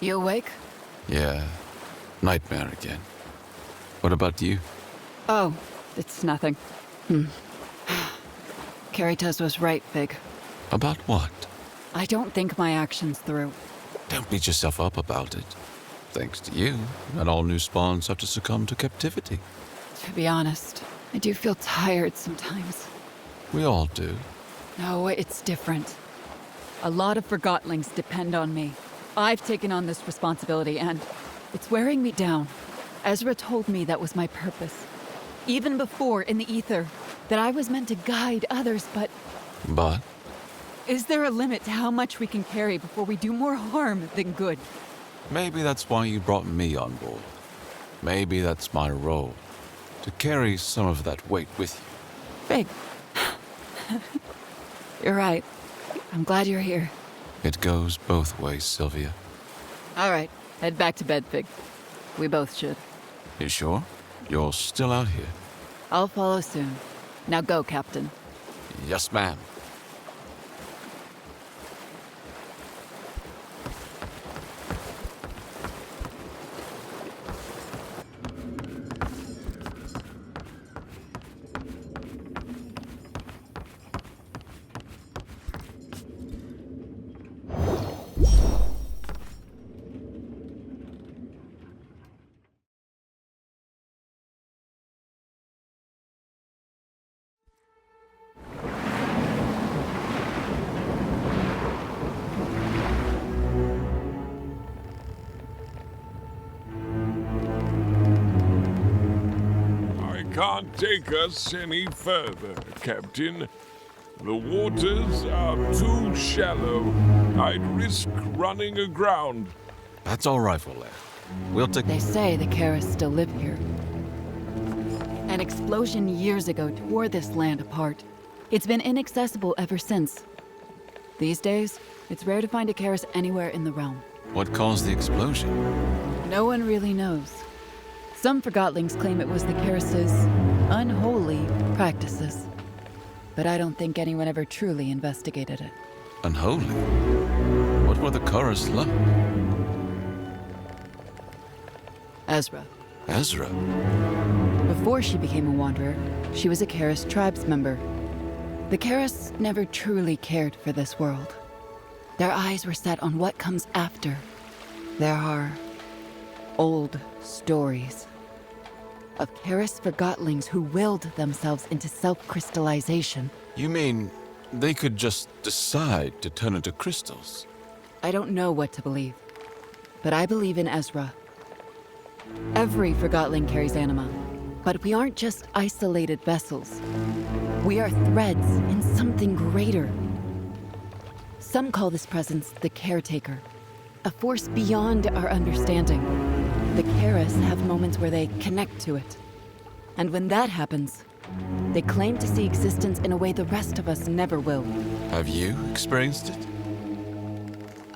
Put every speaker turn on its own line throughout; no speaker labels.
You awake?
Yeah, nightmare again. What about you?
Oh, it's nothing. Caritas was right, Fig.
About what?
I don't think my actions through.
Don't beat yourself up about it. Thanks to you, not all new spawns have to succumb to captivity.
To be honest, I do feel tired sometimes.
We all do.
No, it's different. A lot of Forgotlings depend on me. I've taken on this responsibility, and it's wearing me down. Ezra told me that was my purpose. Even before, in the ether, that I was meant to guide others, but...
But?
Is there a limit to how much we can carry before we do more harm than good?
Maybe that's why you brought me on board. Maybe that's my role. To carry some of that weight with you.
Fig. You're right. I'm glad you're here.
It goes both ways, Sylvia.
All right, head back to bed, Fig. We both should.
You sure? You're still out here?
I'll follow soon. Now go, Captain.
Yes, ma'am.
Can't take us any further, Captain. The waters are too shallow. I'd risk running aground.
That's all right, Fuller. We'll take...
They say the Karas still live here. An explosion years ago tore this land apart. It's been inaccessible ever since. These days, it's rare to find a Karas anywhere in the realm.
What caused the explosion?
No one really knows. Some Forgotlings claim it was the Karas' unholy practices. But I don't think anyone ever truly investigated it.
Unholy? What were the Karas like?
Ezra.
Ezra?
Before she became a wanderer, she was a Karas tribes member. The Karas never truly cared for this world. Their eyes were set on what comes after. There are old stories of Karas Forgotlings who willed themselves into self-crystallization.
You mean they could just decide to turn into crystals?
I don't know what to believe, but I believe in Ezra. Every Forgotling carries anima, but we aren't just isolated vessels. We are threads in something greater. Some call this presence the Caretaker, a force beyond our understanding. The Karas have moments where they connect to it. And when that happens, they claim to see existence in a way the rest of us never will.
Have you experienced it?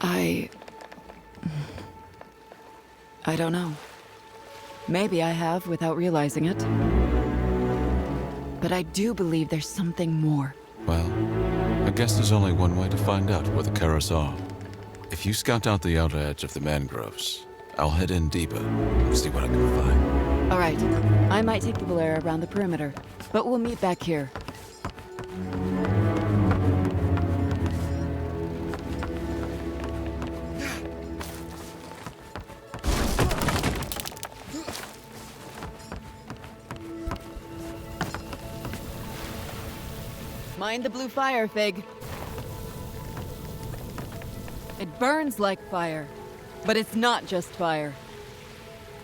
I don't know. Maybe I have without realizing it. But I do believe there's something more.
Well, I guess there's only one way to find out where the Karas are. If you scout out the outer edge of the mangroves, I'll head in deeper and see what I can find.
All right. I might take the Valera around the perimeter, but we'll meet back here. Mind the blue fire, Fig. It burns like fire. But it's not just fire.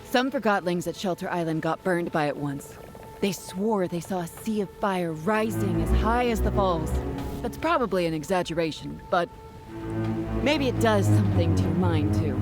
Some Forgotlings at Shelter Island got burned by it once. They swore they saw a sea of fire rising as high as the falls. That's probably an exaggeration, but maybe it does something to your mind, too.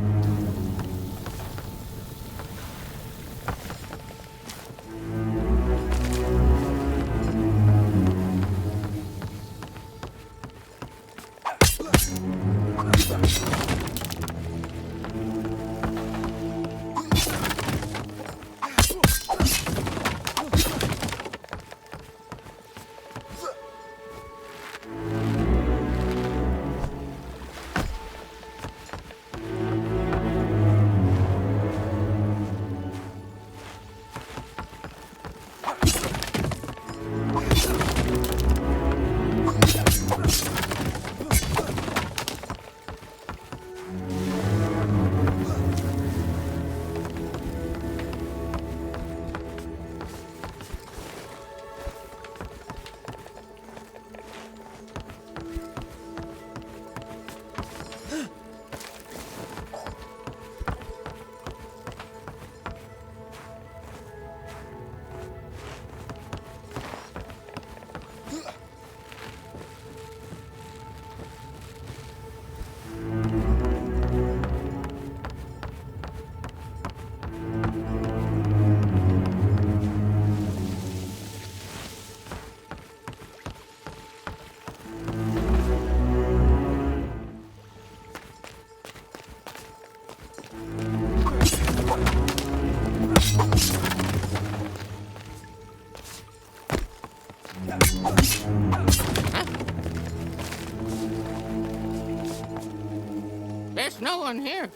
There's no one here.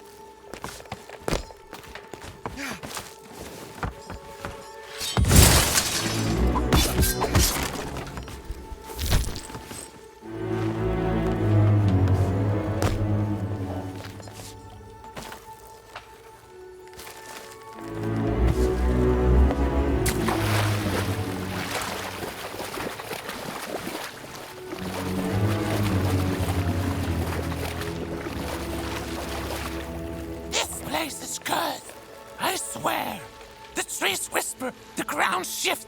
Place is cursed. I swear. The trees whisper, the ground shifts.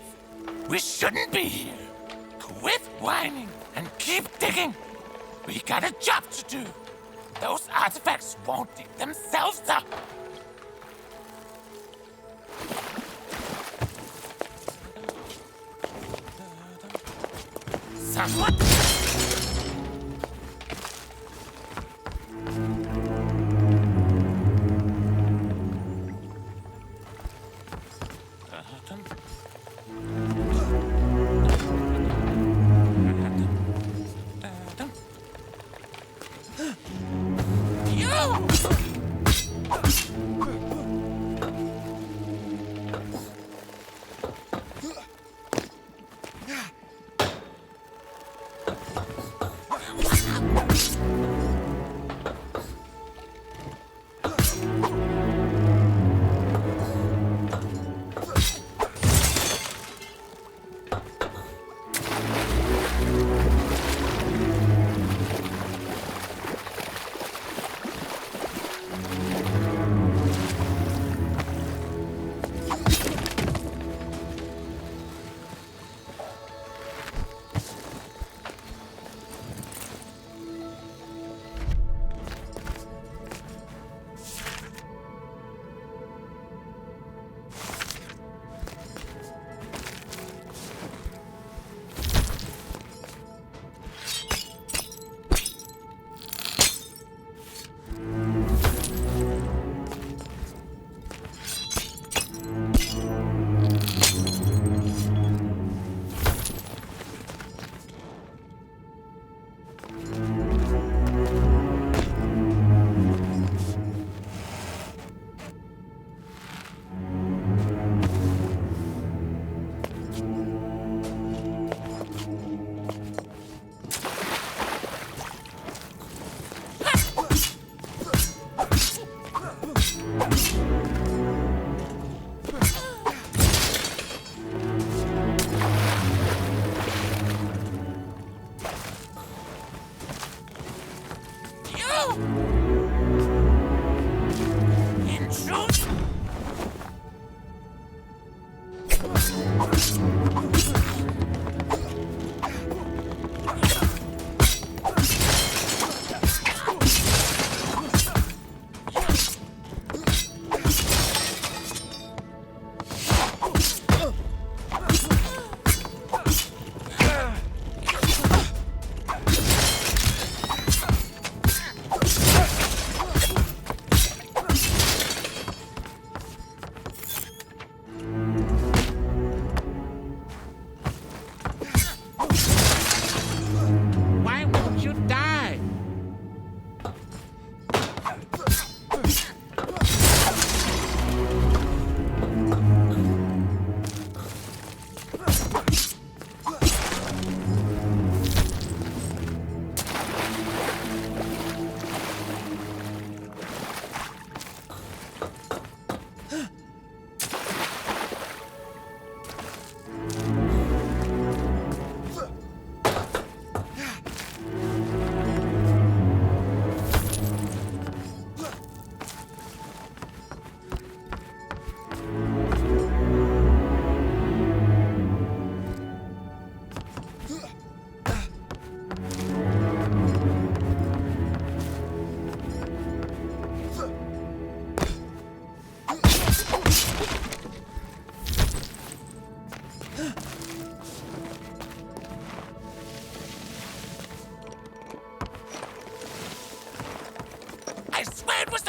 We shouldn't be here. Quit whining and keep digging. We got a job to do. Those artifacts won't dig themselves up. Someone...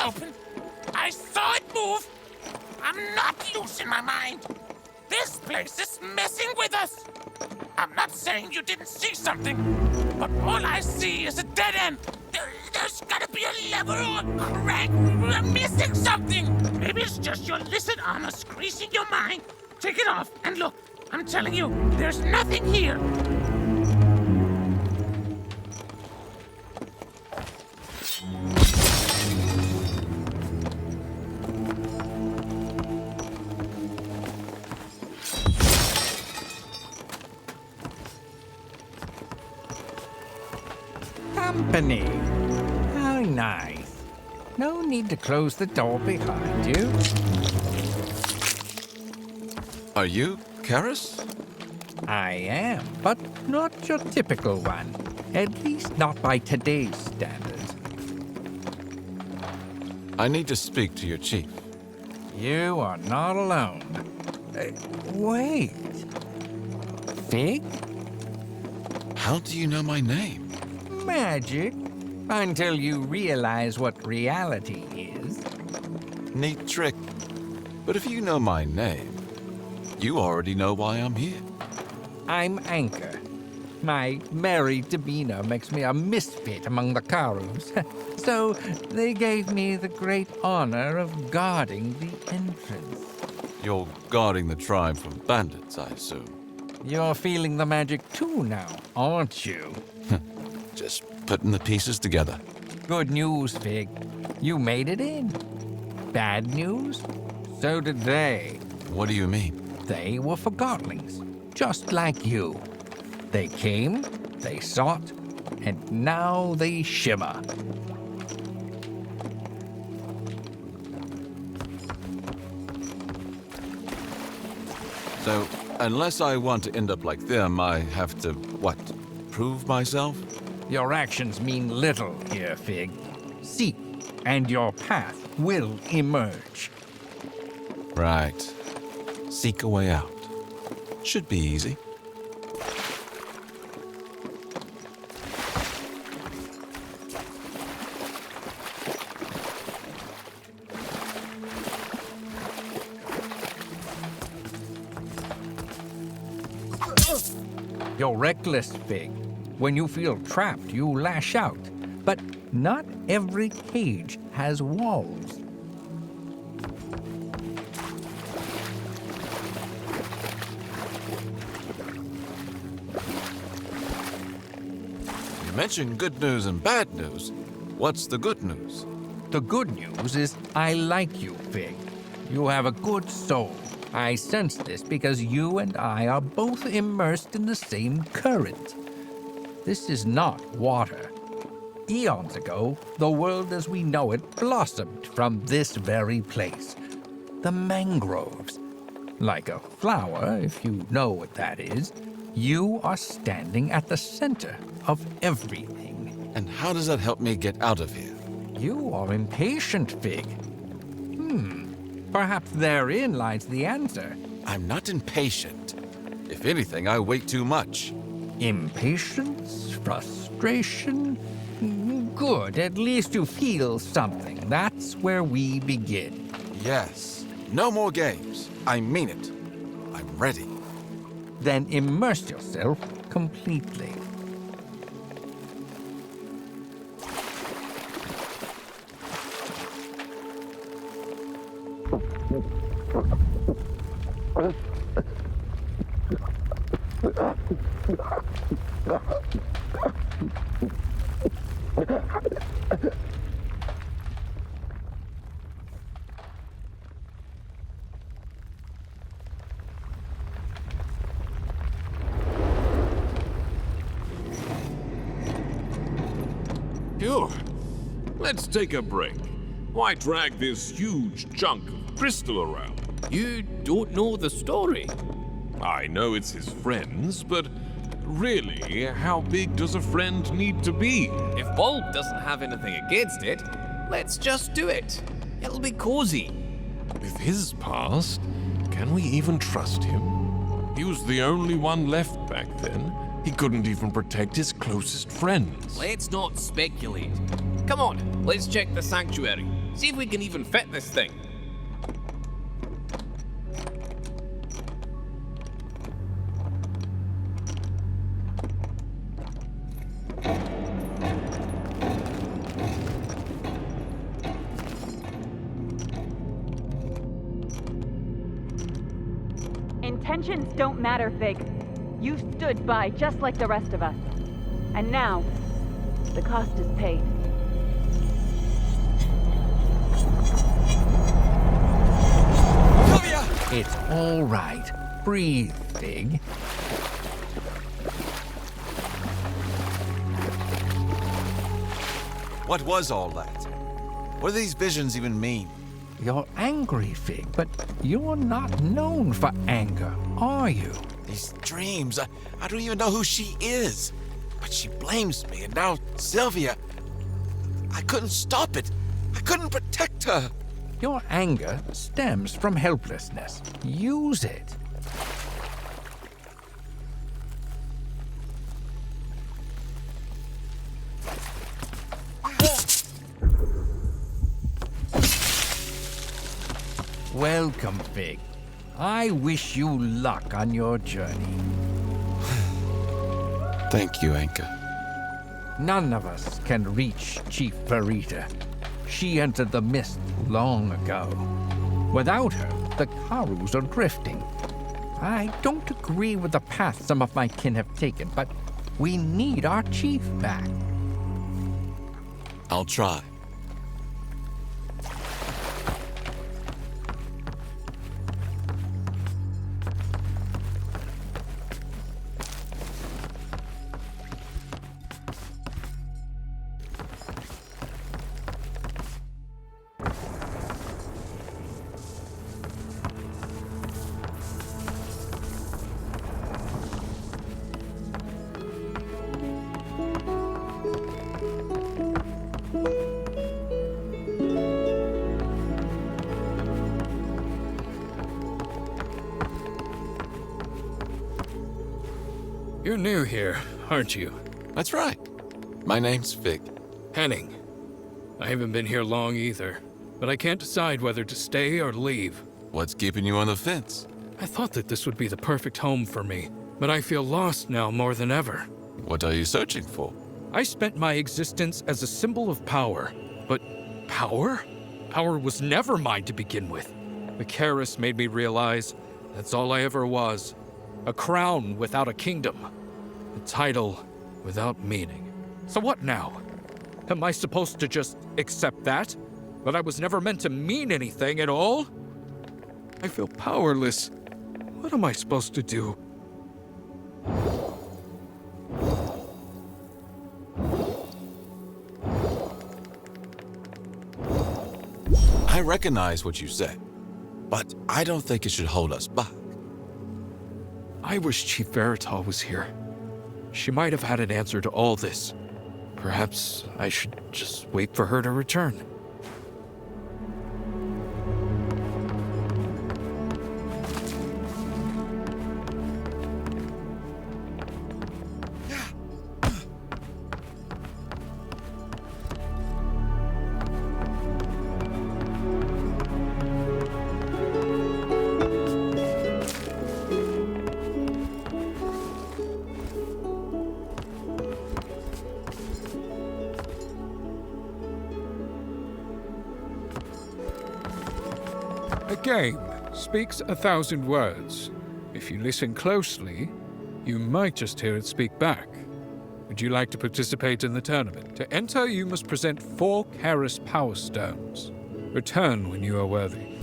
open. I saw it move. I'm not losing my mind. This place is messing with us. I'm not saying you didn't see something, but all I see is a dead end. There's gotta be a lever or a crank. We're missing something. Maybe it's just your lizard armor greasing your mind. Take it off and look. I'm telling you, there's nothing here.
Company. How nice. No need to close the door behind you.
Are you Karis?
I am, but not your typical one. At least not by today's standards.
I need to speak to your chief.
You are not alone. Wait. Fig?
How do you know my name?
Magic. Until you realize what reality is.
Neat trick. But if you know my name, you already know why I'm here.
I'm Anchor. My merry demeanor makes me a misfit among the Karus. So they gave me the great honor of guarding the entrance.
You're guarding the tribe from bandits, I assume.
You're feeling the magic too now, aren't you?
Just putting the pieces together.
Good news, Fig. You made it in. Bad news? So did they.
What do you mean?
They were Forgotlings, just like you. They came, they sought, and now they shimmer.
So, unless I want to end up like them, I have to, what, prove myself?
Your actions mean little here, Fig. Seek, and your path will emerge.
Right. Seek a way out. Should be easy.
You're reckless, Fig. When you feel trapped, you lash out. But not every cage has walls.
You mentioned good news and bad news. What's the good news?
The good news is I like you, Fig. You have a good soul. I sense this because you and I are both immersed in the same current. This is not water. Eons ago, the world as we know it blossomed from this very place. The mangroves. Like a flower, if you know what that is, you are standing at the center of everything.
And how does that help me get out of here?
You are impatient, Fig. Perhaps therein lies the answer.
I'm not impatient. If anything, I wait too much.
Impatience? Frustration? Good, at least you feel something. That's where we begin.
Yes. No more games. I mean it. I'm ready.
Then immerse yourself completely.
Phew. Let's take a break. Why drag this huge chunk of crystal around?
You don't know the story.
I know it's his friend's, but really, how big does a friend need to be?
If Bulb doesn't have anything against it, let's just do it. It'll be cozy.
With his past, can we even trust him? He was the only one left back then. He couldn't even protect his closest friends.
Let's not speculate. Come on, let's check the sanctuary. See if we can even fit this thing.
intentions don't matter, Fig. You stood by just like the rest of us. And now, the cost is paid.
It's all right. Breathe, Fig.
What was all that? What do these visions even mean?
You're angry, Fig, but you're not known for anger, are you?
These dreams, I don't even know who she is. But she blames me, and now Sylvia. I couldn't stop it. I couldn't protect her.
Your anger stems from helplessness. Use it. Welcome, Fig. I wish you luck on your journey.
Thank you, Anka.
None of us can reach Chief Verita. She entered the mist long ago. Without her, the Karus are drifting. I don't agree with the path some of my kin have taken, but we need our chief back.
I'll try.
You're new here, aren't you?
That's right. My name's Fig.
Henning. I haven't been here long either, but I can't decide whether to stay or leave.
What's keeping you on the fence?
I thought that this would be the perfect home for me, but I feel lost now more than ever.
What are you searching for?
I spent my existence as a symbol of power, but power? Power was never mine to begin with. The Karis made me realize that's all I ever was. A crown without a kingdom. A title without meaning. So what now? Am I supposed to just accept that? That I was never meant to mean anything at all? I feel powerless. What am I supposed to do?
I recognize what you said, but I don't think it should hold us back.
I wish Chief Verital was here. She might have had an answer to all this. Perhaps I should just wait for her to return.
A game speaks 1,000 words. If you listen closely, you might just hear it speak back. Would you like to participate in the tournament? To enter, you must present 4 Karis Power Stones. Return when you are worthy.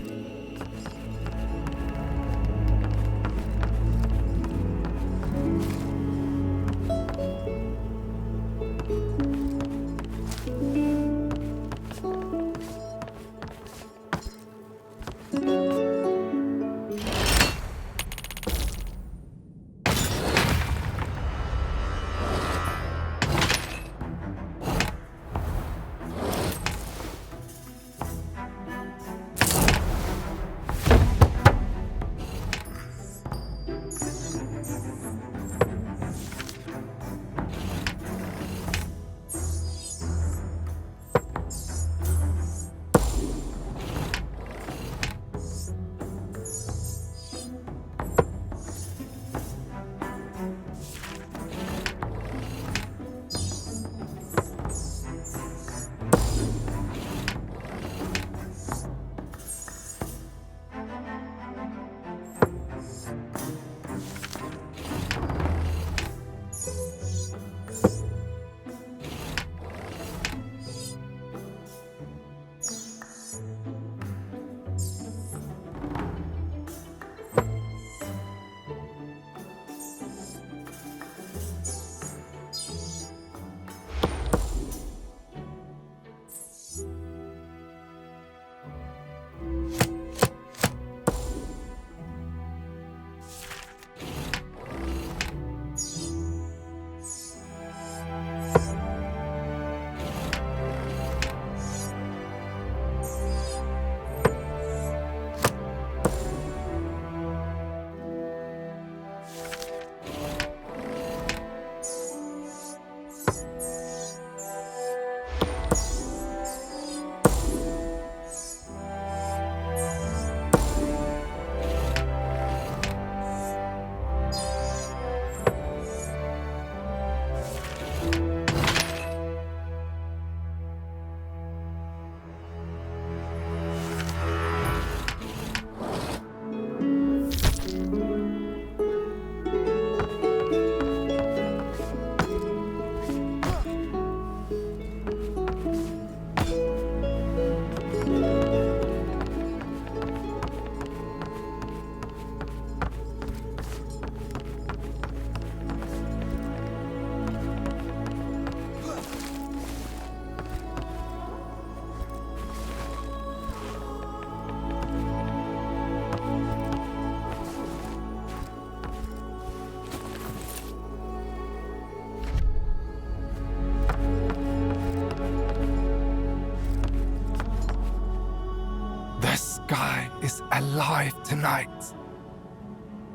is alive tonight.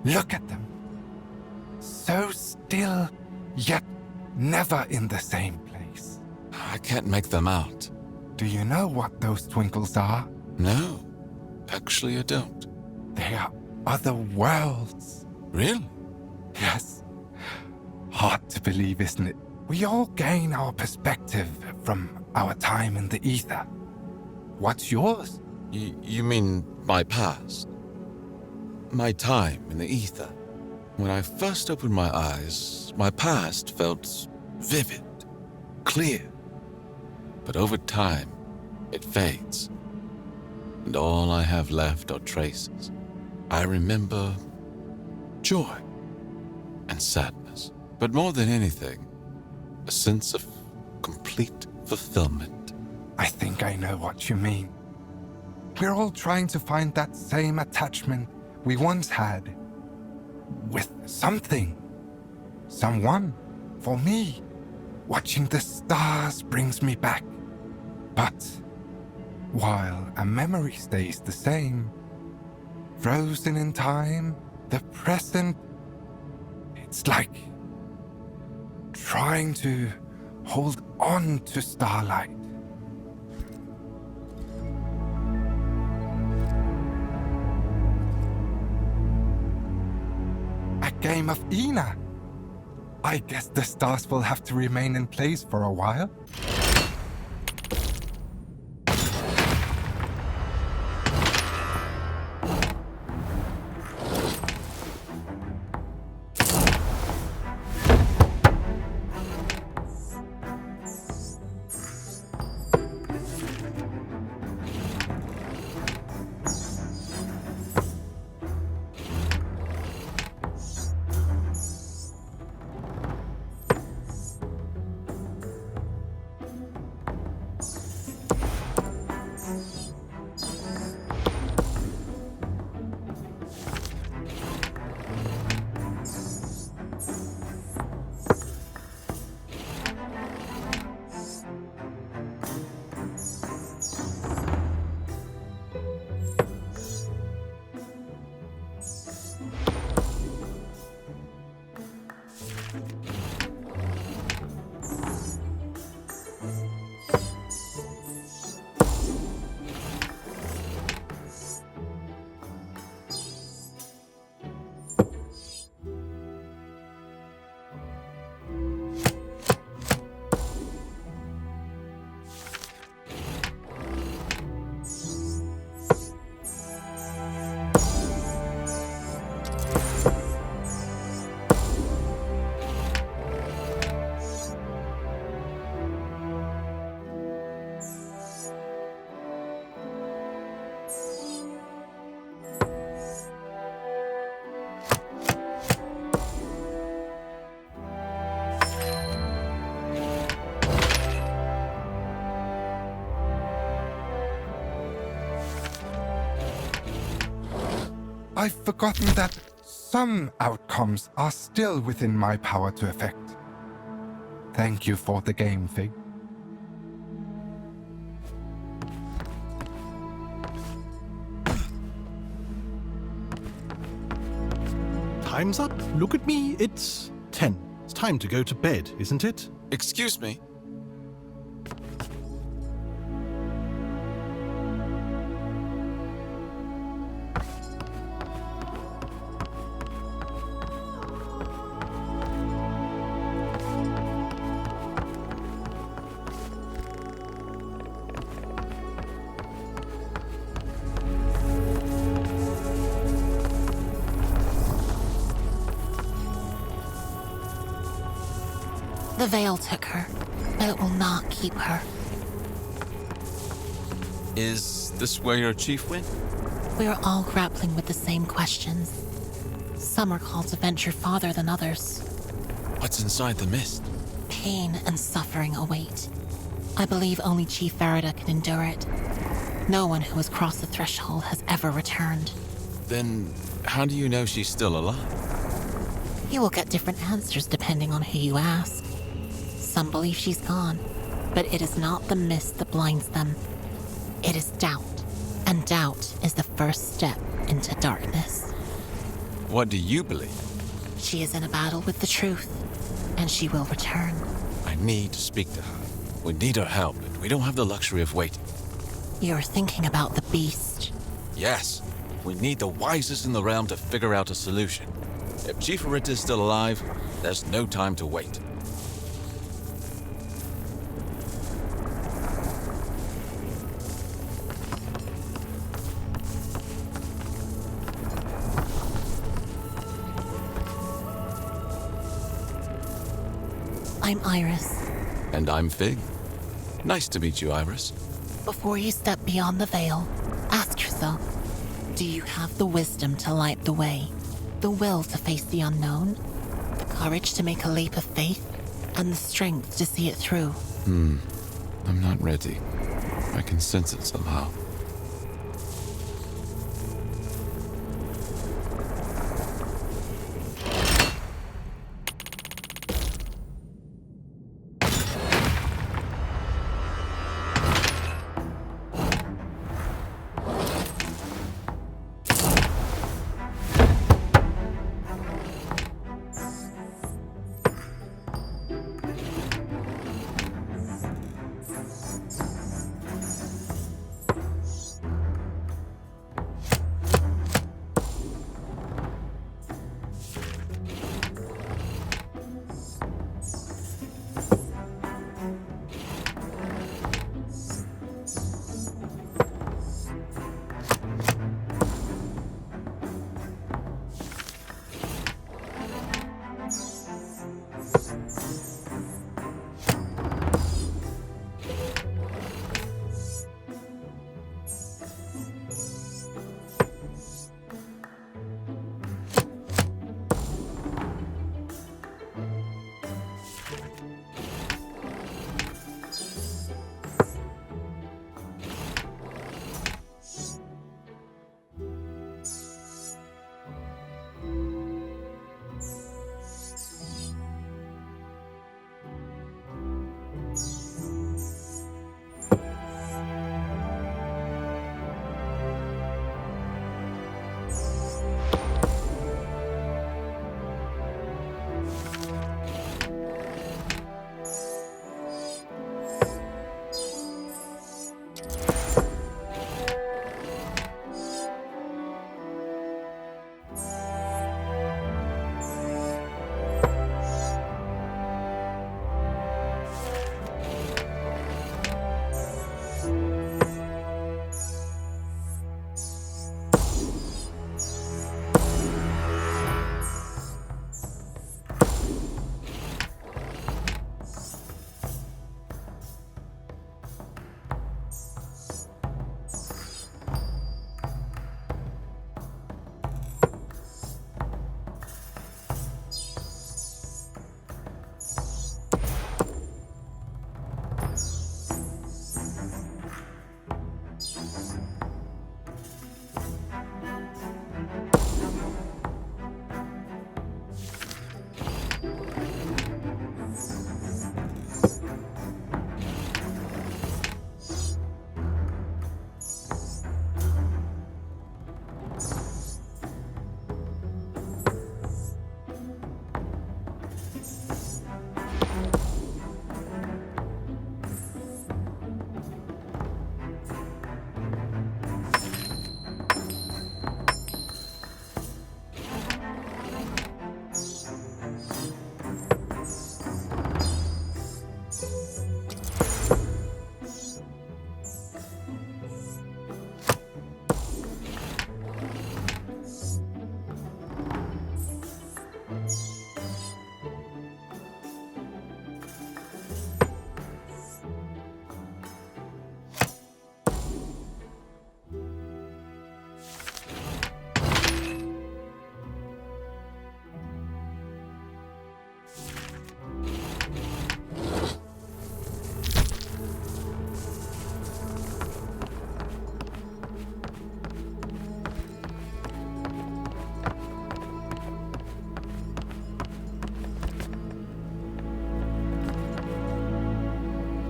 Look at them. So still, yet never in the same place.
I can't make them out.
Do you know what those twinkles are?
No, actually I don't.
They are other worlds.
Really?
Yes. Hard to believe, isn't it? We all gain our perspective from our time in the ether. What's yours?
You mean my past? My time in the ether? When I first opened my eyes, my past felt vivid, clear. But over time, it fades. And all I have left are traces. I remember joy and sadness. But more than anything, a sense of complete fulfillment.
I think I know what you mean. We're all trying to find that same attachment we once had with something, someone. For me, watching the stars brings me back. But while a memory stays the same, frozen in time, the present, it's like trying to hold on to starlight. A game of Ina. I guess the stars will have to remain in place for a while. I've forgotten that some outcomes are still within my power to affect. Thank you for the game, Fig.
Time's up. Look at me. It's 10. It's time to go to bed, isn't it?
Excuse me.
The veil took her, but it will not keep her.
Is this where your chief went?
We are all grappling with the same questions. Some are called to venture farther than others.
What's inside the mist?
Pain and suffering await. I believe only Chief Farida can endure it. No one who has crossed the threshold has ever returned.
Then how do you know she's still alive?
You will get different answers depending on who you ask. Some believe she's gone, but it is not the mist that blinds them. It is doubt, And doubt is the first step into darkness.
What do you believe?
She is in a battle with the truth, and she will return.
I need to speak to her. We need her help, and we don't have the luxury of waiting.
You're thinking about the beast.
Yes, we need the wisest in the realm to figure out a solution. If Chief Arita is still alive, there's no time to wait.
I'm Iris.
And I'm Fig. Nice to meet you, Iris.
Before you step beyond the veil, ask yourself, do you have the wisdom to light the way? The will to face the unknown? The courage to make a leap of faith? And the strength to see it through?
I'm not ready. I can sense it somehow.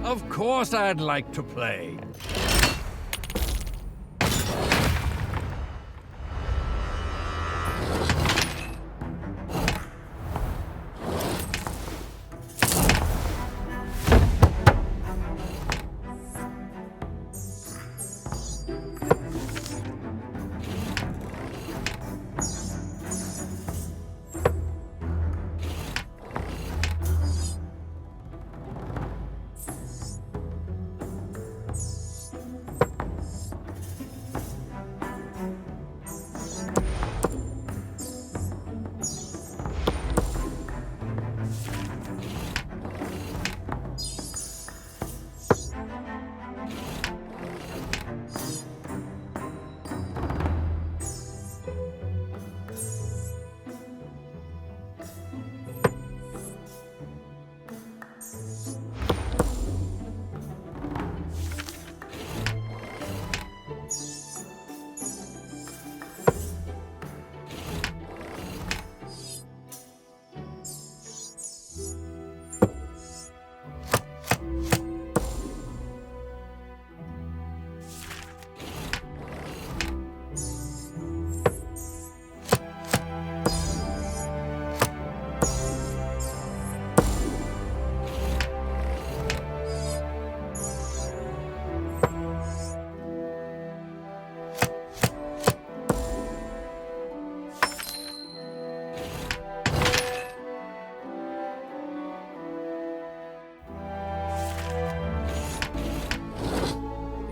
Of course I'd like to play.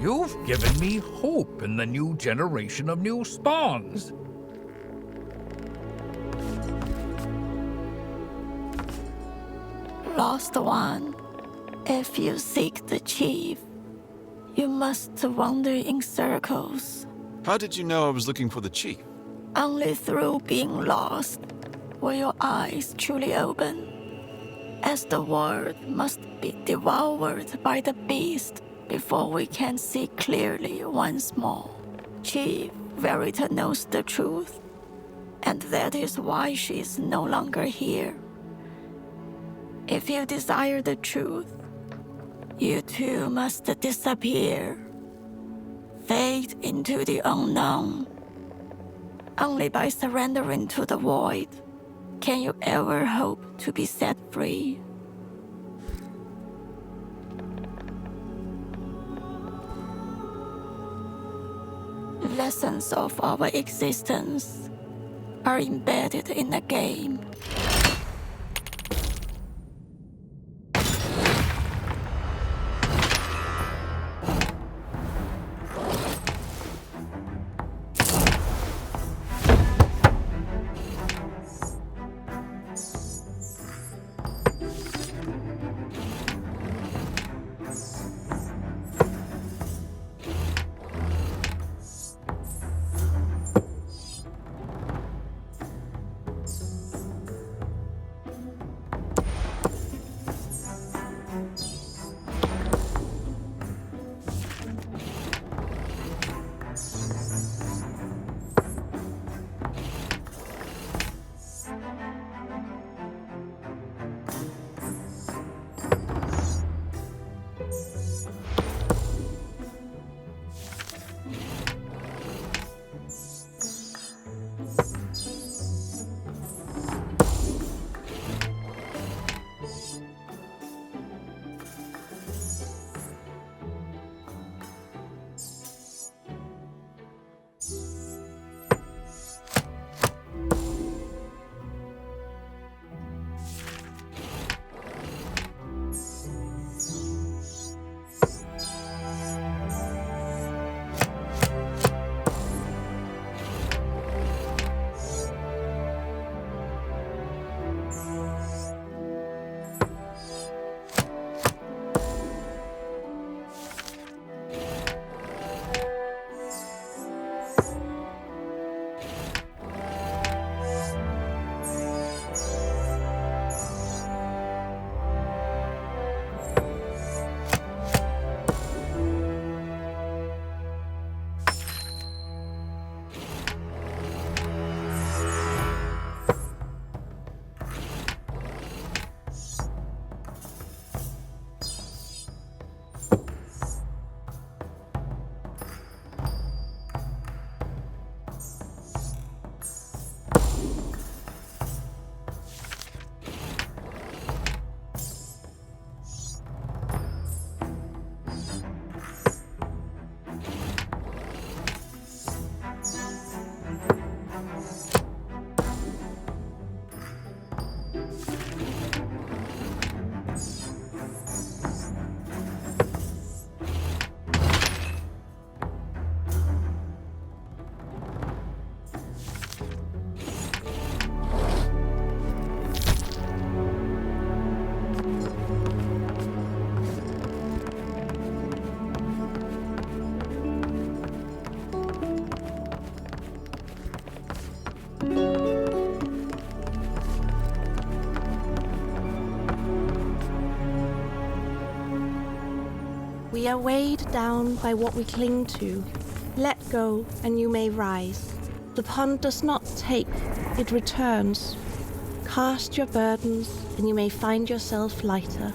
You've given me hope in the new generation of new spawns.
Lost one, if you seek the chief, you must wander in circles.
How did you know I was looking for the chief?
Only through being lost will your eyes truly open, as the world must be devoured by the beast before we can see clearly once more. Chief Verita knows the truth, and that is why she is no longer here. If you desire the truth, you too must disappear, fade into the unknown. Only by surrendering to the void can you ever hope to be set free. Lessons of our existence are embedded in the game.
We are weighed down by what we cling to. Let go, and you may rise. The pond does not take, it returns. Cast your burdens, and you may find yourself lighter.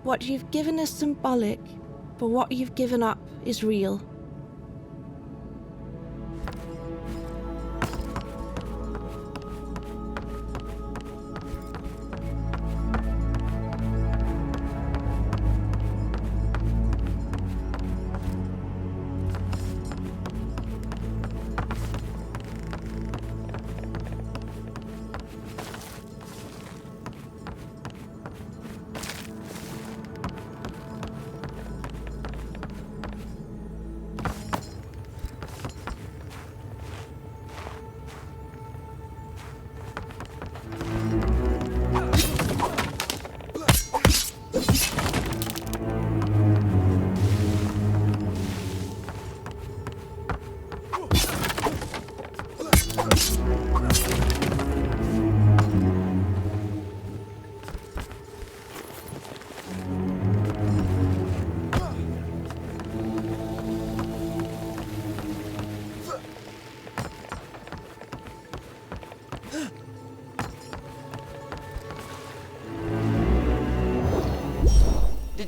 What you've given is symbolic, but what you've given up is real.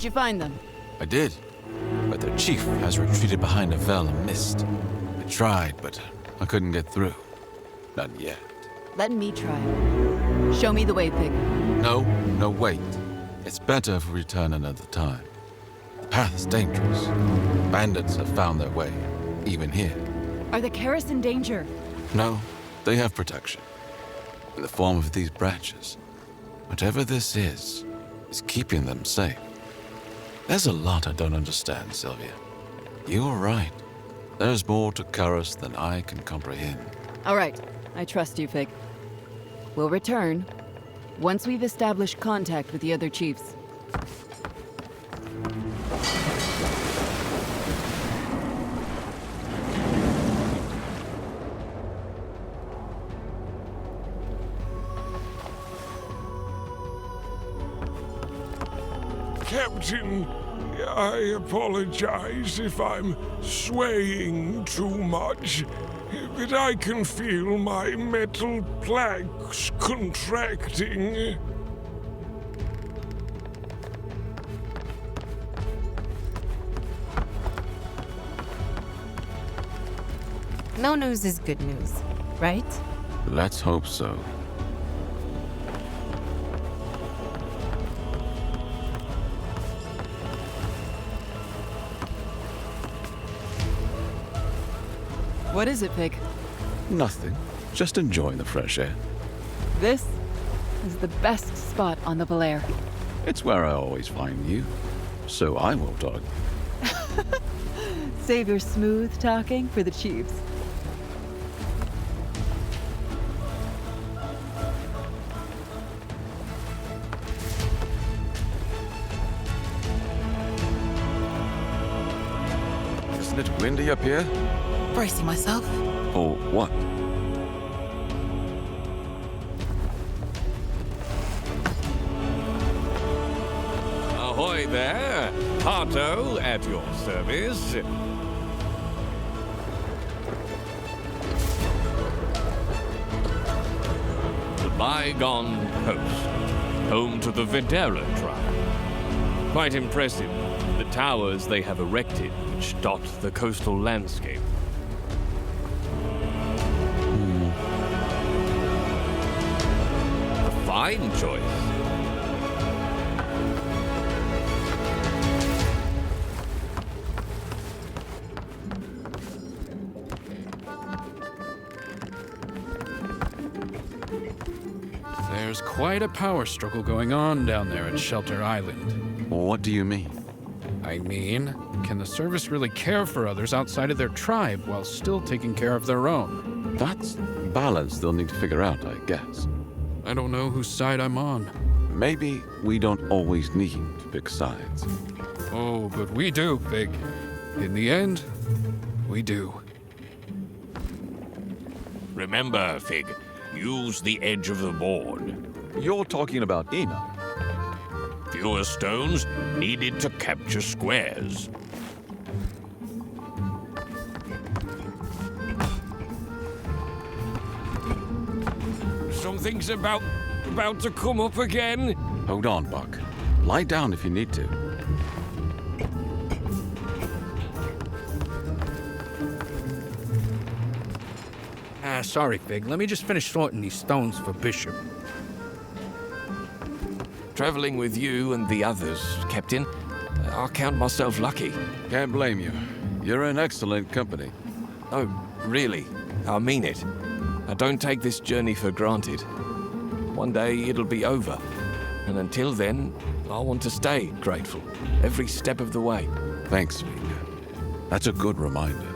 Did you find them?
I did, but their chief has retreated behind a veil of mist. I tried, but I couldn't get through. Not yet.
Let me try. Show me the way, Pig.
No, wait. It's better if we return another time. The path is dangerous. Bandits have found their way, even here.
Are the Karis in danger?
No, they have protection. In the form of these branches. Whatever this is keeping them safe. There's a lot I don't understand, Sylvia. You're right. There's more to Karis than I can comprehend.
All right, I trust you, Pig. We'll return once we've established contact with the other chiefs.
Captain, I apologize if I'm swaying too much, but I can feel my metal planks contracting.
No news is good news, right?
Let's hope so.
What is it, Pig?
Nothing. Just enjoying the fresh air.
This is the best spot on the Valair.
It's where I always find you. So I won't argue.
Save your smooth talking for the chiefs.
Isn't it windy up here?
Bracing myself.
Or what?
Ahoy there! Hato at your service. The bygone post, home to the Videra tribe. Quite impressive, the towers they have erected which dot the coastal landscape. A fine choice.
There's quite a power struggle going on down there at Shelter Island.
What do you mean?
I mean, can the service really care for others outside of their tribe while still taking care of their own?
That's balance they'll need to figure out, I guess.
I don't know whose side I'm on.
Maybe we don't always need to pick sides.
Oh, but we do, Pig. In the end, we do.
Remember, Fig, use the edge of the board.
You're talking about Enoch.
Fewer stones needed to capture squares. Something's about to come up again.
Hold on, Buck. Lie down if you need to.
Sorry, Pig. Let me just finish sorting these stones for Bishop.
Traveling with you and the others, Captain, I count myself lucky.
Can't blame you. You're in excellent company.
Oh, really? I mean it. I don't take this journey for granted. One day it'll be over. And until then, I want to stay grateful. Every step of the way.
Thanks, Fig. That's a good reminder.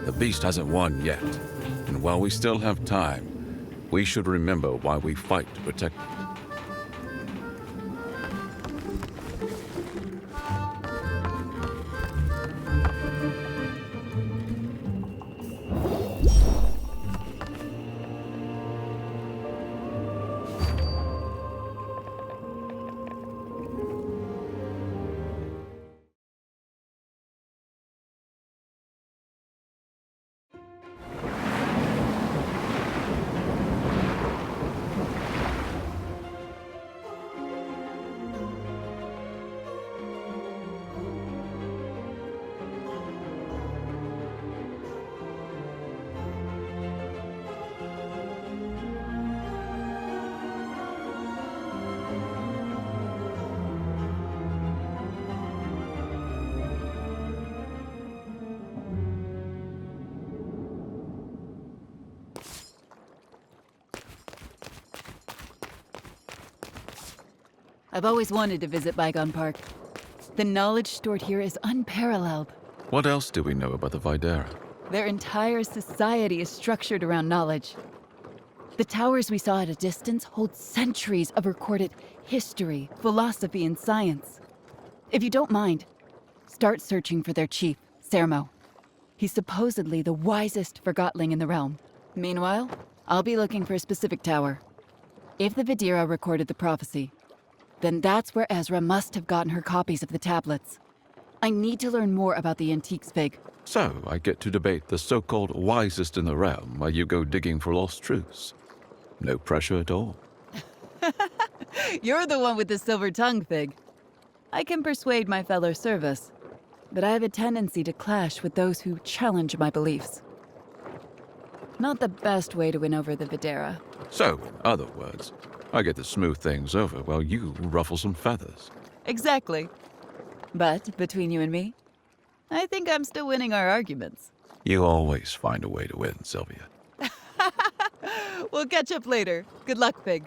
The beast hasn't won yet. And while we still have time, we should remember why we fight to protect it.
I've always wanted to visit Bygone Park. The knowledge stored here is unparalleled.
What else do we know about the Videra?
Their entire society is structured around knowledge. The towers we saw at a distance hold centuries of recorded history, philosophy, and science. If you don't mind, start searching for their chief, Sermo. He's supposedly the wisest Forgotling in the realm. Meanwhile, I'll be looking for a specific tower. If the Videra recorded the prophecy, then that's where Ezra must have gotten her copies of the tablets. I need to learn more about the antiques, Fig.
So, I get to debate the so-called wisest in the realm while you go digging for lost truths. No pressure at all.
You're the one with the silver tongue, Fig. I can persuade my fellow service, but I have a tendency to clash with those who challenge my beliefs. Not the best way to win over the Videra.
So, in other words, I get to smooth things over while you ruffle some feathers.
Exactly. But between you and me, I think I'm still winning our arguments.
You always find a way to win, Sylvia.
We'll catch up later. Good luck, Fig.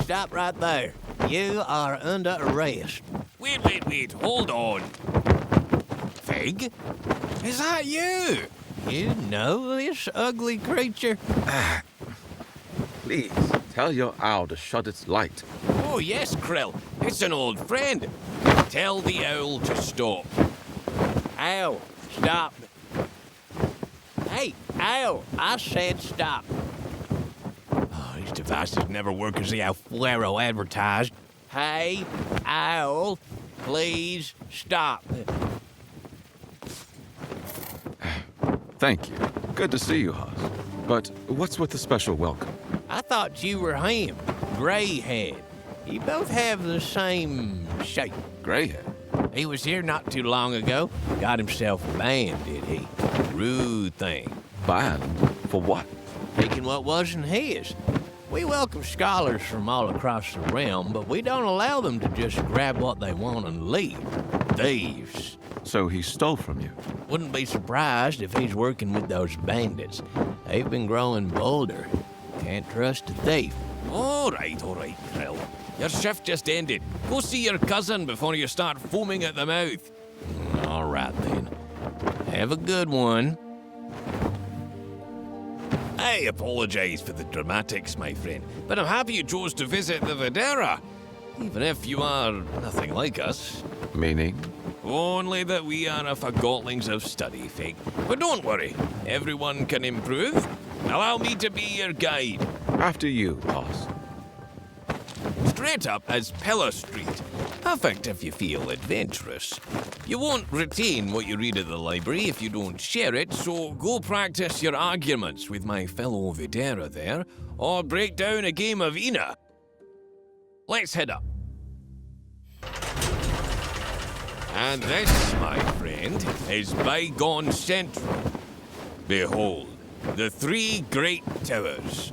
Stop right there. You are under arrest. Wait, hold on. Fig? Is that you? You know this ugly creature?
Please, tell your owl to shut its light.
Oh, yes, Krill. It's an old friend. Tell the owl to stop. Owl, stop. Hey, owl, I said stop. Oh, these devices never work as the Alflero advertised. Hey, owl, please stop.
Thank you. Good to see you, Haas. But what's with the special welcome?
I thought you were him, Greyhead. You both have the same shape.
Greyhead?
He was here not too long ago. Got himself banned, did he? Rude thing.
Banned? For what?
Taking what wasn't his. We welcome scholars from all across the realm, but we don't allow them to just grab what they want and leave. Thieves.
So he stole from you?
Wouldn't be surprised if he's working with those bandits. They've been growing bolder. Can't trust a thief. All right, Krill. Your shift just ended. Go see your cousin before you start foaming at the mouth. All right, then. Have a good one. I apologize for the dramatics, my friend, but I'm happy you chose to visit the Videra, even if you are nothing like us.
Meaning?
Only that we are a Forgotlings of study, Fig. But don't worry, everyone can improve. Allow me to be your guide.
After you, boss.
Straight up as Pillar Street. Perfect if you feel adventurous. You won't retain what you read at the library if you don't share it, so go practice your arguments with my fellow Videra there, or break down a game of Ina. Let's head up. And this, my friend, is Bygone Central. Behold, the 3 great towers.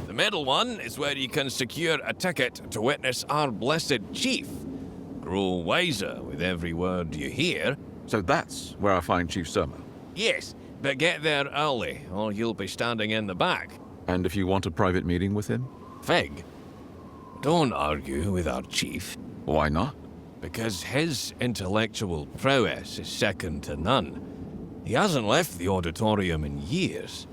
The middle one is where you can secure a ticket to witness our blessed chief. Grow wiser with every word you hear.
So that's where I find Chief Sermo?
Yes, but get there early, or you'll be standing in the back.
And if you want a private meeting with him?
Fig, don't argue with our chief.
Why not?
Because his intellectual prowess is second to none. He hasn't left the auditorium in years.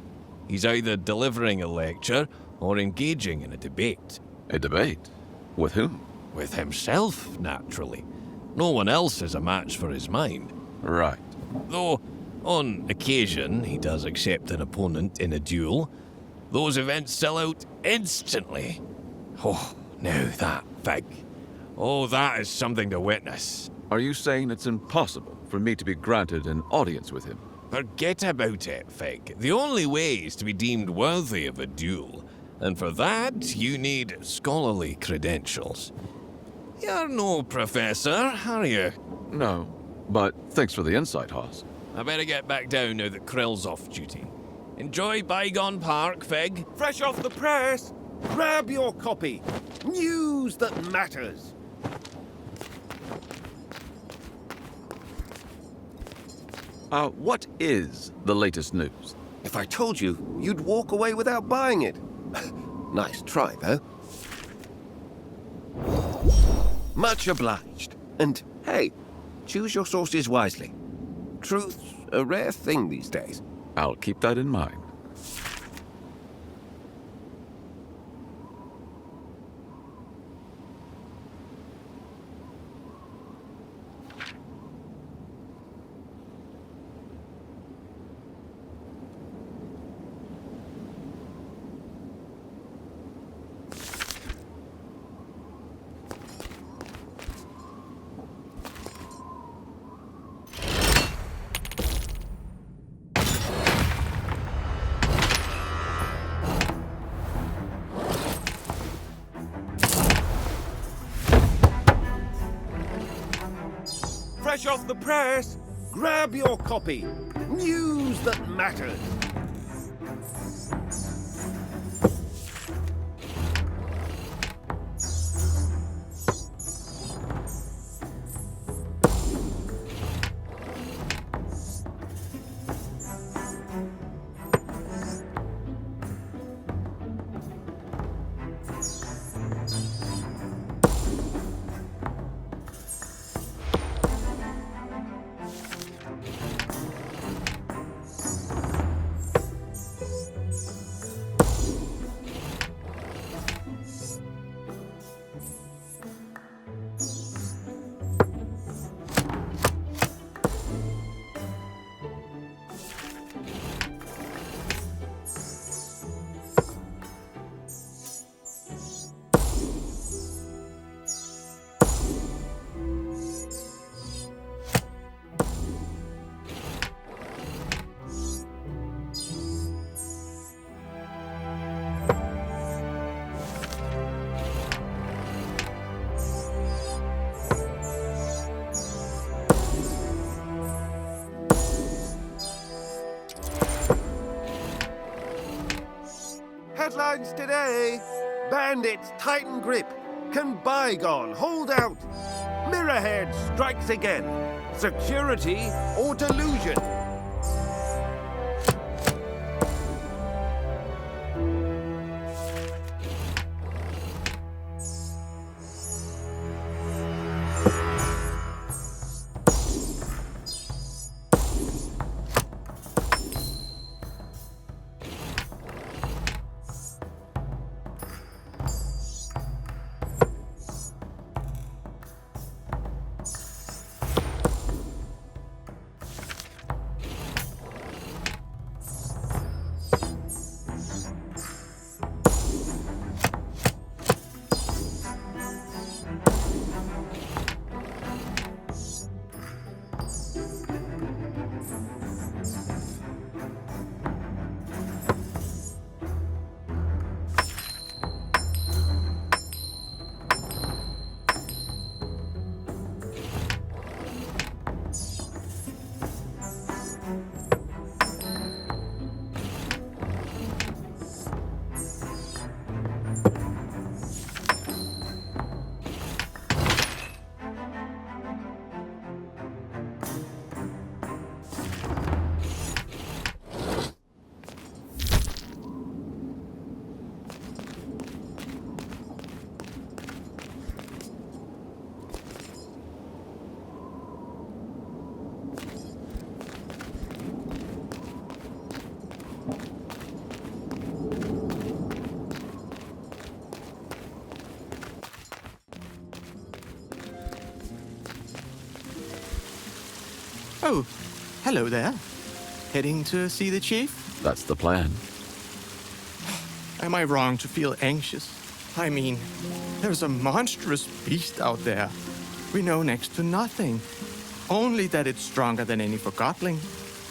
He's either delivering a lecture or engaging in a debate.
A debate? With whom?
With himself, naturally. No one else is a match for his mind.
Right.
Though, on occasion, he does accept an opponent in a duel. Those events sell out instantly. Oh, now that, Fig. Oh, that is something to witness.
Are you saying it's impossible for me to be granted an audience with him?
Forget about it, Fig. The only way is to be deemed worthy of a duel. And for that, you need scholarly credentials. You're no professor, are you?
No, but thanks for the insight, Haas.
I better get back down now that Krill's off duty. Enjoy Bygone Park, Fig.
Fresh off the press.
Grab your copy. News that matters.
What is the latest news?
If I told you, you'd walk away without buying it. Nice try, though. Much obliged. And hey, choose your sources wisely. Truth's a rare thing these days.
I'll keep that in mind.
Fresh off the press, grab your copy. News that matters. Headlines today. Bandits tighten grip. Can bygone hold out? Mirrorhead strikes again. Security or delusion?
Oh, hello there. Heading to see the chief?
That's the plan.
Am I wrong to feel anxious? I mean, there's a monstrous beast out there. We know next to nothing. Only that it's stronger than any Forgotling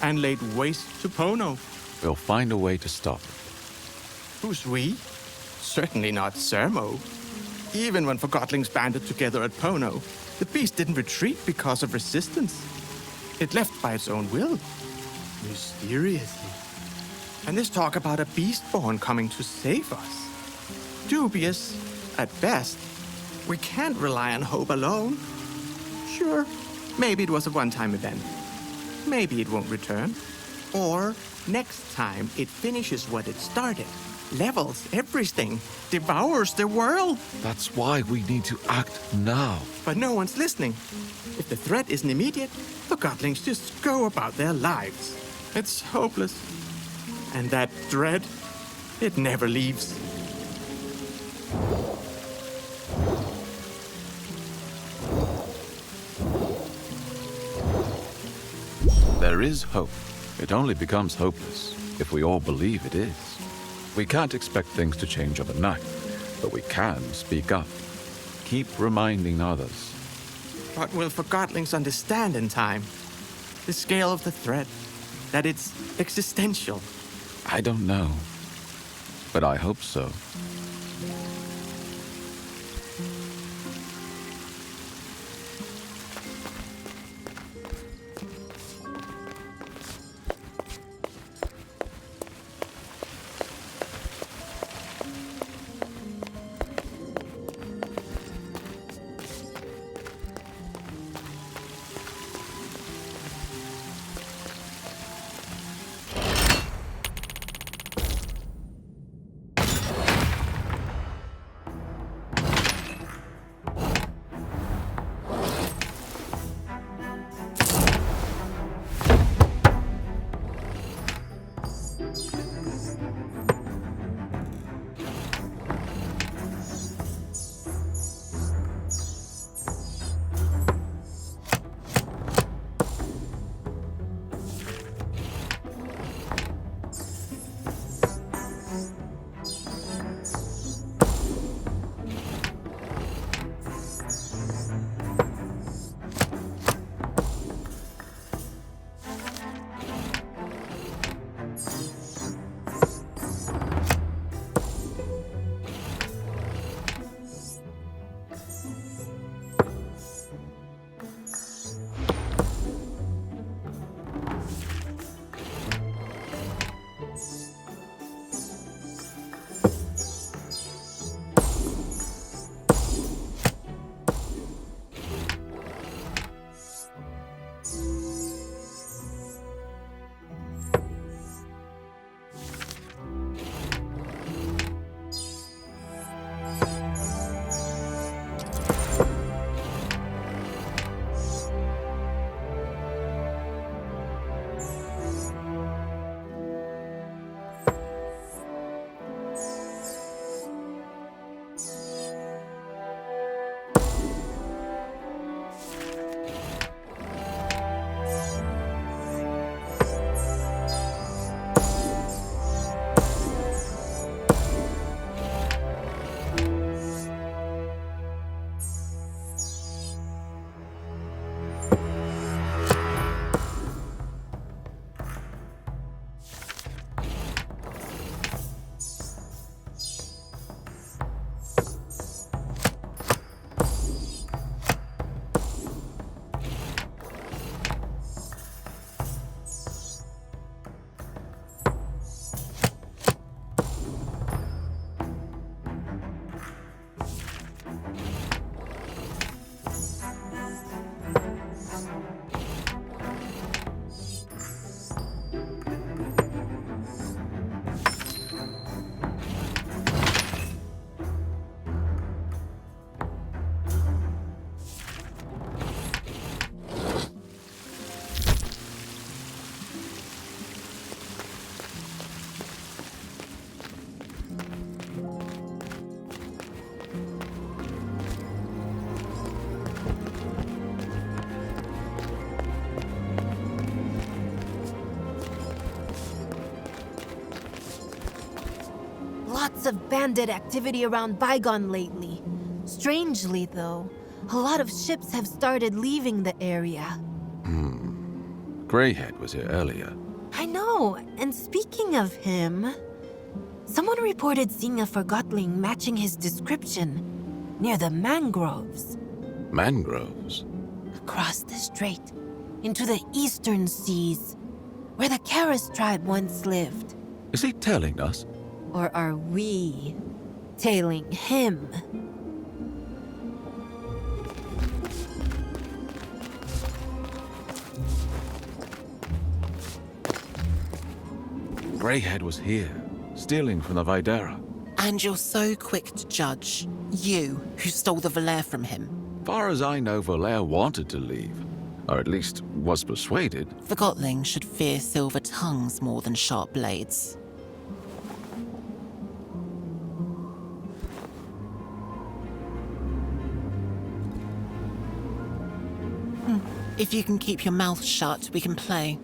and laid waste to Pono.
We'll find a way to stop it.
Who's we? Certainly not Sermo. Even when Forgotlings banded together at Pono, the beast didn't retreat because of resistance. It left by its own will. Mysteriously. And this talk about a beastborn coming to save us. dubious at best. We can't rely on hope alone. Sure, maybe it was a one-time event. Maybe it won't return. Or next time it finishes what it started. Levels everything. Devours the world.
That's why we need to act now.
But no one's listening. If the threat isn't immediate, the Forgotlings just go about their lives. It's hopeless. And that dread, it never leaves.
There is hope. It only becomes hopeless if we all believe it is. We can't expect things to change overnight, but we can speak up. Keep reminding others.
But will Forgotlings understand in time? The scale of the threat, that it's existential.
I don't know, but I hope so.
Lots of bandit activity around Bygone lately. Strangely, though, a lot of ships have started leaving the area.
Greyhead was here earlier.
I know, and speaking of him, someone reported seeing a Forgotling matching his description near the mangroves.
Mangroves?
Across the strait, into the eastern seas, where the Karis tribe once lived.
Is he telling us?
Or are we tailing him.
Greyhead was here, stealing from the Videra.
And you're so quick to judge. You, who stole the Valair from him.
Far as I know, Valair wanted to leave. Or at least was persuaded.
Forgotlings should fear silver tongues more than sharp blades. If you can keep your mouth shut, we can play.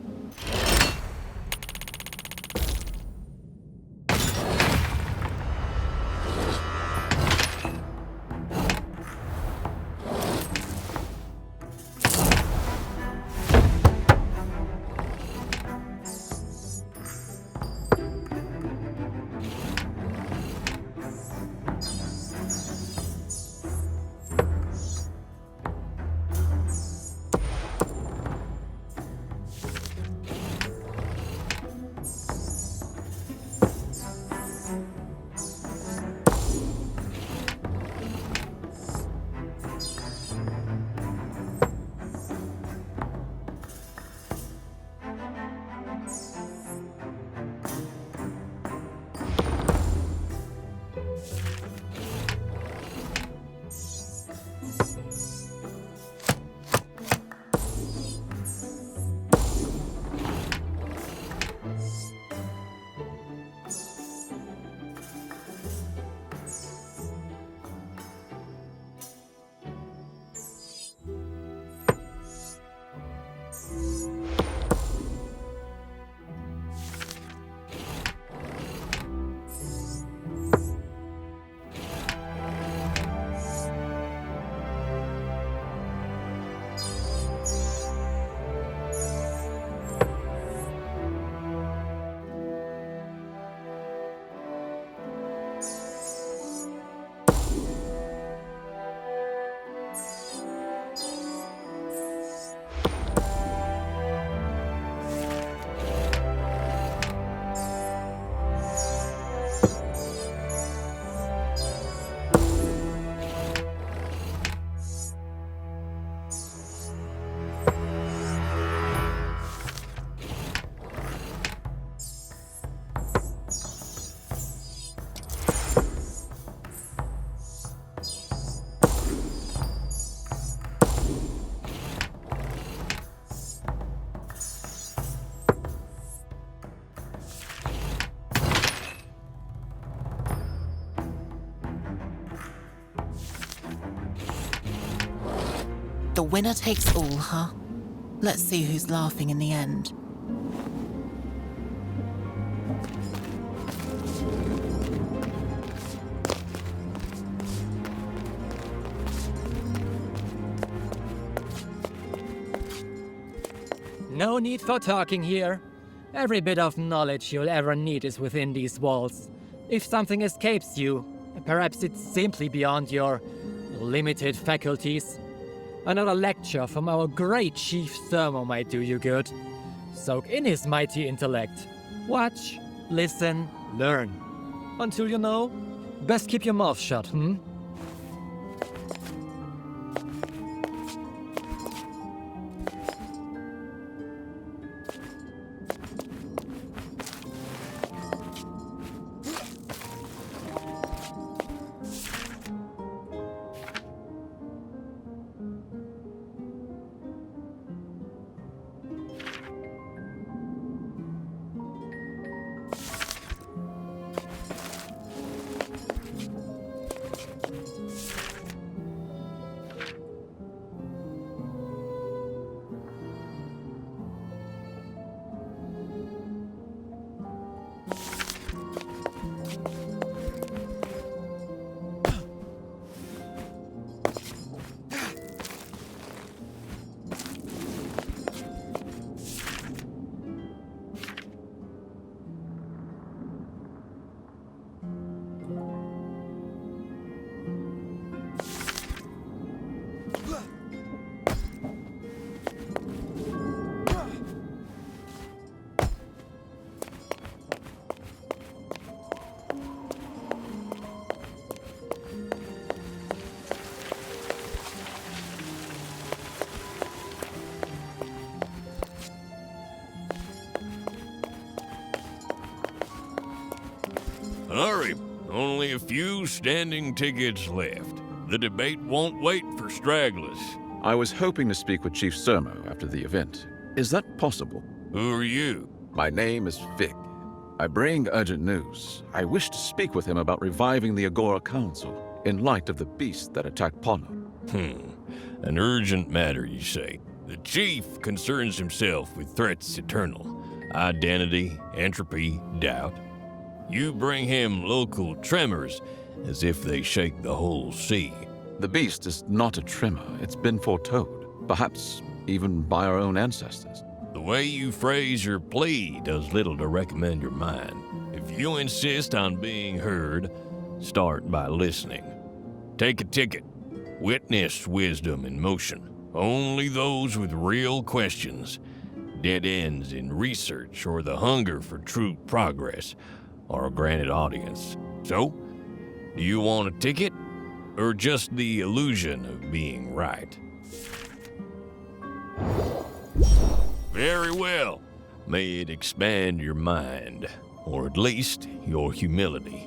The winner takes all, huh? Let's see who's laughing in the end.
No need for talking here. Every bit of knowledge you'll ever need is within these walls. If something escapes you, perhaps it's simply beyond your limited faculties. Another lecture from our great Chief Thermo might do you good. Soak in his mighty intellect. Watch, listen, learn. Until you know, best keep your mouth shut,
Hurry. Only a few standing tickets left. The debate won't wait for stragglers.
I was hoping to speak with Chief Sermo after the event. Is that possible?
Who are you?
My name is Fig. I bring urgent news. I wish to speak with him about reviving the Agora Council in light of the beast that attacked Pono.
An urgent matter, you say. The Chief concerns himself with threats eternal. Identity, entropy, doubt. You bring him local tremors as if they shake the whole sea.
The beast is not a tremor. It's been foretold, perhaps even by our own ancestors.
The way you phrase your plea does little to recommend your mind. If you insist on being heard, start by listening. Take a ticket. Witness wisdom in motion. Only those with real questions, dead ends in research, or the hunger for true progress are a granted audience. So, do you want a ticket, or just the illusion of being right? Very well. May it expand your mind, or at least your humility.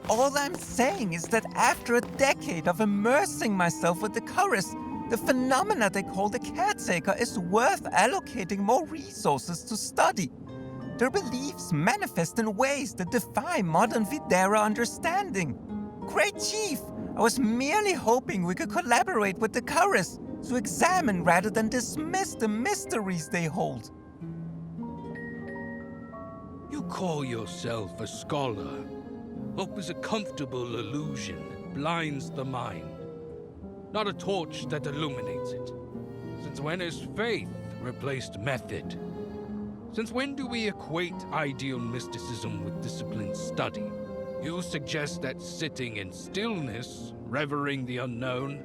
All I'm saying is that after a decade of immersing myself with the chorus, the phenomena they call the caretaker is worth allocating more resources to study. Their beliefs manifest in ways that defy modern Videra understanding. Great Chief, I was merely hoping we could collaborate with the chorus to examine rather than dismiss the mysteries they hold.
You call yourself a scholar. Hope is a comfortable illusion that blinds the mind, not a torch that illuminates it. Since when has faith replaced method? Since when do we equate ideal mysticism with disciplined study? You suggest that sitting in stillness, revering the unknown,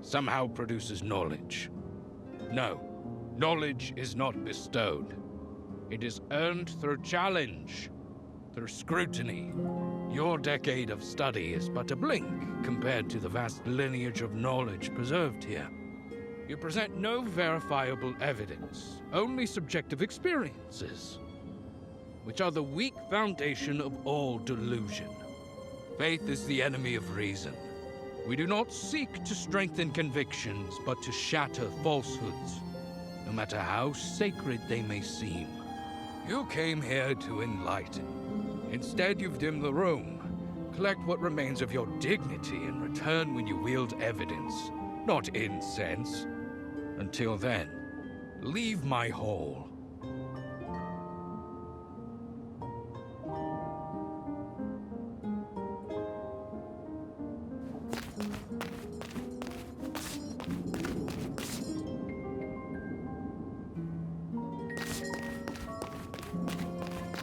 somehow produces knowledge. No, knowledge is not bestowed. It is earned through challenge, through scrutiny. Your decade of study is but a blink compared to the vast lineage of knowledge preserved here. You present no verifiable evidence, only subjective experiences, which are the weak foundation of all delusion. Faith is the enemy of reason. We do not seek to strengthen convictions, but to shatter falsehoods, no matter how sacred they may seem. You came here to enlighten. Instead, you've dimmed the room. Collect what remains of your dignity and return when you wield evidence, not incense. Until then, leave my hall.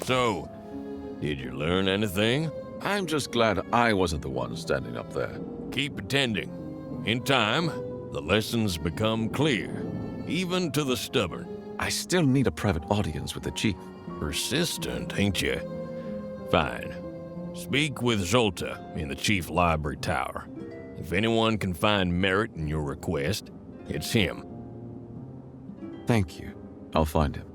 So, did you learn anything?
I'm just glad I wasn't the one standing up there.
Keep attending. In time, the lessons become clear, even to the stubborn.
I still need a private audience with the Chief.
Persistent, ain't you? Fine. Speak with Zolta in the Chief Library Tower. If anyone can find merit in your request, it's him.
Thank you. I'll find him.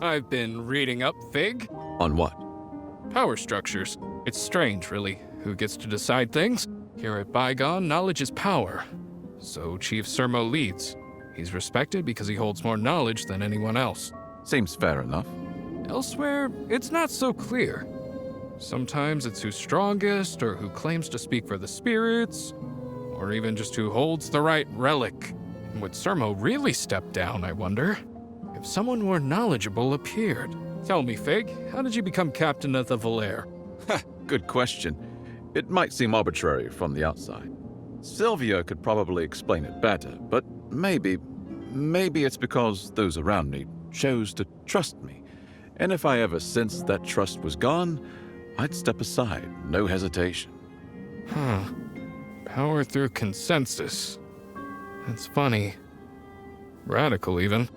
I've been reading up, Fig.
On what?
Power structures. It's strange, really, who gets to decide things. Here at Bygone, knowledge is power. So Chief Sermo leads. He's respected because he holds more knowledge than anyone else.
Seems fair enough.
Elsewhere, it's not so clear. Sometimes it's who's strongest, or who claims to speak for the spirits, or even just who holds the right relic. Would Sermo really step down, I wonder? If someone more knowledgeable appeared. Tell me, Fig, how did you become captain of the Valair?
Good question. It might seem arbitrary from the outside. Sylvia could probably explain it better, but maybe it's because those around me chose to trust me. And if I ever sensed that trust was gone, I'd step aside, no hesitation.
Huh. Power through consensus. That's funny. Radical, even.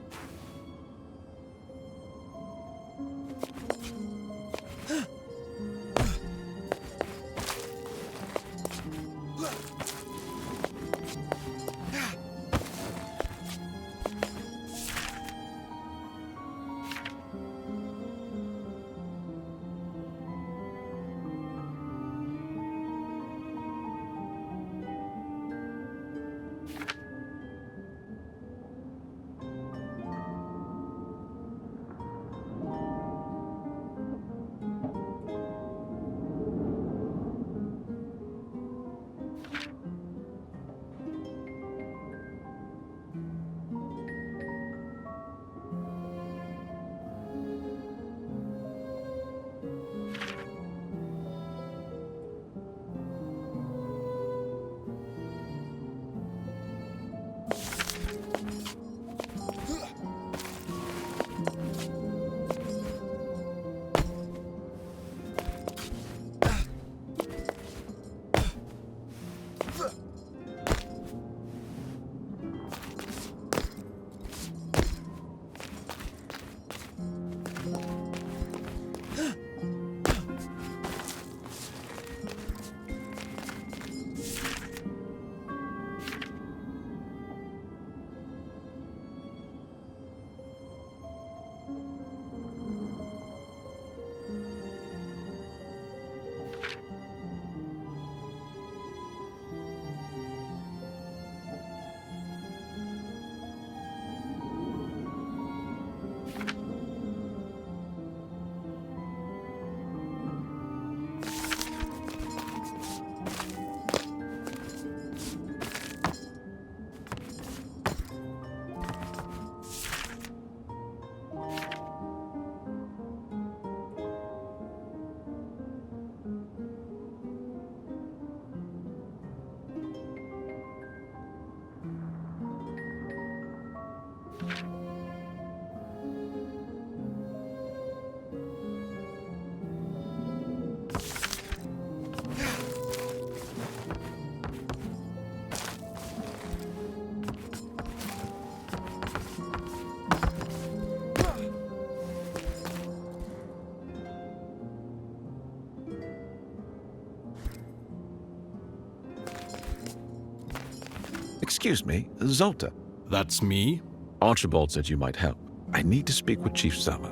Excuse me, Zolta.
That's me?
Archibald said you might help. I need to speak with Chief Samo.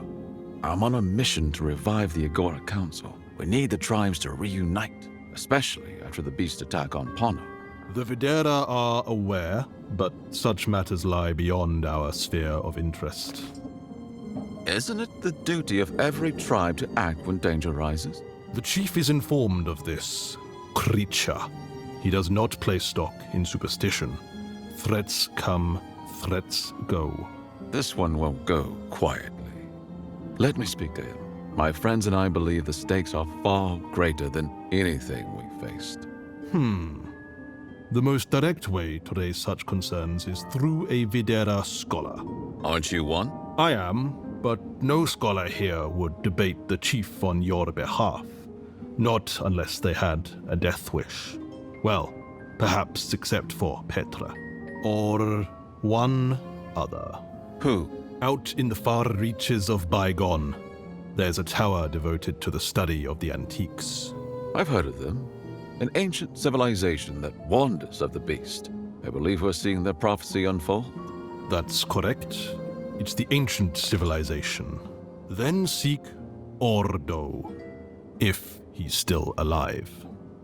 I'm on a mission to revive the Agora Council. We need the tribes to reunite, especially after the beast attack on Pono.
The Videra are aware, but such matters lie beyond our sphere of interest.
Isn't it the duty of every tribe to act when danger rises?
The chief is informed of this creature. He does not place stock in superstition. Threats come, threats go.
This one won't go quietly. Let me speak to him. My friends and I believe the stakes are far greater than anything we faced.
The most direct way to raise such concerns is through a Videra scholar.
Aren't you one?
I am, but no scholar here would debate the chief on your behalf. Not unless they had a death wish. Well, perhaps except for Petra. Or one other.
Who?
Out in the far reaches of Bygone, there's a tower devoted to the study of the antiques.
I've heard of them. An ancient civilization that warned us of the beast. I believe we're seeing their prophecy unfold.
That's correct. It's the ancient civilization. Then seek Ordo, if he's still alive.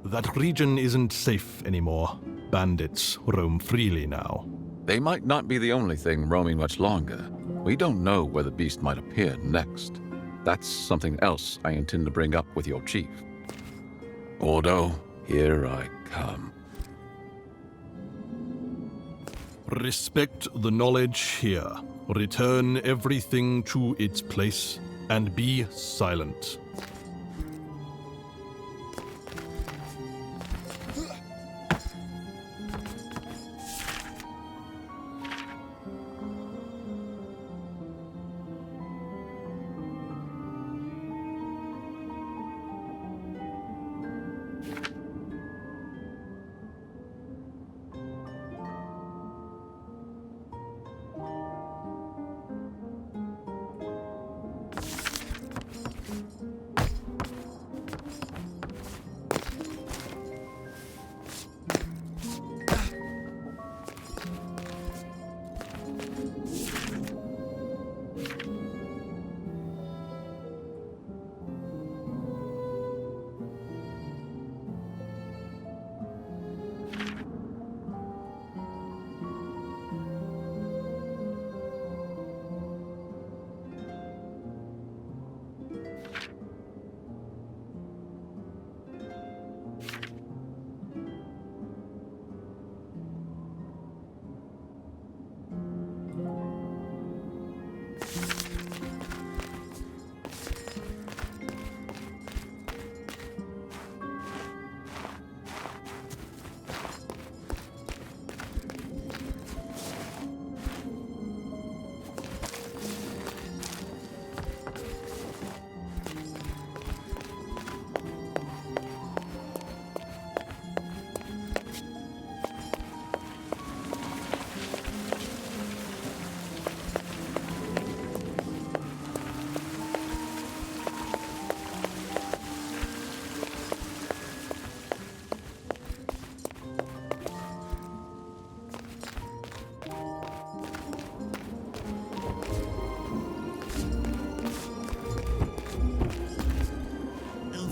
That region isn't safe anymore. Bandits roam freely now.
They might not be the only thing roaming much longer. We don't know where the beast might appear next. That's something else I intend to bring up with your chief. Ordo, here I come.
Respect the knowledge here. Return everything to its place, and be silent.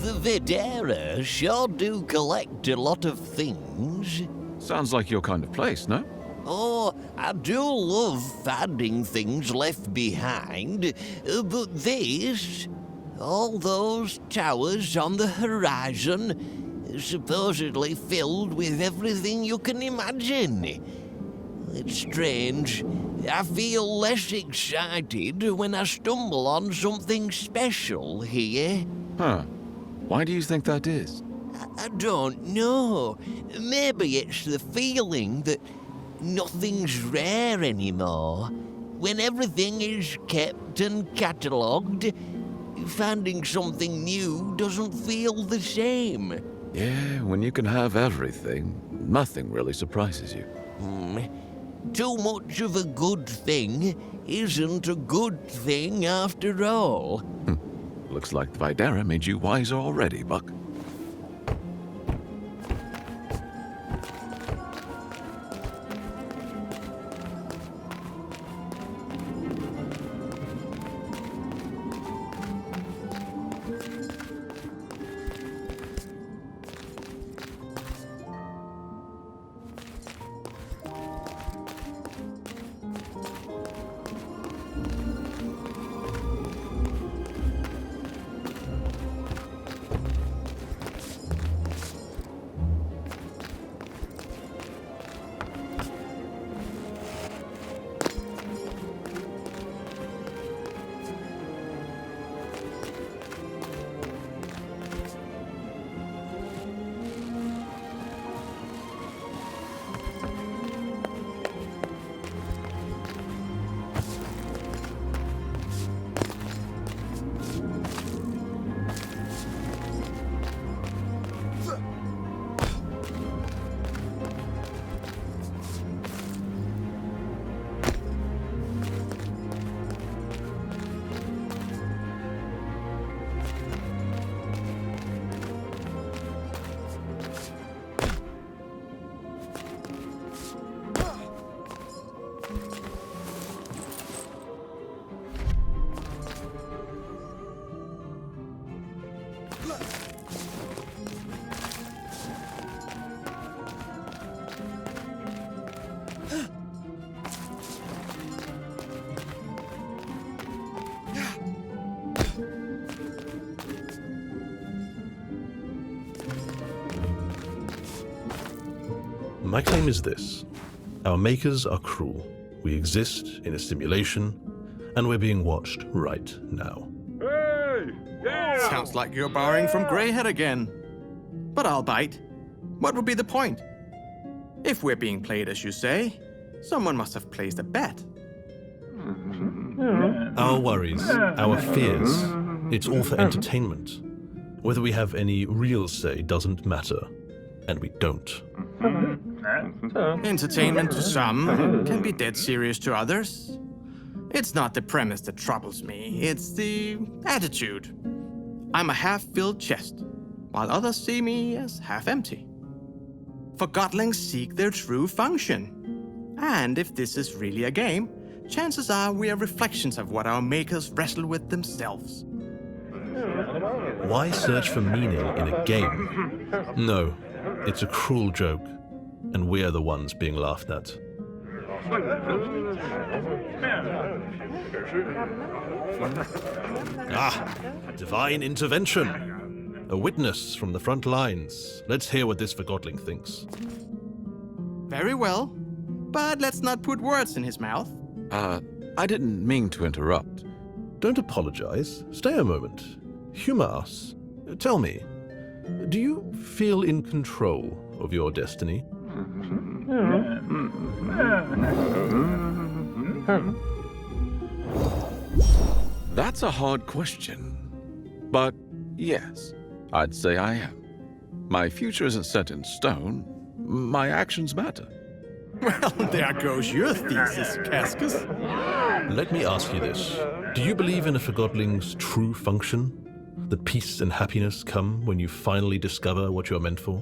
The Videra sure do collect a lot of things.
Sounds like your kind of place, no?
Oh, I do love finding things left behind, but this, all those towers on the horizon, supposedly filled with everything you can imagine. It's strange. I feel less excited when I stumble on something special here.
Huh. Why do you think that is?
I don't know. Maybe it's the feeling that nothing's rare anymore. When everything is kept and catalogued, finding something new doesn't feel the same.
Yeah, when you can have everything, nothing really surprises you.
Too much of a good thing isn't a good thing after all.
Looks like the Videra made you wiser already, Buck.
My claim is this. Our makers are cruel. We exist in a simulation, and we're being watched right now.
Sounds like you're borrowing from Greyhead again. But I'll bite. What would be the point? If we're being played as you say, someone must have placed a bet.
Our worries, our fears, it's all for entertainment. Whether we have any real say doesn't matter, and we don't.
Entertainment to some can be dead serious to others. It's not the premise that troubles me, it's the attitude. I'm a half-filled chest, while others see me as half-empty. Forgotlings seek their true function. And if this is really a game, chances are we are reflections of what our makers wrestle with themselves.
Why search for meaning in a game? No, it's a cruel joke, and we're the ones being laughed at. Ah, divine intervention. A witness from the front lines. Let's hear what this Forgotling thinks.
Very well, but let's not put words in his mouth.
I didn't mean to interrupt.
Don't apologize. Stay a moment. Humor us. Tell me, do you feel in control of your destiny?
That's a hard question. But yes, I'd say I am. My future isn't set in stone. My actions matter.
Well, there goes your thesis, Cascus.
Let me ask you this. Do you believe in a Forgotling's true function? That peace and happiness come when you finally discover what you're meant for?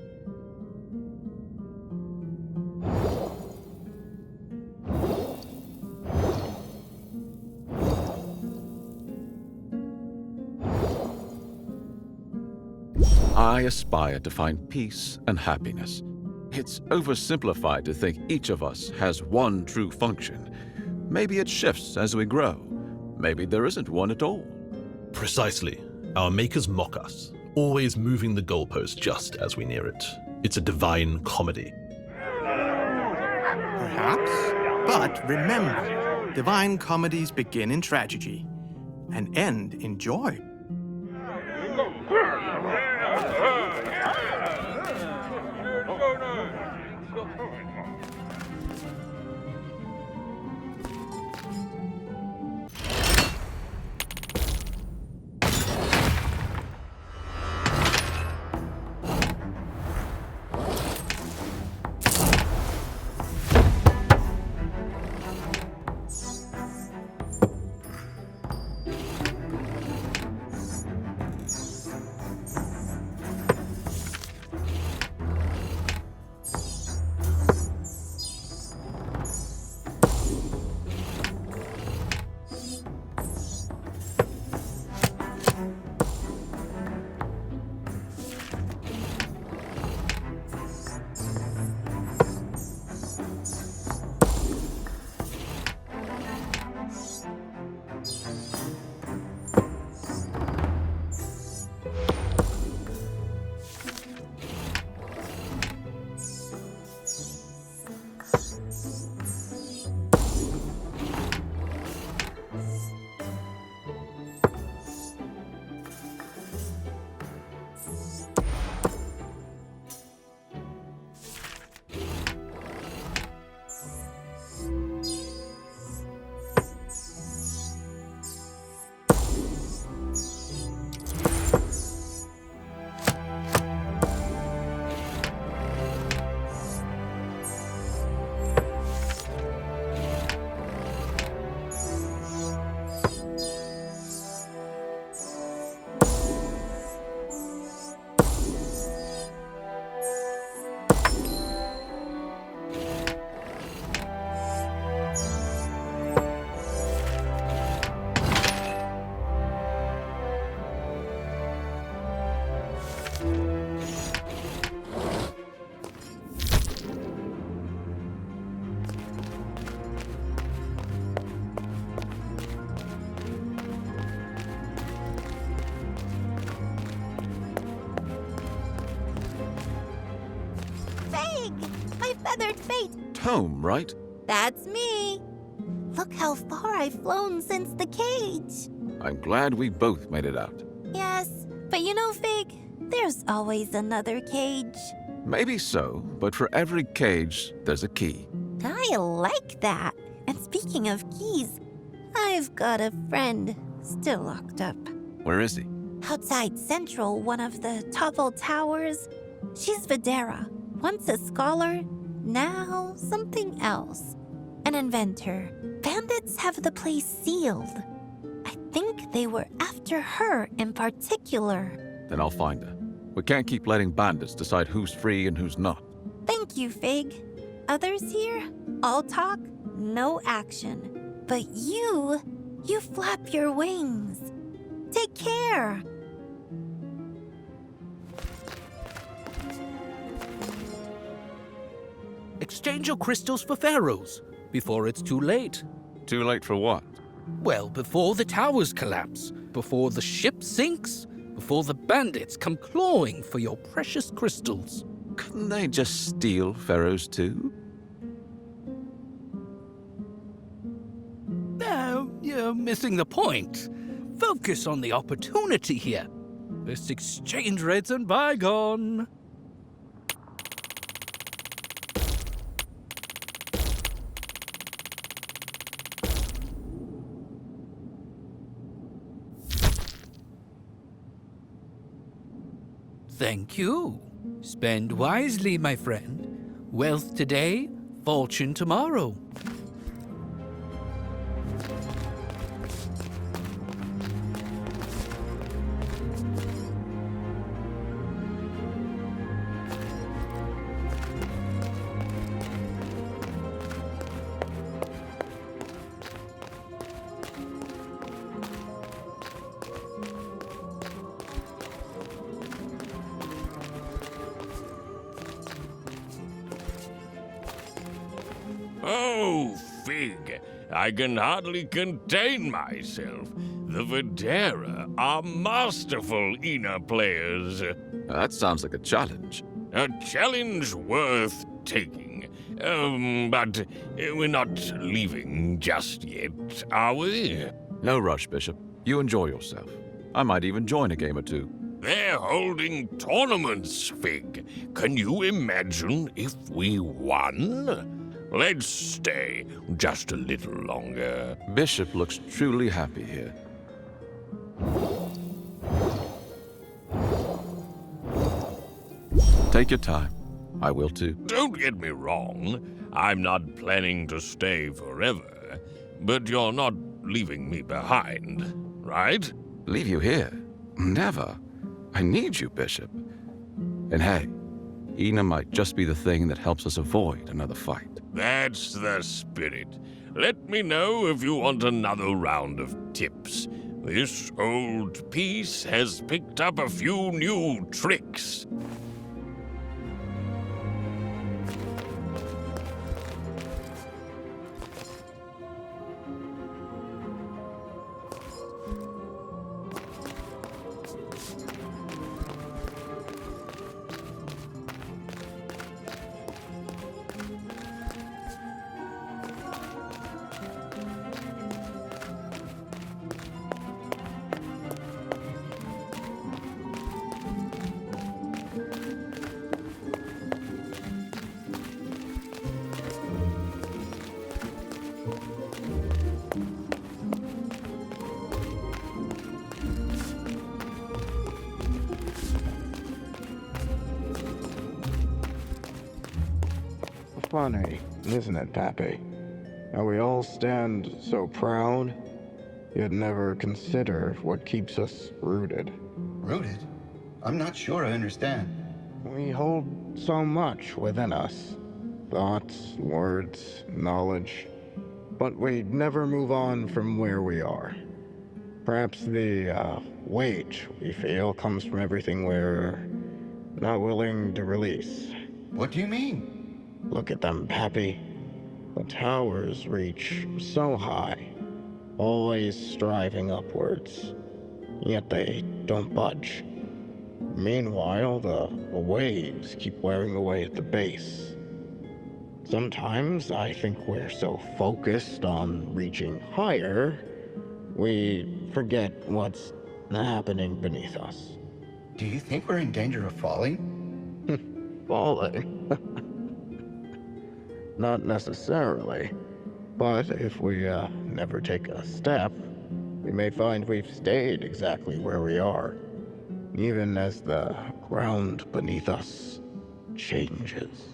I aspire to find peace and happiness. It's oversimplified to think each of us has one true function. Maybe it shifts as we grow. Maybe there isn't one at all.
Precisely. Our makers mock us, always moving the goalpost just as we near it. It's a divine comedy.
Perhaps, but remember, divine comedies begin in tragedy and end in joy.
feathered fate.
Tome, right?
That's me. Look how far I've flown since the cage.
I'm glad we both made it out.
Yes, but you know, Fig, there's always another cage.
Maybe so, but for every cage, there's a key.
I like that. And speaking of keys, I've got a friend still locked up.
Where is he?
Outside Central, one of the toppled towers. She's Videra, once a scholar, now something else. An inventor. Bandits have the place sealed. I think they were after her in particular.
Then I'll find her. We can't keep letting bandits decide who's free and who's not.
Thank you, Fig. Others here, all talk, no action. But you flap your wings. Take care.
Exchange your crystals for pharaohs before it's too late.
Too late for what?
Well, before the towers collapse, before the ship sinks, before the bandits come clawing for your precious crystals.
Couldn't they just steal pharaohs too?
No, you're missing the point. Focus on the opportunity here. This exchange rate's an bygone. Thank you. Spend wisely, my friend. Wealth today, fortune tomorrow.
Oh, Fig, I can hardly contain myself. The Videra are masterful Ina players.
That sounds like a challenge.
A challenge worth taking. But we're not leaving just yet, are we?
No rush, Bishop. You enjoy yourself. I might even join a game or two.
They're holding tournaments, Fig. Can you imagine if we won? Let's stay just a little longer.
Bishop looks truly happy here. Take your time. I will too.
Don't get me wrong. I'm not planning to stay forever. But you're not leaving me behind, right?
Leave you here? Never. I need you, Bishop. And hey, Ina might just be the thing that helps us avoid another fight.
That's the spirit. Let me know if you want another round of tips. This old piece has picked up a few new tricks.
Funny, isn't it, Pappy? How we all stand so proud, yet never consider what keeps us rooted.
Rooted? I'm not sure I understand.
We hold so much within us. Thoughts, words, knowledge. But we never move on from where we are. Perhaps the weight we feel comes from everything we're not willing to release.
What do you mean?
Look at them, Pappy. The towers reach so high, always striving upwards, yet they don't budge. Meanwhile, the waves keep wearing away at the base.
Sometimes I think we're so focused on reaching higher, we forget what's happening beneath us.
Do you think we're in danger of falling?
Falling? Not necessarily. But if we never take a step, we may find we've stayed exactly where we are, even as the ground beneath us changes.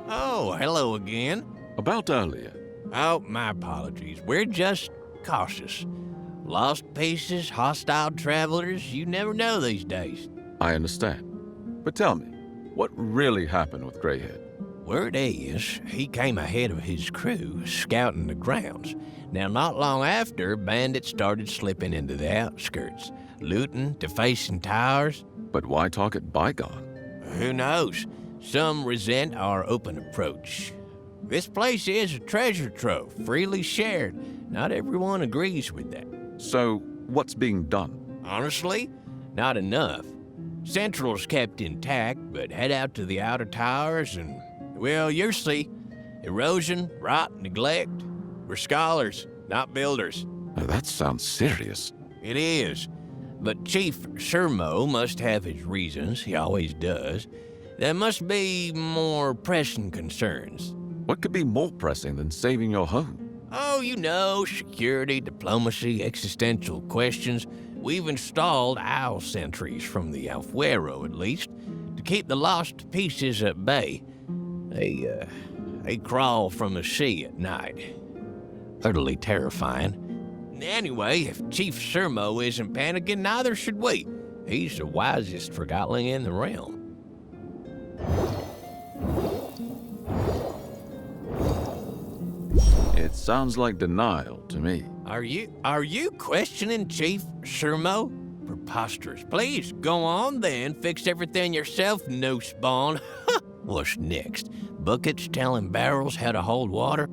Oh, hello again.
About earlier.
Oh, my apologies. We're just cautious. Lost pieces, hostile travelers, you never know these days.
I understand. But tell me, what really happened with Greyhead?
Word is, he came ahead of his crew, scouting the grounds. Now, not long after, bandits started slipping into the outskirts, looting, defacing towers.
But why talk it bygone?
Who knows? Some resent our open approach. This place is a treasure trove, freely shared. Not everyone agrees with that.
So, what's being done?
Honestly, not enough. Central's kept intact, but head out to the outer towers and, well, you'll see. Erosion, rot, neglect. We're scholars, not builders.
Now, that sounds serious.
It is. But Chief Sermo must have his reasons, he always does. There must be more pressing concerns.
What could be more pressing than saving your home?
Oh, you know, security, diplomacy, existential questions. We've installed owl sentries, from the Alfuero at least, to keep the lost pieces at bay. They crawl from the sea at night. Utterly terrifying. Anyway, if Chief Sermo isn't panicking, neither should we. He's the wisest Forgotling in the realm.
It sounds like denial to me.
Are you questioning Chief Sermo? Preposterous. Please, go on then. Fix everything yourself, no spawn. What's next? Buckets telling barrels how to hold water?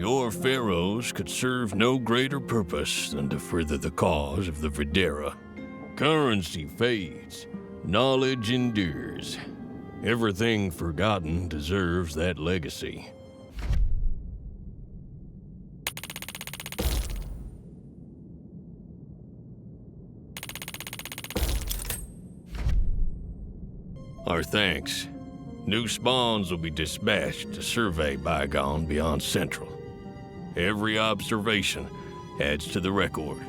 Your pharaohs could serve no greater purpose than to further the cause of the Videra. Currency fades, knowledge endures. Everything forgotten deserves that legacy. Our thanks. New spawns will be dispatched to survey Bygone beyond Central. Every observation adds to the record.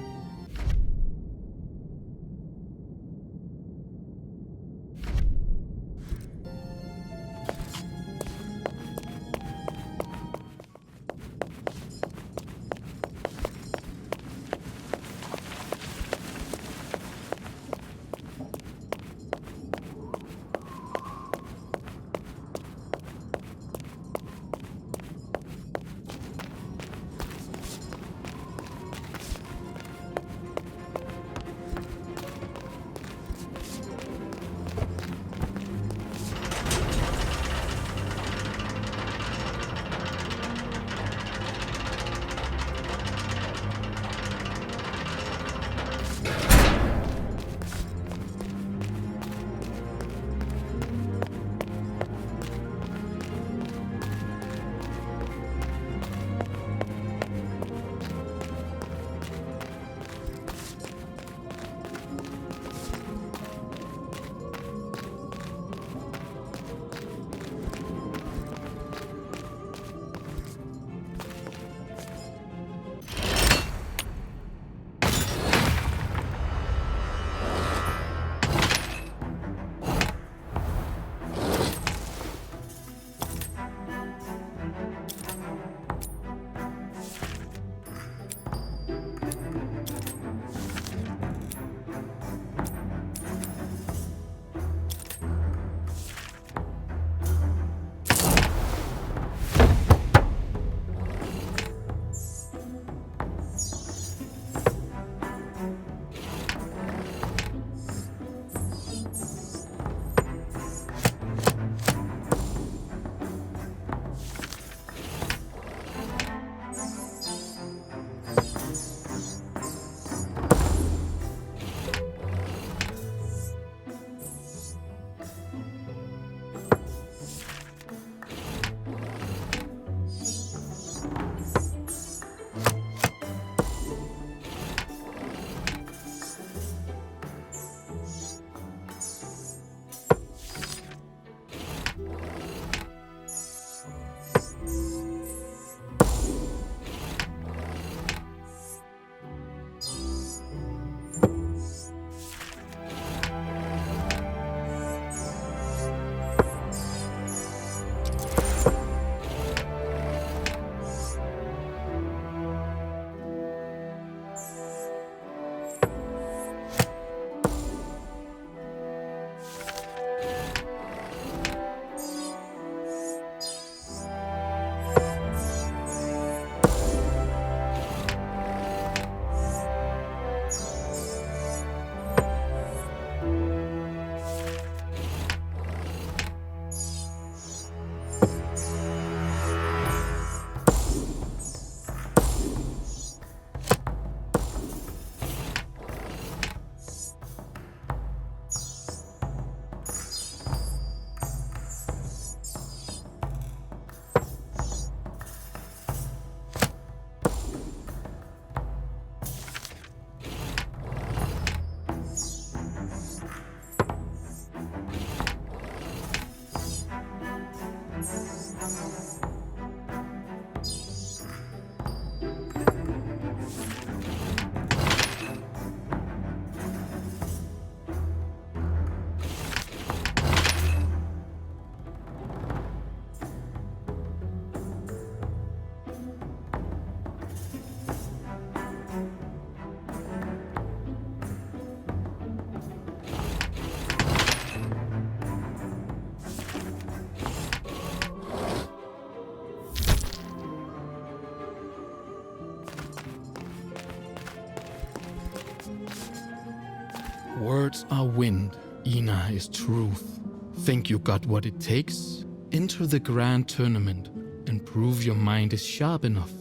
Words are wind, Ina is truth. Think you got what it takes? Enter the grand tournament and prove your mind is sharp enough.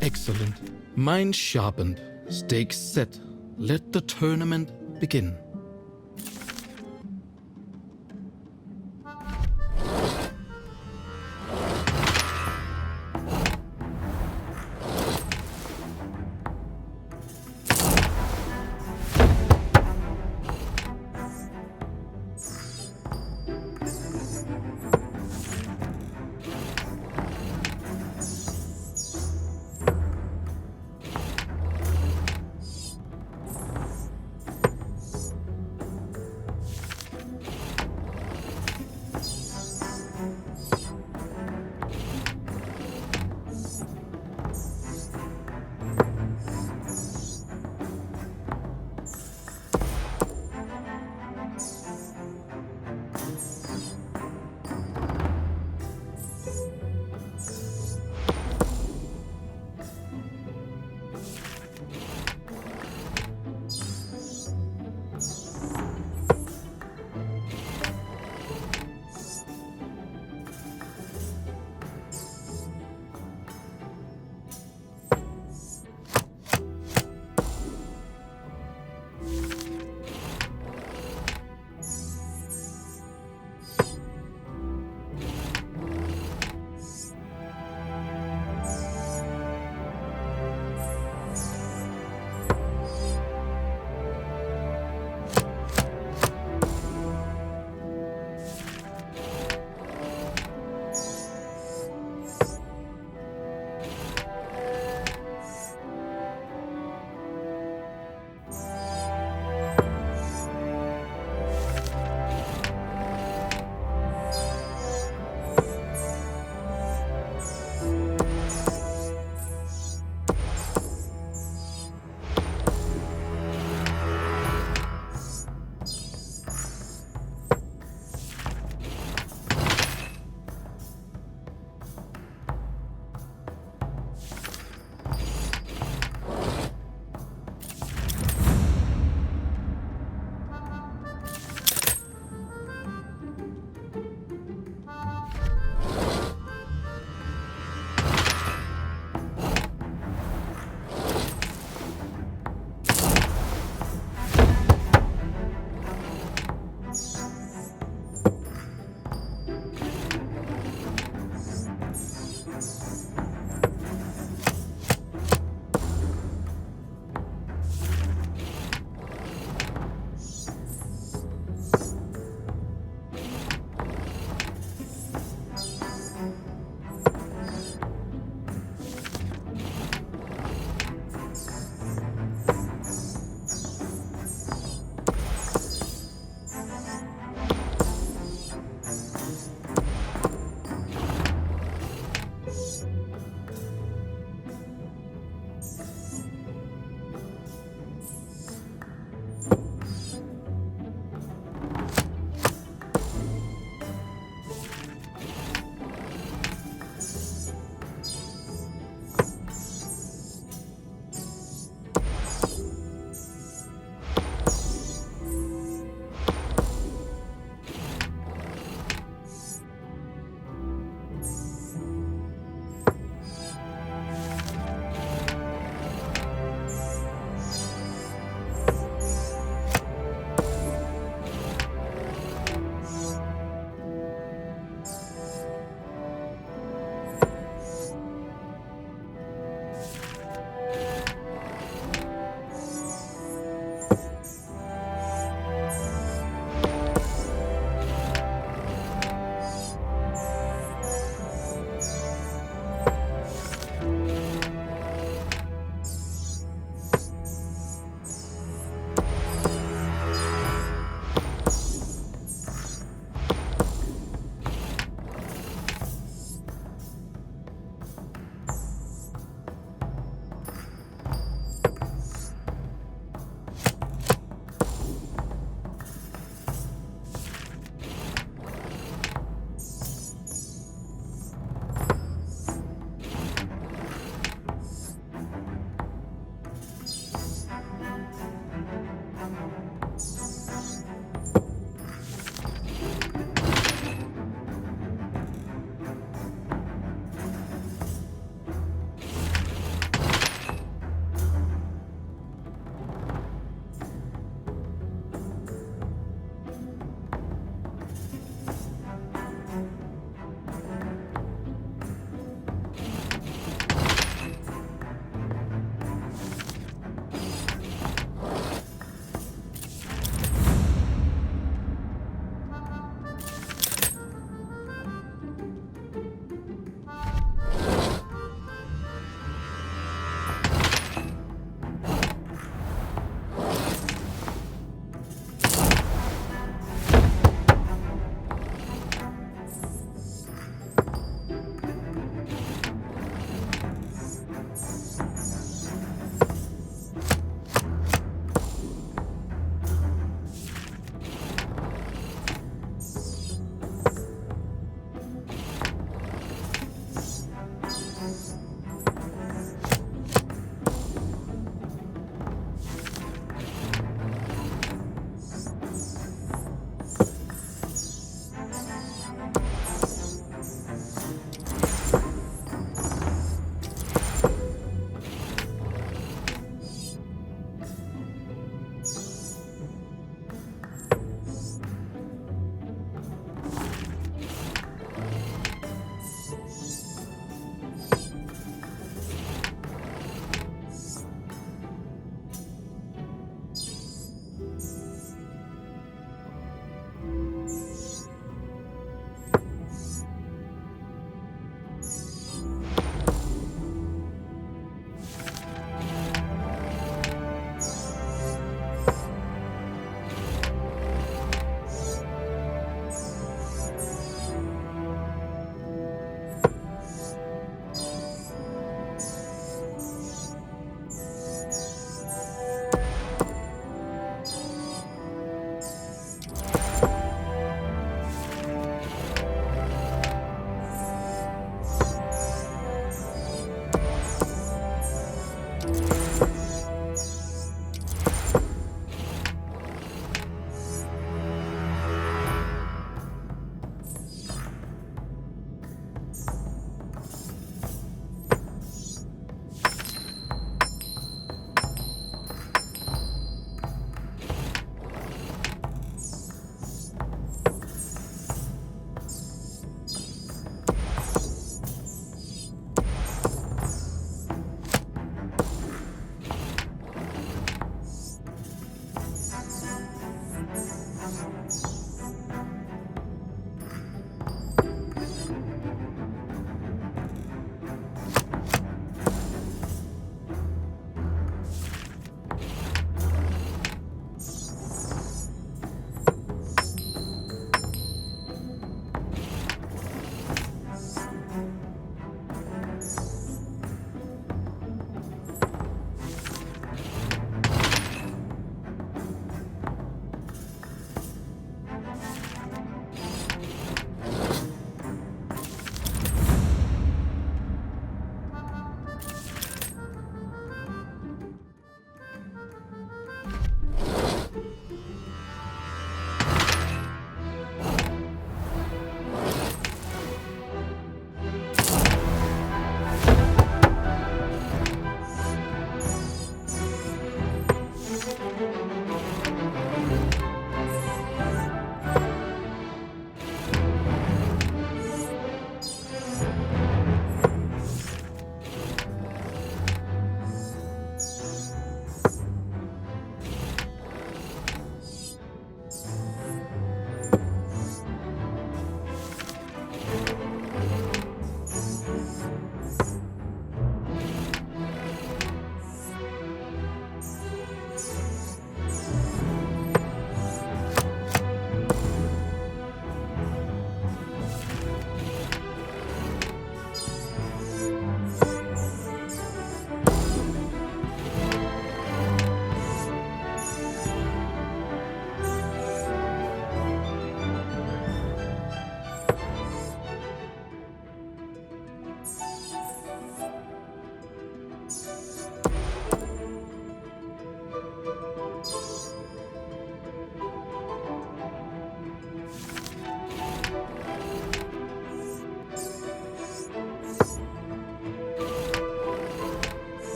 Excellent. Mind sharpened. Stakes set. Let the tournament begin.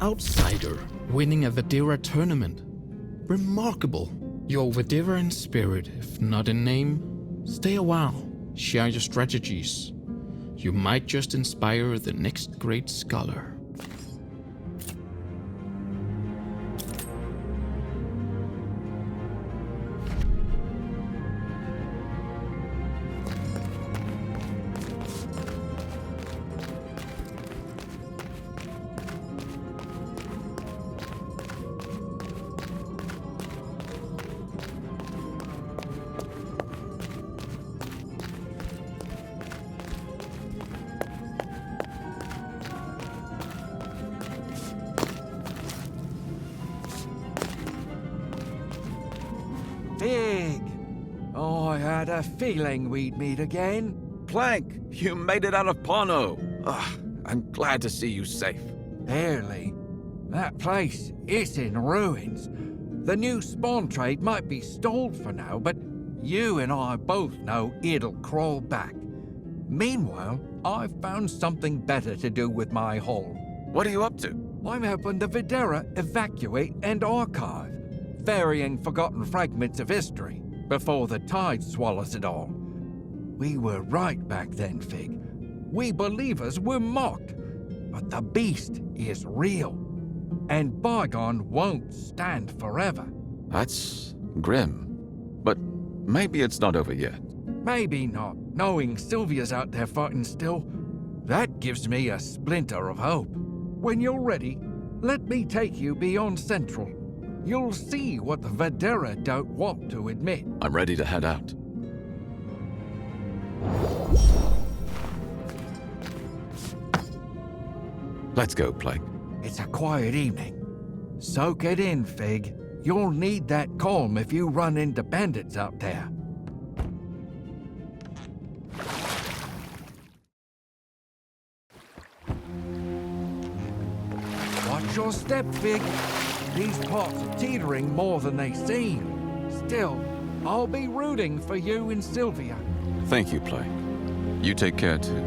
outsider winning a Videra tournament. Remarkable. You're Videra in spirit, if not in name. Stay a while. Share your strategies. You might just inspire the next great scholar.
Fig! I had a feeling we'd meet again.
Plank, you made it out of Pono. I'm glad to see you safe.
Barely. That place is in ruins. The new spawn trade might be stalled for now, but you and I both know it'll crawl back. Meanwhile, I've found something better to do with my haul.
What are you up to?
I'm helping the Videra evacuate and archive, varying forgotten fragments of history before the tide swallows it all. We were right back then, Fig. We believers were mocked, but the beast is real, and bygone won't stand forever.
That's grim. But maybe it's not over yet.
Maybe not. Knowing Sylvia's out there fighting still, that gives me a splinter of hope. When you're ready, let me take you beyond Central. You'll see what the Videra don't want to admit.
I'm ready to head out. Let's go, Plague.
It's a quiet evening. Soak it in, Fig. You'll need that calm if you run into bandits out there. Watch your step, Fig. These parts are teetering more than they seem. Still, I'll be rooting for you and Sylvia.
Thank you, Plague. You take care, too.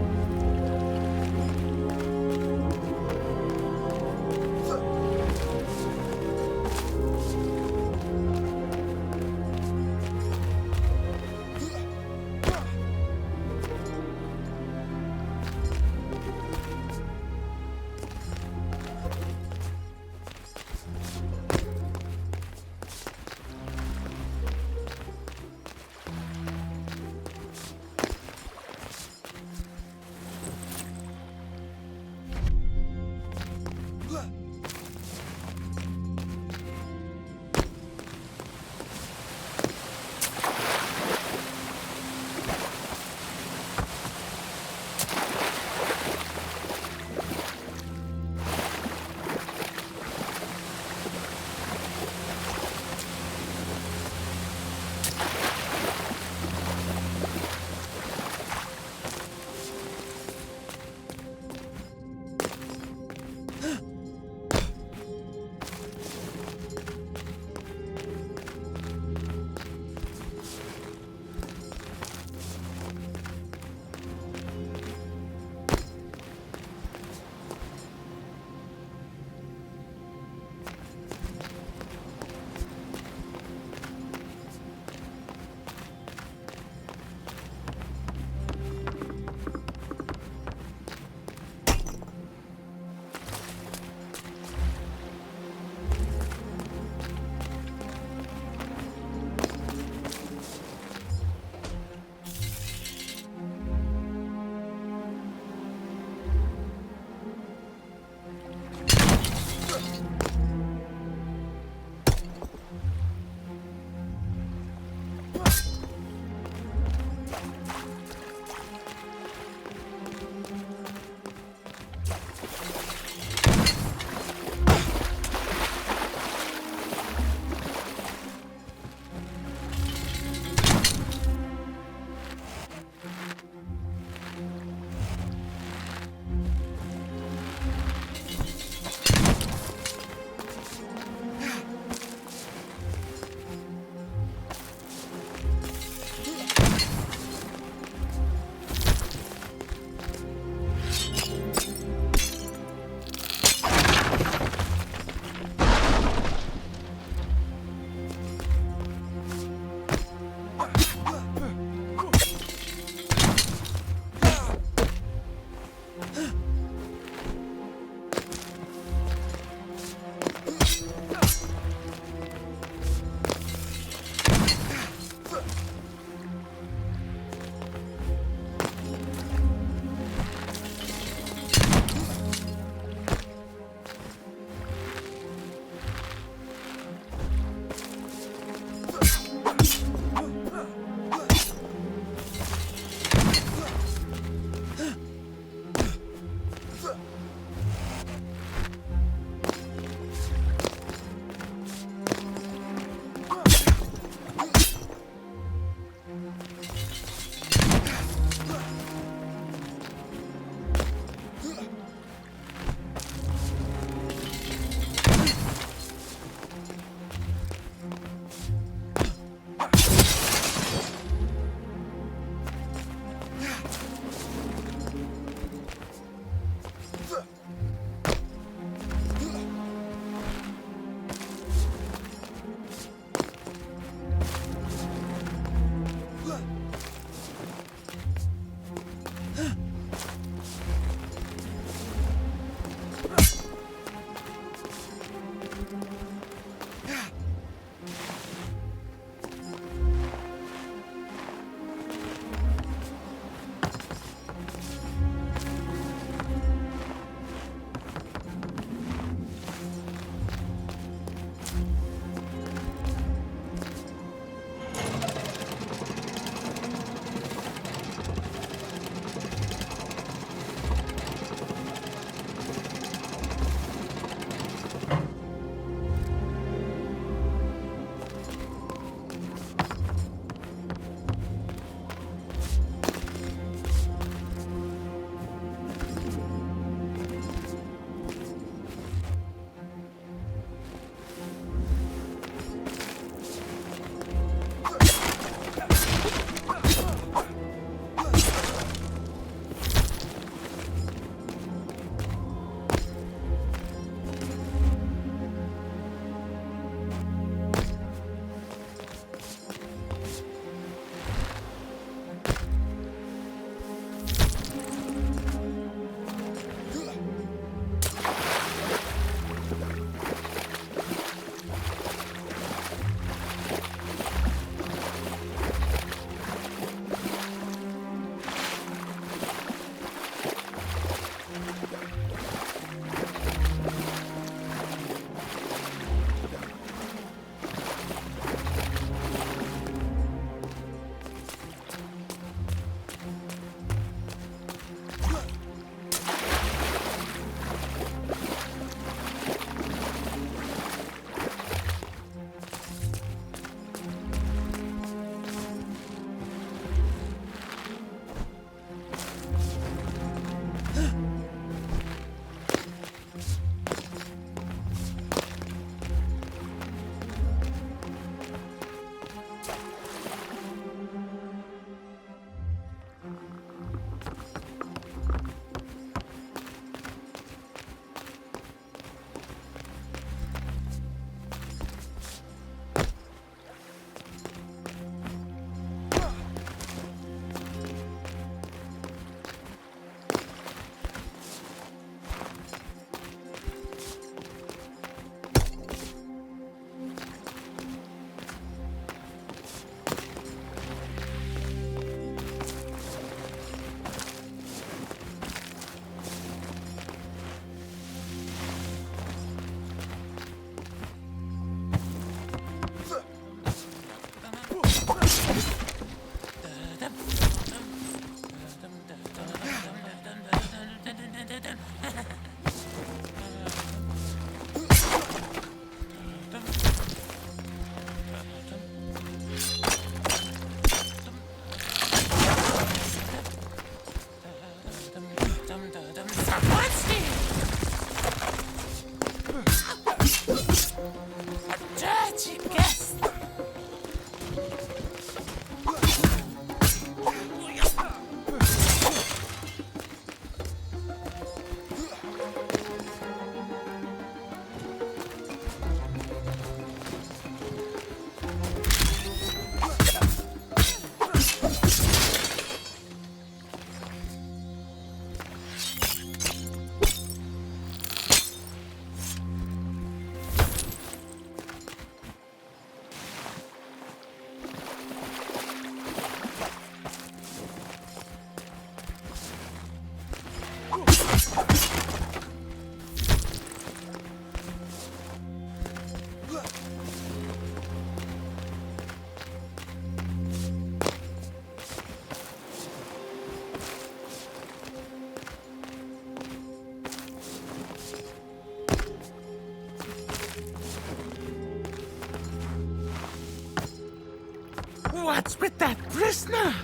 What's with that prisoner?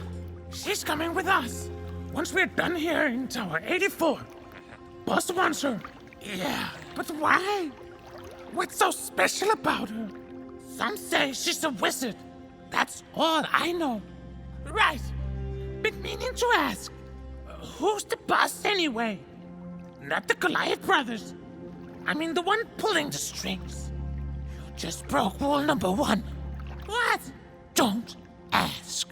She's coming with us. Once we're done here in Tower 84. Boss wants her. Yeah, but why? What's so special about her? Some say she's a wizard. That's all I know. Right. Been meaning to ask. Who's the boss anyway? Not the Goliath brothers. I mean the one pulling the strings. You just broke rule number 1. What? Don't ask.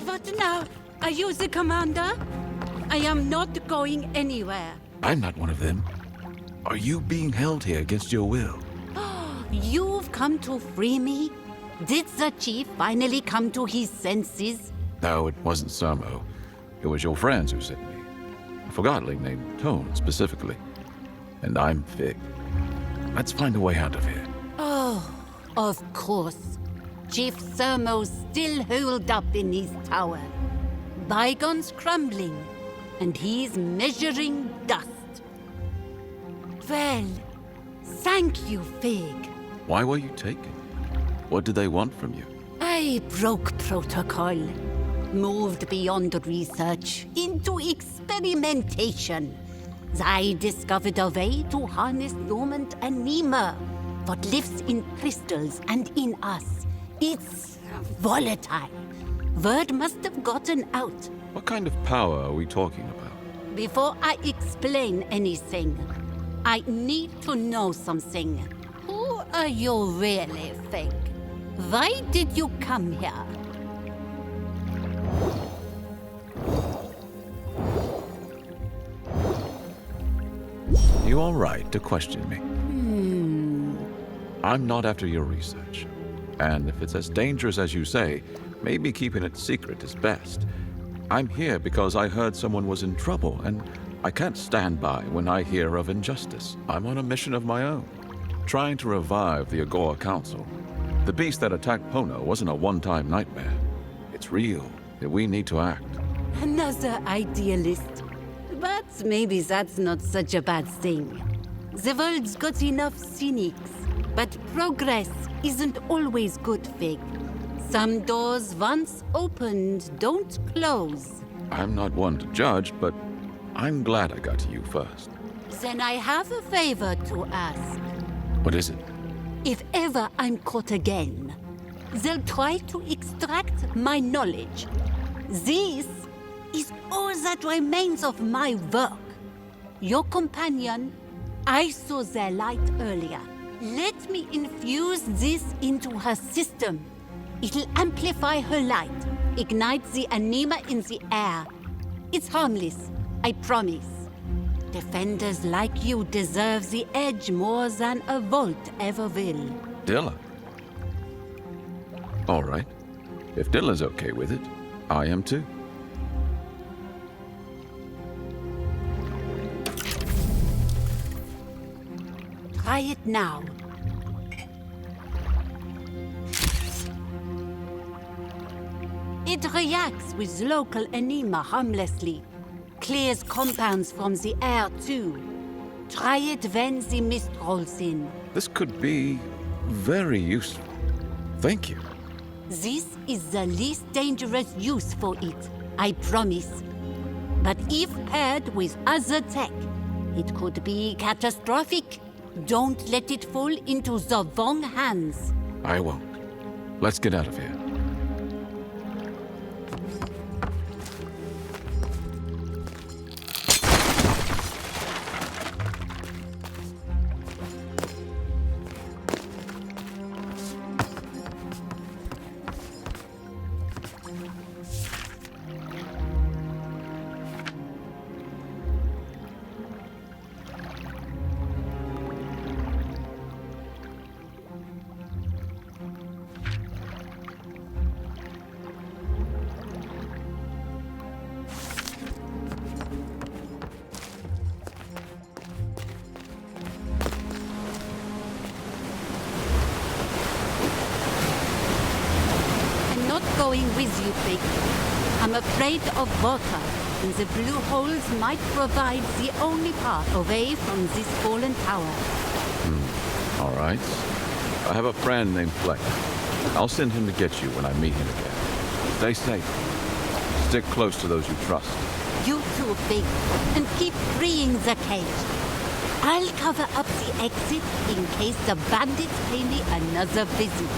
What now? Are you the commander? I am not going anywhere.
I'm not one of them. Are you being held here against your will?
You've come to free me? Did the chief finally come to his senses?
No, it wasn't Samo. It was your friends who sent me. A Forgotling named Tone, specifically. And I'm Fig. Let's find a way out of here.
Oh, of course. Chief Sermo's still holed up in his tower. Bygones crumbling, and he's measuring dust. Well, thank you, Fig.
Why were you taken? What did they want from you?
I broke protocol. Moved beyond research into experimentation. I discovered a way to harness dormant anima, what lives in crystals and in us. It's volatile. Word must have gotten out.
What kind of power are we talking about?
Before I explain anything, I need to know something. Who are you really, Fig? Why did you come here?
You all right to question me? I'm not after your research. And if it's as dangerous as you say, maybe keeping it secret is best. I'm here because I heard someone was in trouble, and I can't stand by when I hear of injustice. I'm on a mission of my own. trying to revive the Agora Council. The beast that attacked Pono wasn't a one-time nightmare. It's real, and we need to act.
Another idealist. But maybe that's not such a bad thing. The world's got enough cynics. But progress isn't always good, Fig. Some doors once opened don't close.
I'm not one to judge, but I'm glad I got to you first.
Then I have a favor to ask.
What is it?
If ever I'm caught again, they'll try to extract my knowledge. This is all that remains of my work. Your companion, I saw their light earlier. Let me infuse this into her system. It'll amplify her light, ignite the anima in the air. It's harmless, I promise. Defenders like you deserve the edge more than a vault ever will.
Dilla. All right. If Dilla's okay with it, I am too.
Try it now. It reacts with local anima harmlessly. Clears compounds from the air too. Try it when the mist rolls in.
This could be very useful. Thank you.
This is the least dangerous use for it, I promise. But if paired with other tech, it could be catastrophic. Don't let it fall into the wrong hands.
I won't. Let's get out of here.
Going with you, Fig. I'm afraid of water, and the blue holes might provide the only path away from this fallen tower.
All right. I have a friend named Fleck. I'll send him to get you when I meet him again. Stay safe. Stick close to those you trust.
You too, Fig, and keep freeing the cage. I'll cover up the exit in case the bandits pay me another visit.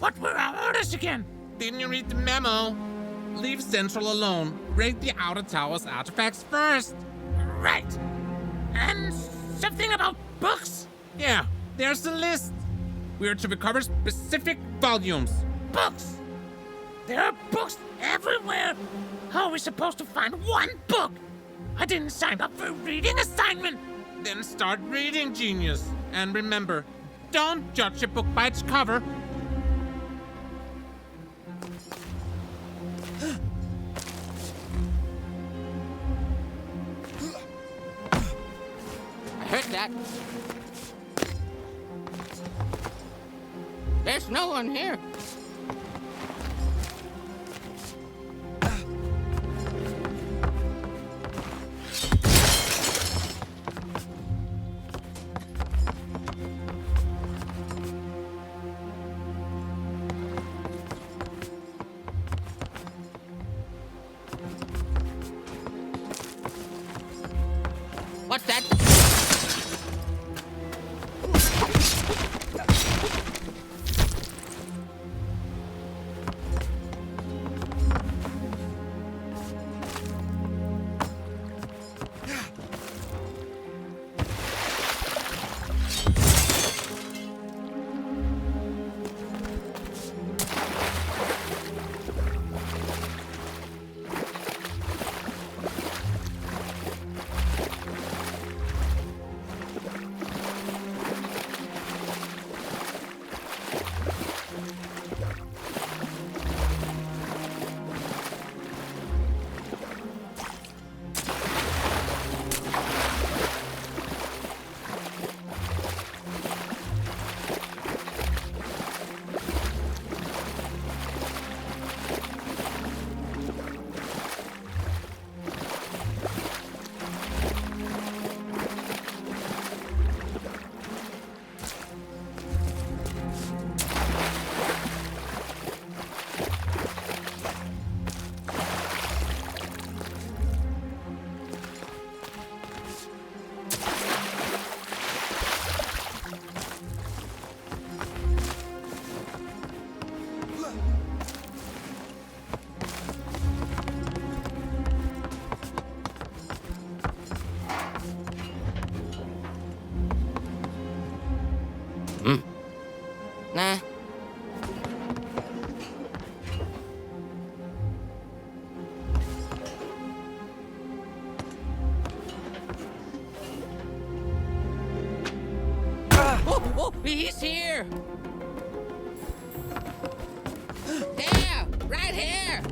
What were our orders again?
Didn't you read the memo? Leave Central alone. Raid the Outer Tower's artifacts first.
Right. And something about books?
Yeah, there's a list. We're to recover specific volumes.
Books? There are books everywhere. How are we supposed to find one book? I didn't sign up for a reading assignment.
Then start reading, genius. And remember, don't judge a book by its cover.
I heard that. There's no one here. What's that? Nah. Oh, he's here! There! Right here!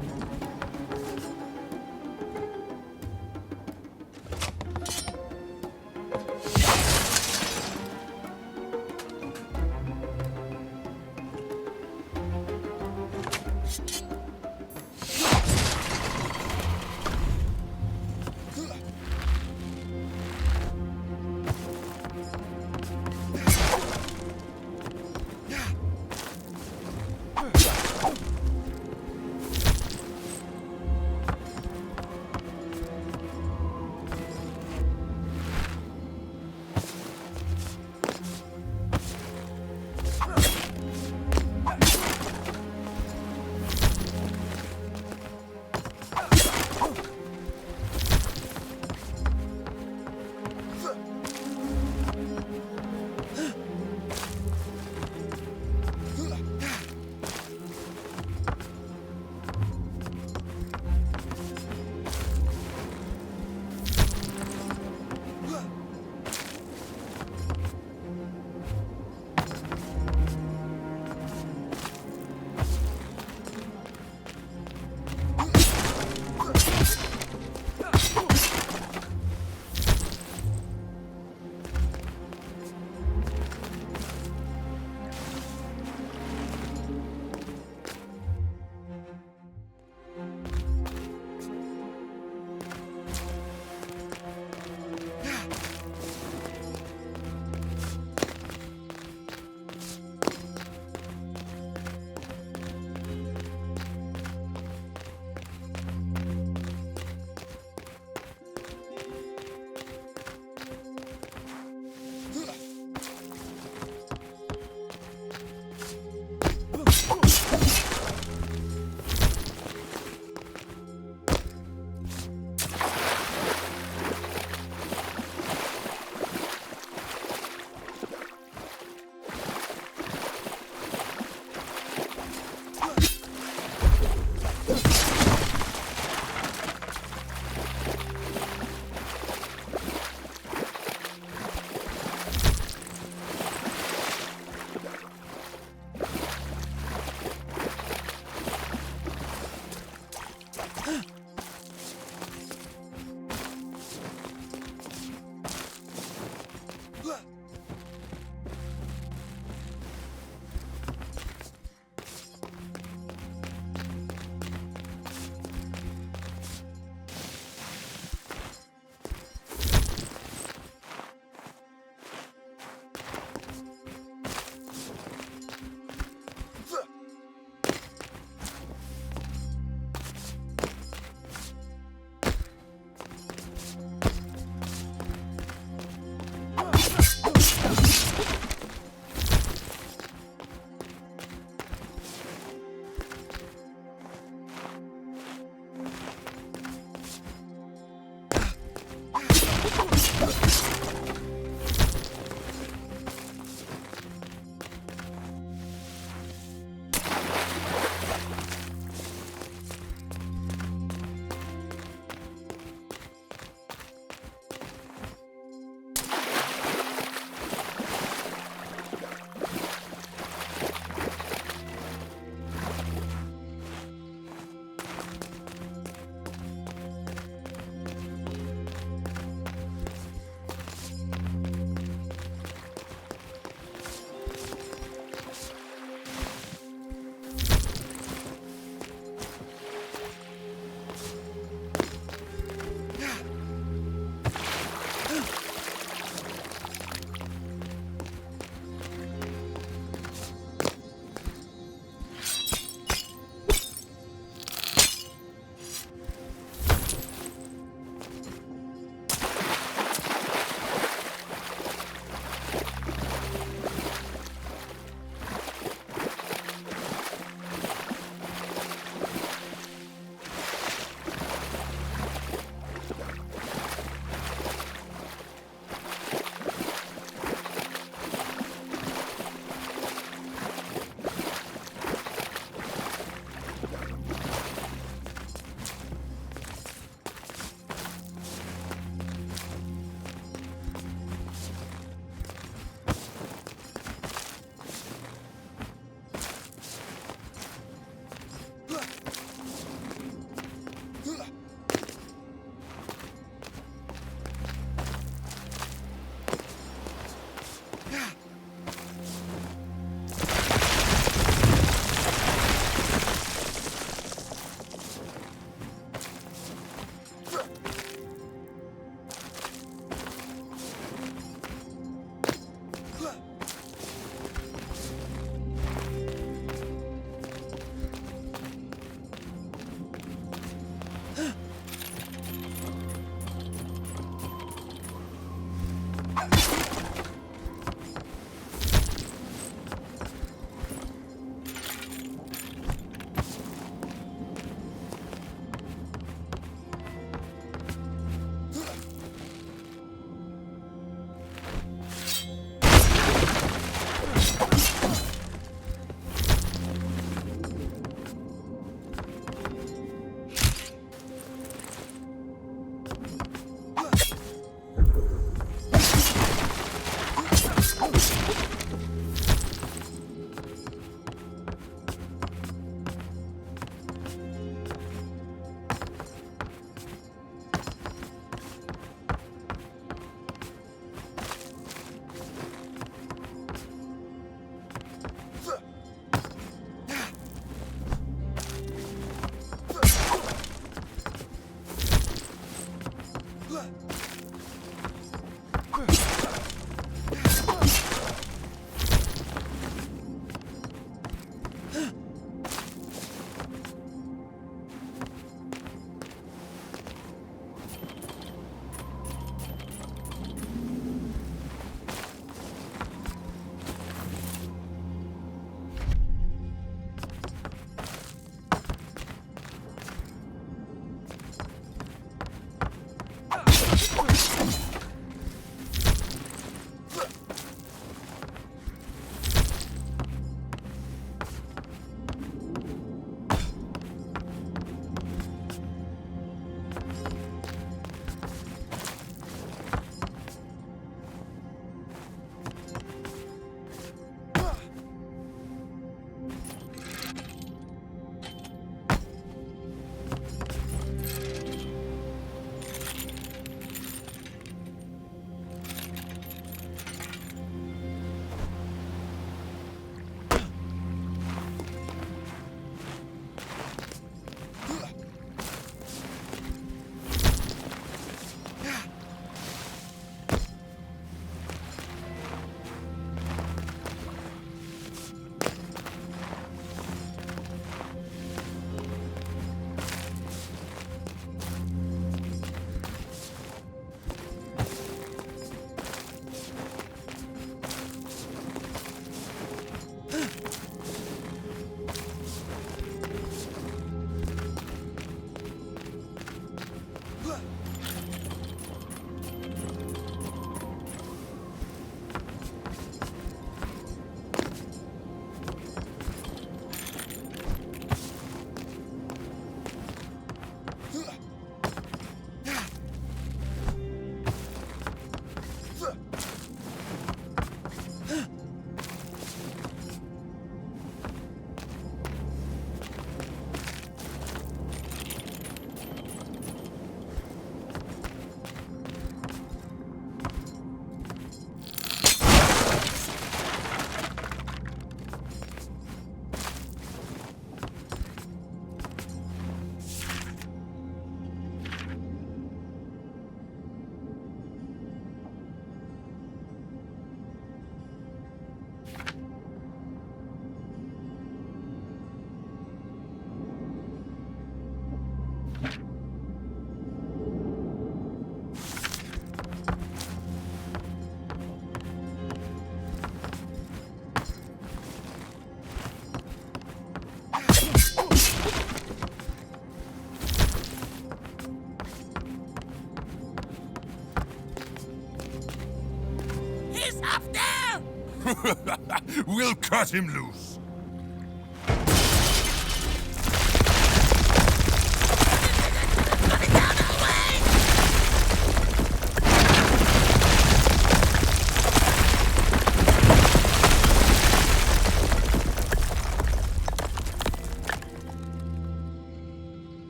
We'll cut him loose.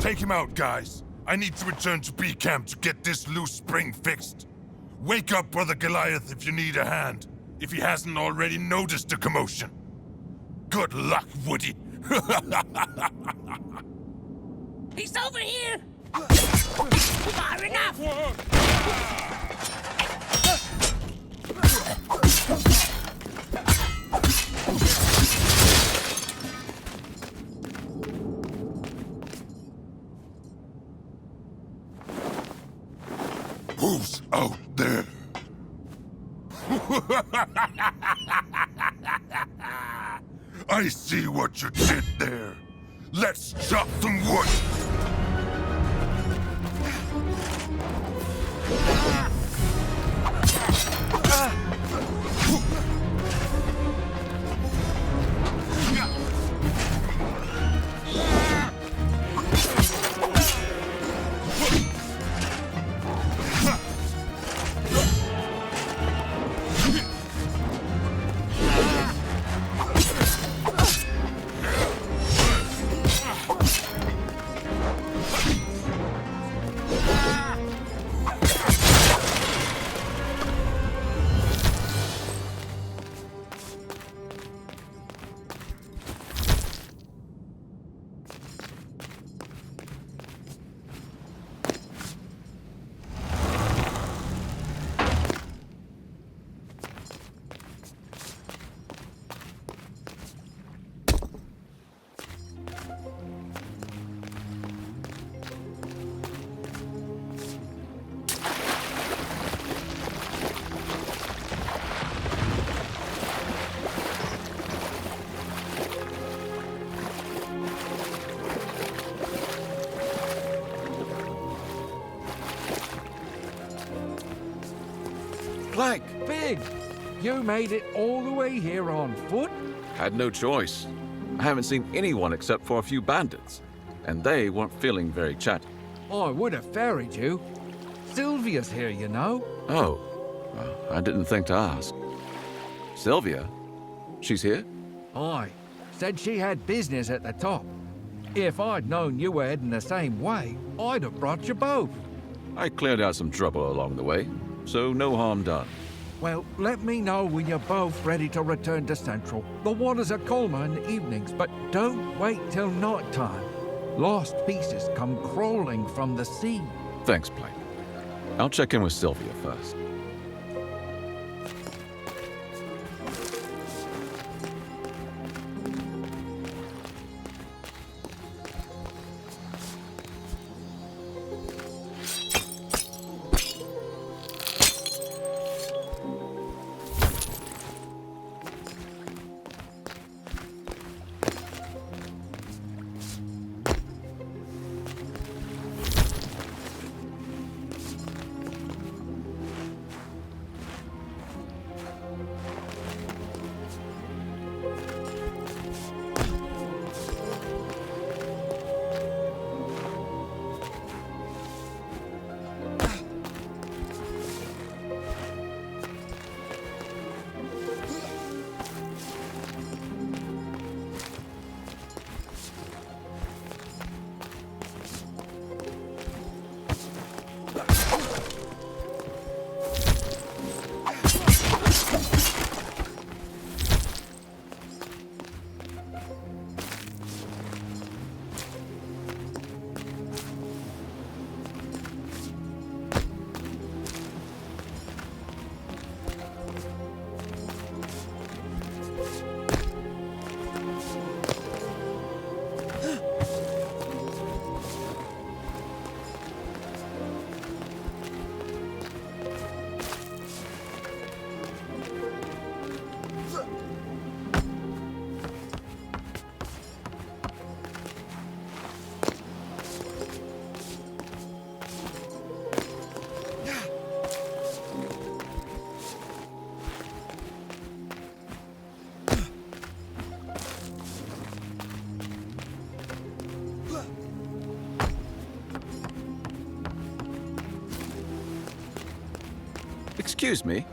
Take him out, guys. I need to return to B camp to get this loose spring fixed. Wake up Brother Goliath if you need a hand, if he hasn't already noticed the commotion. Good luck, Woody.
He's over here! Far enough!
Who's out there? I see what you did there. Let's chop some wood.
Clank!
Big! You made it all the way here on foot?
Had no choice. I haven't seen anyone except for a few bandits, and they weren't feeling very chatty.
I would have ferried you. Sylvia's here, you know.
Oh, I didn't think to ask. Sylvia? She's here?
Aye. Said she had business at the top. If I'd known you were heading the same way, I'd have brought you both.
I cleared out some trouble along the way, so no harm done.
Well, let me know when you're both ready to return to Central. The waters are calmer in the evenings, but don't wait till night time. Lost pieces come crawling from the sea.
Thanks, Plank. I'll check in with Sylvia first. Excuse me,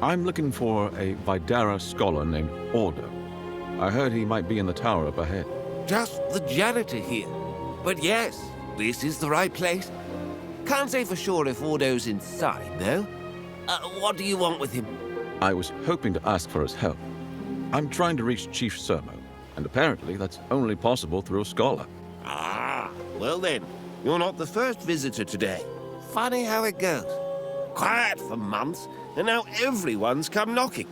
I'm looking for a Vidara scholar named Ordo. I heard he might be in the tower up ahead.
Just the janitor here. But yes, this is the right place. Can't say for sure if Ordo's inside, though. What do you want with him?
I was hoping to ask for his help. I'm trying to reach Chief Sermo, and apparently that's only possible through a scholar.
Ah, well then, you're not the first visitor today. Funny how it goes. Quiet for months, and now everyone's come knocking.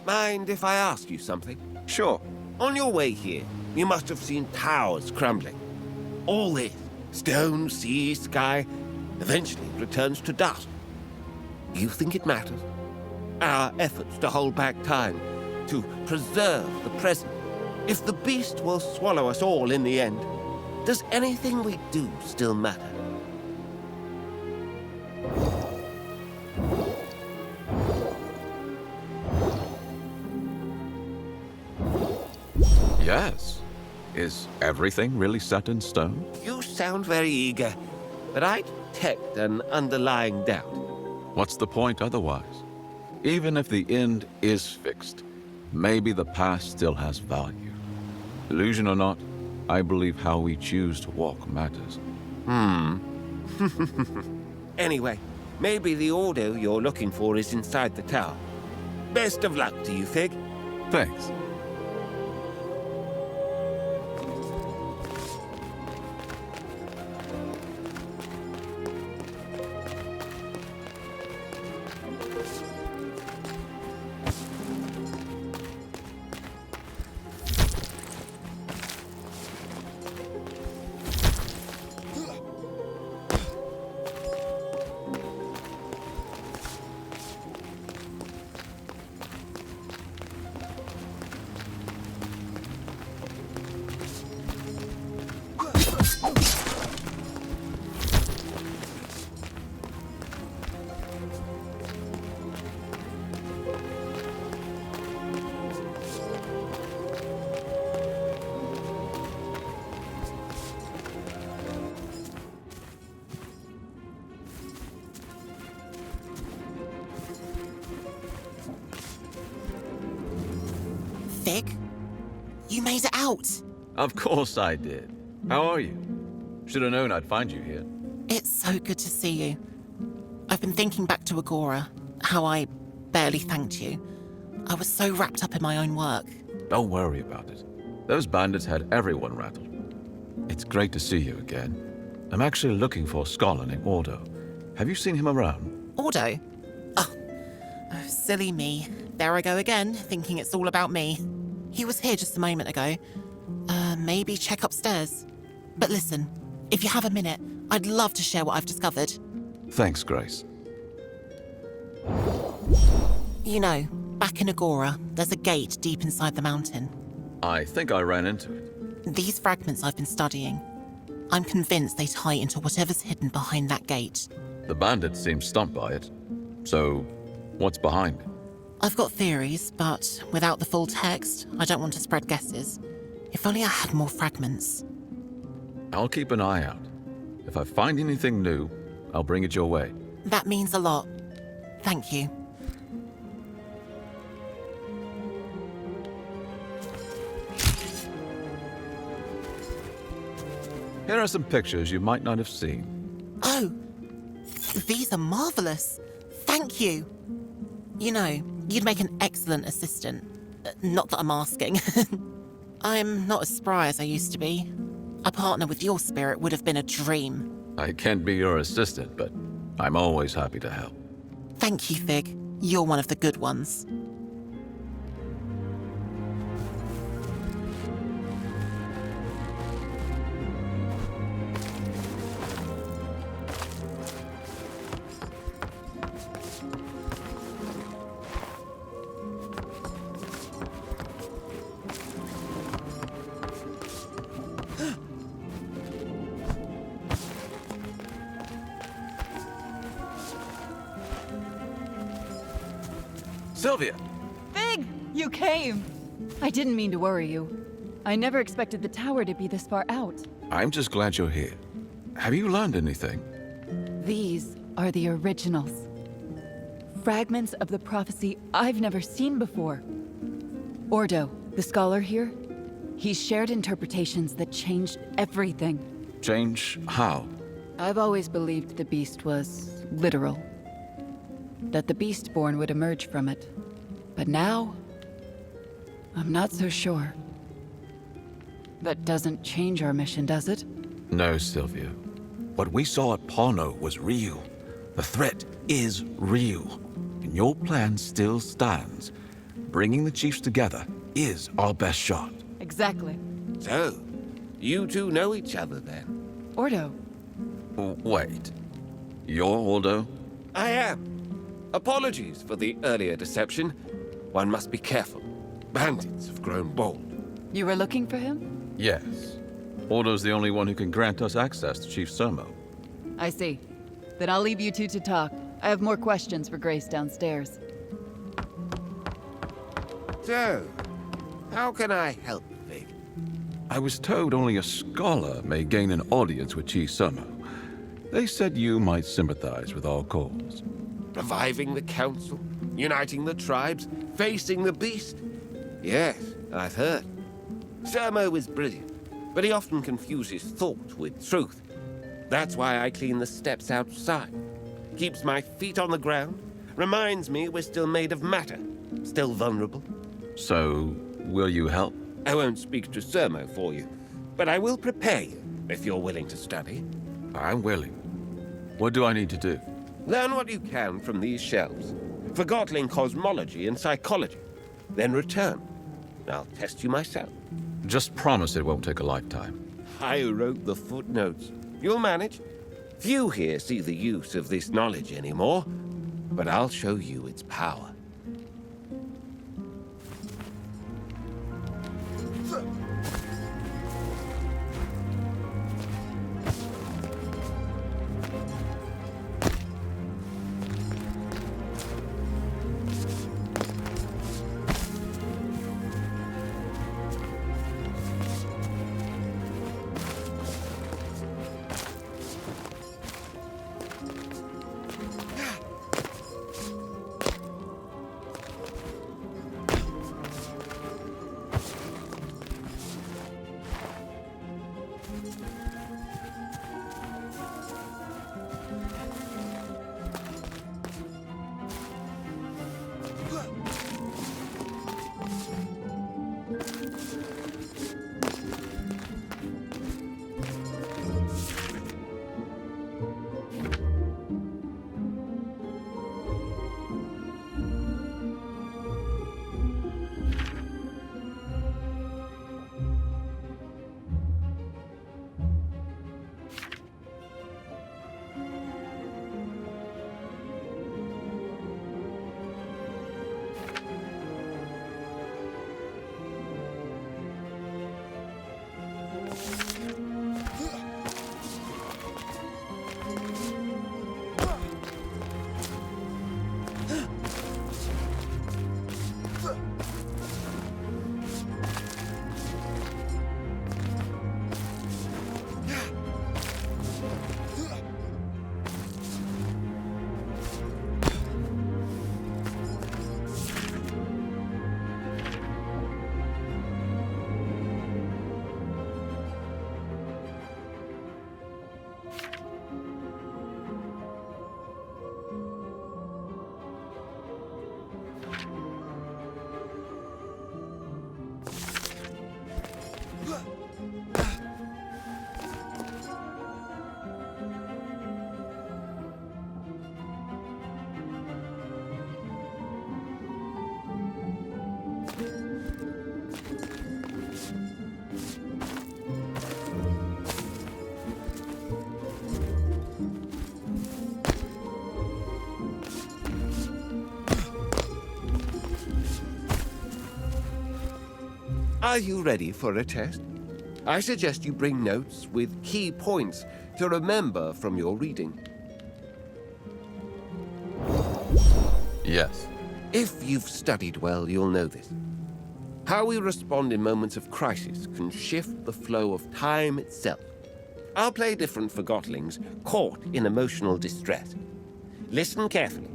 Mind if I ask you something?
Sure.
On your way here, you must have seen towers crumbling. All this, stone, sea, sky, eventually it returns to dust. You think it matters? Our efforts to hold back time, to preserve the present. If the beast will swallow us all in the end, does anything we do still matter?
Yes. Is everything really set in stone?
You sound very eager, but I detect an underlying doubt.
What's the point otherwise? Even if the end is fixed, maybe the past still has value. Illusion or not, I believe how we choose to walk matters.
Anyway, maybe the order you're looking for is inside the tower. Best of luck to you, Fig.
Thanks.
Fig, you made it out.
Of course I did. How are you? Should have known I'd find you here.
It's so good to see you. I've been thinking back to Agora, how I barely thanked you. I was so wrapped up in my own work.
Don't worry about it. Those bandits had everyone rattled. It's great to see you again. I'm actually looking for a scholar named Ordo. Have you seen him around?
Ordo? Oh, silly me. There I go again, thinking it's all about me. He was here just a moment ago. Maybe check upstairs. But listen, if you have a minute, I'd love to share what I've discovered.
Thanks, Grace.
You know, back in Agora, there's a gate deep inside the mountain.
I think I ran into it.
These fragments I've been studying, I'm convinced they tie into whatever's hidden behind that gate.
The bandits seem stumped by it. So, what's behind it?
I've got theories, but without the full text, I don't want to spread guesses. If only I had more fragments.
I'll keep an eye out. If I find anything new, I'll bring it your way.
That means a lot. Thank you.
Here are some pictures you might not have seen.
Oh, these are marvelous. Thank you. You know, you'd make an excellent assistant. Not that I'm asking. I'm not as spry as I used to be. A partner with your spirit would have been a dream.
I can't be your assistant, but I'm always happy to help.
Thank you, Fig. You're one of the good ones.
Sylvia!
Fig! You came! I didn't mean to worry you. I never expected the tower to be this far out.
I'm just glad you're here. Have you learned anything?
These are the originals. Fragments of the prophecy I've never seen before. Ordo, the scholar here, he shared interpretations that changed everything.
Change how?
I've always believed the beast was literal. That the Beastborn would emerge from it. But now, I'm not so sure. That doesn't change our mission, does it?
No, Sylvia. What we saw at Porno was real. The threat is real. And your plan still stands. Bringing the chiefs together is our best shot.
Exactly.
So, you two know each other then?
Ordo.
Wait. You're Ordo?
I am.
Apologies for the earlier deception. One must be careful. Bandits have grown bold.
You were looking for him?
Yes. Ordo's the only one who can grant us access to Chief Sermo.
I see. Then I'll leave you two to talk. I have more questions for Grace downstairs.
So, how can I help, Vic?
I was told only a scholar may gain an audience with Chief Sermo. They said you might sympathize with our cause.
Reviving the council, uniting the tribes, facing the beast? Yes, I've heard. Sermo is brilliant, but he often confuses thought with truth. That's why I clean the steps outside. Keeps my feet on the ground, reminds me we're still made of matter, still vulnerable.
So, will you help?
I won't speak to Sermo for you, but I will prepare you if you're willing to study.
I'm willing. What do I need to do?
Learn what you can from these shelves. Forgotling cosmology and psychology. Then return. I'll test you myself.
Just promise it won't take a lifetime.
I wrote the footnotes. You'll manage. Few here see the use of this knowledge anymore, but I'll show you its power. Are you ready for a test? I suggest you bring notes with key points to remember from your reading.
Yes.
If you've studied well, you'll know this. How we respond in moments of crisis can shift the flow of time itself. I'll play different Forgotlings caught in emotional distress. Listen carefully,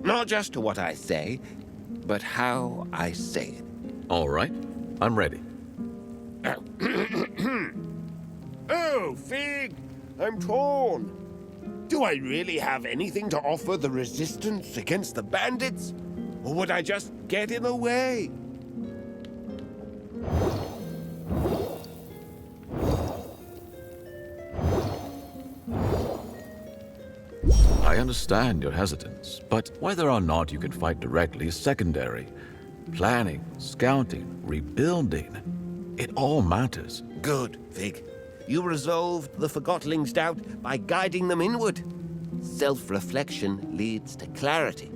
not just to what I say, but how I say it.
All right. I'm ready.
Oh, Fig! I'm torn. Do I really have anything to offer the resistance against the bandits? Or would I just get in the way?
I understand your hesitance, but whether or not you can fight directly is secondary. Planning, scouting, rebuilding, it all matters.
Good, Fig. You resolved the Forgotlings' doubt by guiding them inward. Self-reflection leads to clarity.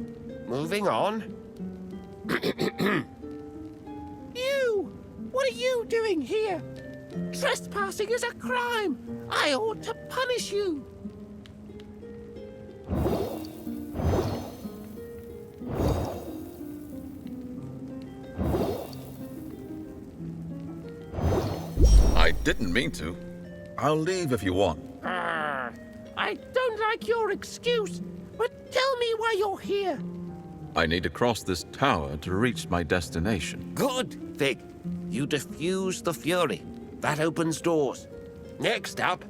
moving on.
You! What are you doing here? Trespassing is a crime. I ought to punish you.
I didn't mean to. I'll leave if you want.
I don't like your excuse, but tell me why you're here.
I need to cross this tower to reach my destination.
Good, Fig. You diffuse the fury. That opens doors. Next up...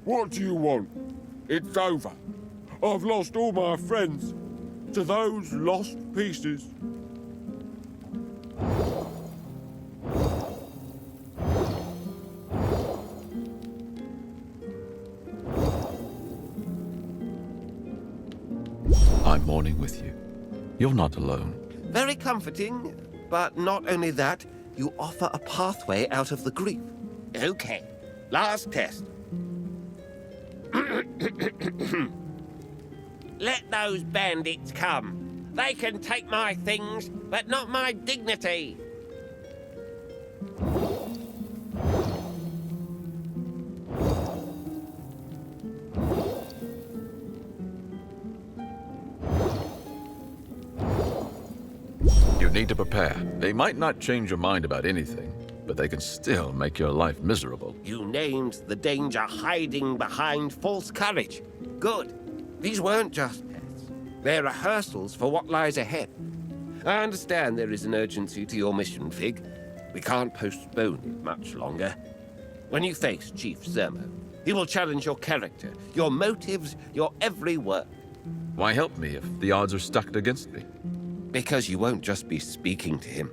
What do you want? It's over. I've lost all my friends to those lost pieces.
I'm mourning with you. You're not alone.
Very comforting, but not only that, you offer a pathway out of the grief. Okay, last test. Let those bandits come. They can take my things, but not my dignity.
You need to prepare. They might not change your mind about anything, but they can still make your life miserable.
You named the danger hiding behind false courage. Good. These weren't just tests. They're rehearsals for what lies ahead. I understand there is an urgency to your mission, Fig. We can't postpone it much longer. When you face Chief Zermo, he will challenge your character, your motives, your every word.
Why help me if the odds are stacked against me?
Because you won't just be speaking to him.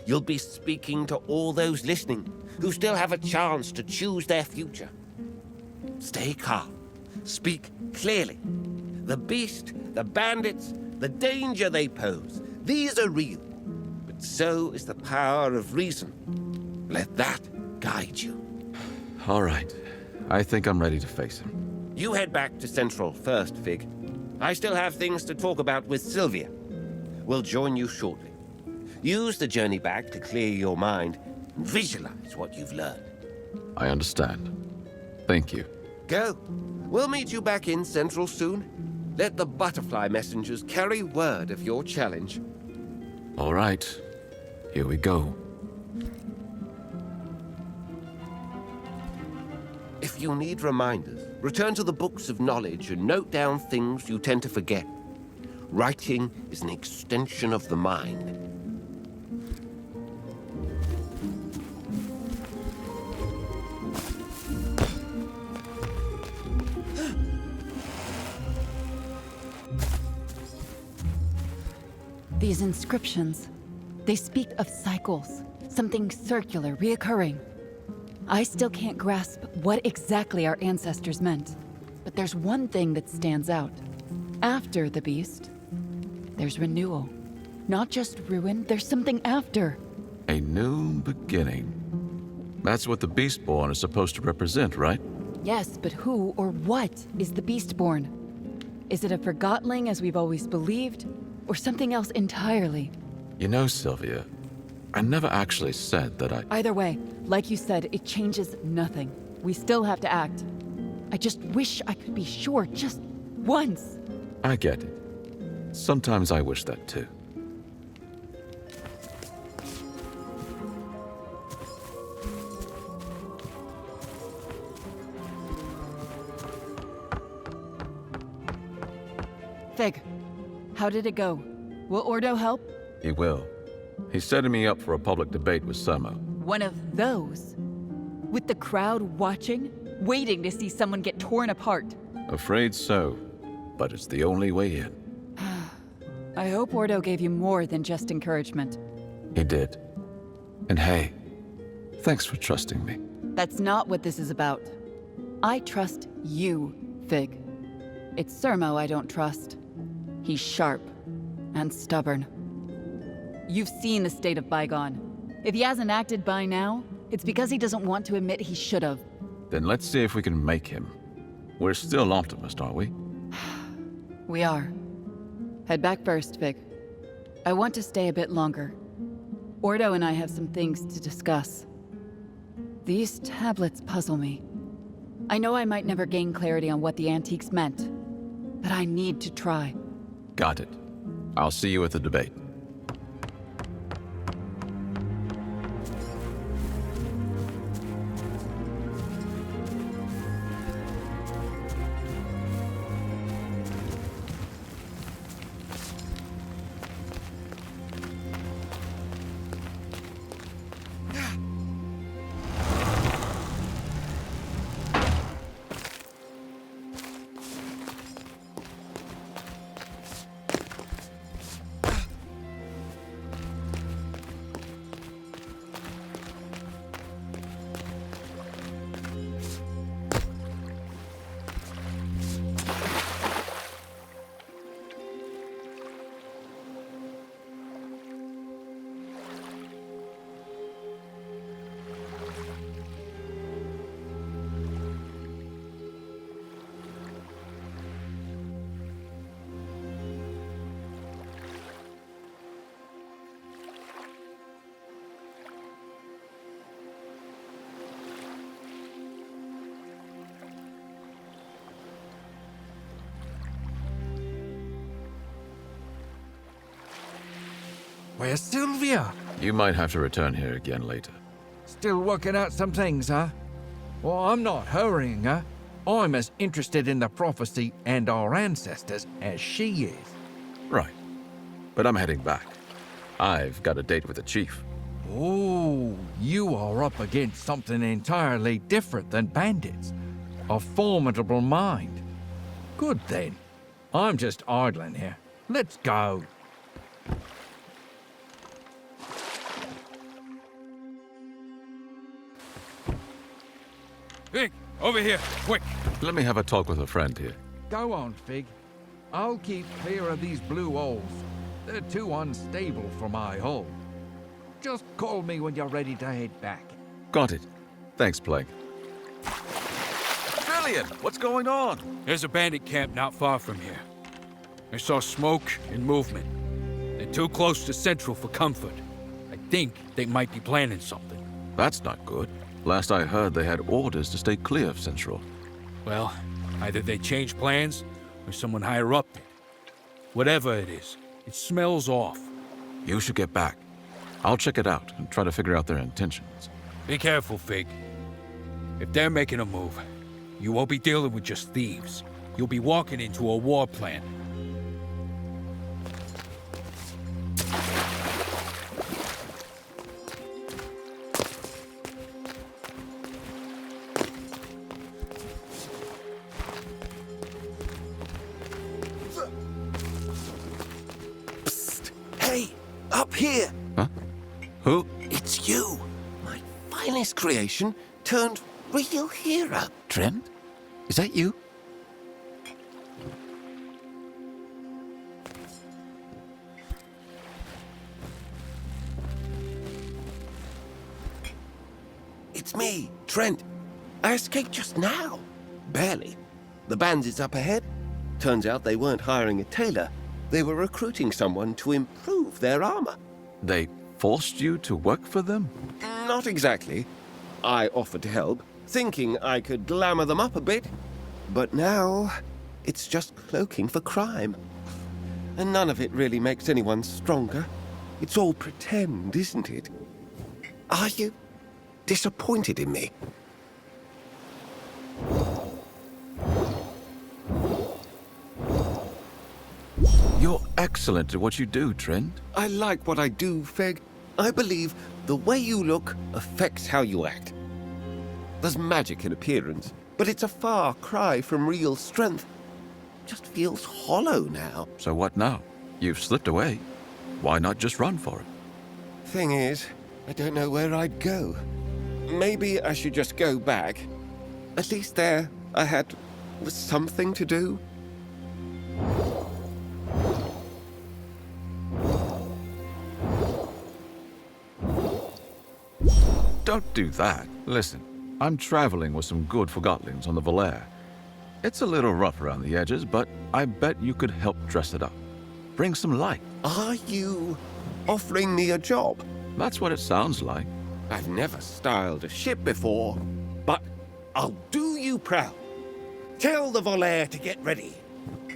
You'll be speaking to all those listening who still have a chance to choose their future. Stay calm. Speak clearly. The beast, the bandits, the danger they pose, these are real. But so is the power of reason. Let that guide you.
All right. I think I'm ready to face him.
You head back to Central first, Fig. I still have things to talk about with Sylvia. We'll join you shortly. Use the journey back to clear your mind and visualize what you've learned.
I understand. Thank you.
Go. We'll meet you back in Central soon. Let the butterfly messengers carry word of your challenge.
All right. Here we go.
If you need reminders, return to the books of knowledge and note down things you tend to forget. Writing is an extension of the mind.
These inscriptions, they speak of cycles, something circular, reoccurring. I still can't grasp what exactly our ancestors meant, but there's one thing that stands out. After the beast, there's renewal. Not just ruin, there's something after.
A new beginning. That's what the Beastborn is supposed to represent, right?
Yes, but who or what is the Beastborn? Is it a Forgotling as we've always believed, or something else entirely?
You know, Sylvia, I never actually said that I...
Either way, like you said, it changes nothing. We still have to act. I just wish I could be sure just once.
I get it. Sometimes I wish that too.
Fig, how did it go? Will Ordo help?
He will. He's setting me up for a public debate with Sermo.
One of those? With the crowd watching, waiting to see someone get torn apart.
Afraid so, but it's the only way in.
I hope Ordo gave you more than just encouragement.
He did. And hey, thanks for trusting me.
That's not what this is about. I trust you, Fig. It's Sermo I don't trust. He's sharp and stubborn. You've seen the state of Bygone. If he hasn't acted by now, it's because he doesn't want to admit he should have.
Then let's see if we can make him. We're still optimists, aren't we?
We are. Head back first, Fig. I want to stay a bit longer. Ordo and I have some things to discuss. These tablets puzzle me. I know I might never gain clarity on what the antiques meant, but I need to try.
Got it. I'll see you at the debate.
Where's Sylvia?
You might have to return here again later.
Still working out some things, huh? Well, I'm not hurrying her. I'm as interested in the prophecy and our ancestors as she is.
Right. But I'm heading back. I've got a date with the chief.
Oh, you are up against something entirely different than bandits. A formidable mind. Good then. I'm just idling here. Let's go.
Fig, over here, quick.
Let me have a talk with a friend here.
Go on, Fig. I'll keep clear of these blue holes. They're too unstable for my hull. Just call me when you're ready to head back.
Got it. Thanks, Plague. Trillian, what's going on?
There's a bandit camp not far from here. I saw smoke and movement. They're too close to Central for comfort. I think they might be planning something.
That's not good. Last I heard, they had orders to stay clear of Central.
Well, either they changed plans, or someone higher up did. Whatever it is, it smells off.
You should get back. I'll check it out and try to figure out their intentions.
Be careful, Fig. If they're making a move, you won't be dealing with just thieves. You'll be walking into a war plan.
Hey, up here!
Huh? Who?
It's you! My finest creation turned real hero.
Trent? Is that you?
It's me, Trent. I escaped just now. Barely. The bandits up ahead. Turns out they weren't hiring a tailor. They were recruiting someone to improve their armor.
They forced you to work for them?
Not exactly. I offered to help, thinking I could glamour them up a bit. But now, it's just cloaking for crime. And none of it really makes anyone stronger. It's all pretend, isn't it? Are you disappointed in me?
You're excellent at what you do, Trent.
I like what I do, Feg. I believe the way you look affects how you act. There's magic in appearance, but it's a far cry from real strength. Just feels hollow now.
So what now? You've slipped away. Why not just run for it?
Thing is, I don't know where I'd go. Maybe I should just go back. At least there, I had something to do.
Don't do that. Listen, I'm traveling with some good Forgotlings on the Valair. It's a little rough around the edges, but I bet you could help dress it up. Bring some light.
Are you offering me a job?
That's what it sounds like.
I've never styled a ship before, but I'll do you proud. Tell the Volaire to get ready.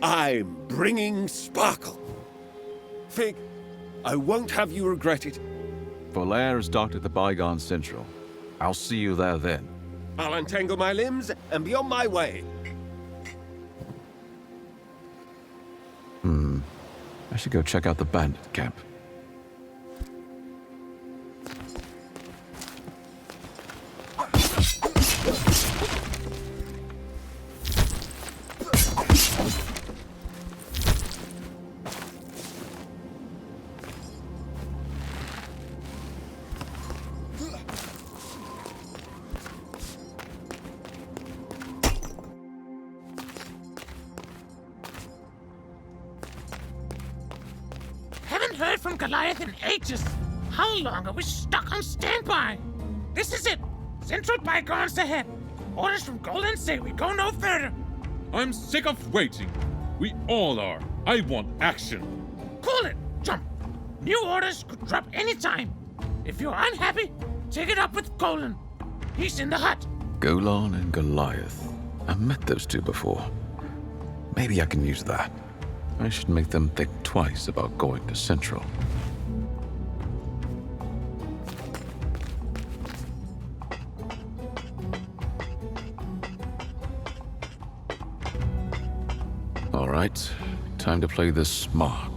I'm bringing sparkle. Fig, I won't have you regret it.
Volaire is docked at the Bygone Central. I'll see you there then.
I'll untangle my limbs and be on my way.
I should go check out the bandit camp.
Haven't heard from Goliath in ages. How long are we stuck on standby? This is it. Central Bygones ahead. Orders from Golden say we go no further.
I'm sick of waiting. We all are. I want action.
Cool it. Jump. New orders could drop anytime. If you're unhappy, take it up with Golan. He's in the hut.
Golan and Goliath. I've met those two before. Maybe I can use that. I should make them think twice about going to Central. All right, time to play this smart.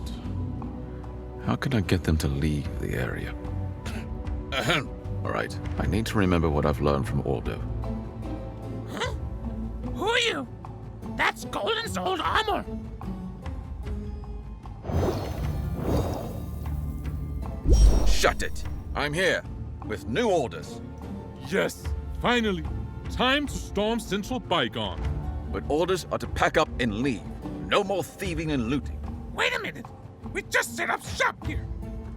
How can I get them to leave the area? All right, I need to remember what I've learned from Ordo.
Huh? Who are you? That's Golan's old armor.
Shut it! I'm here, with new orders.
Yes, finally. Time to storm Central Bygone.
But orders are to pack up and leave. No more thieving and looting.
Wait a minute. We just set up shop here.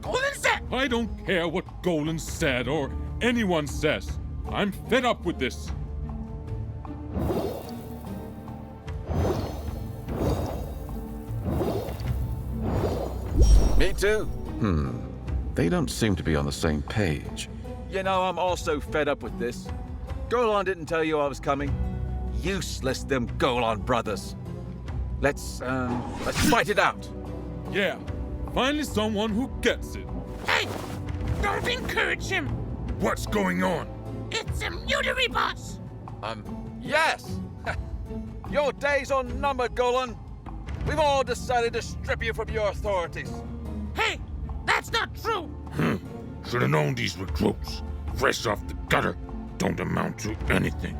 Golan said.
I don't care what Golan said or anyone says. I'm fed up with this.
Me too. They don't seem to be on the same page. You know, I'm also fed up with this. Golan didn't tell you I was coming. Useless, them Golan brothers. Let's fight it out.
Yeah, finally someone who gets it.
Hey, don't encourage him.
What's going on?
It's a mutiny, boss.
Yes. Your days are numbered, Golan. We've all decided to strip you from your authorities.
Hey, that's not true.
Should have known these recruits, fresh off the gutter, don't amount to anything.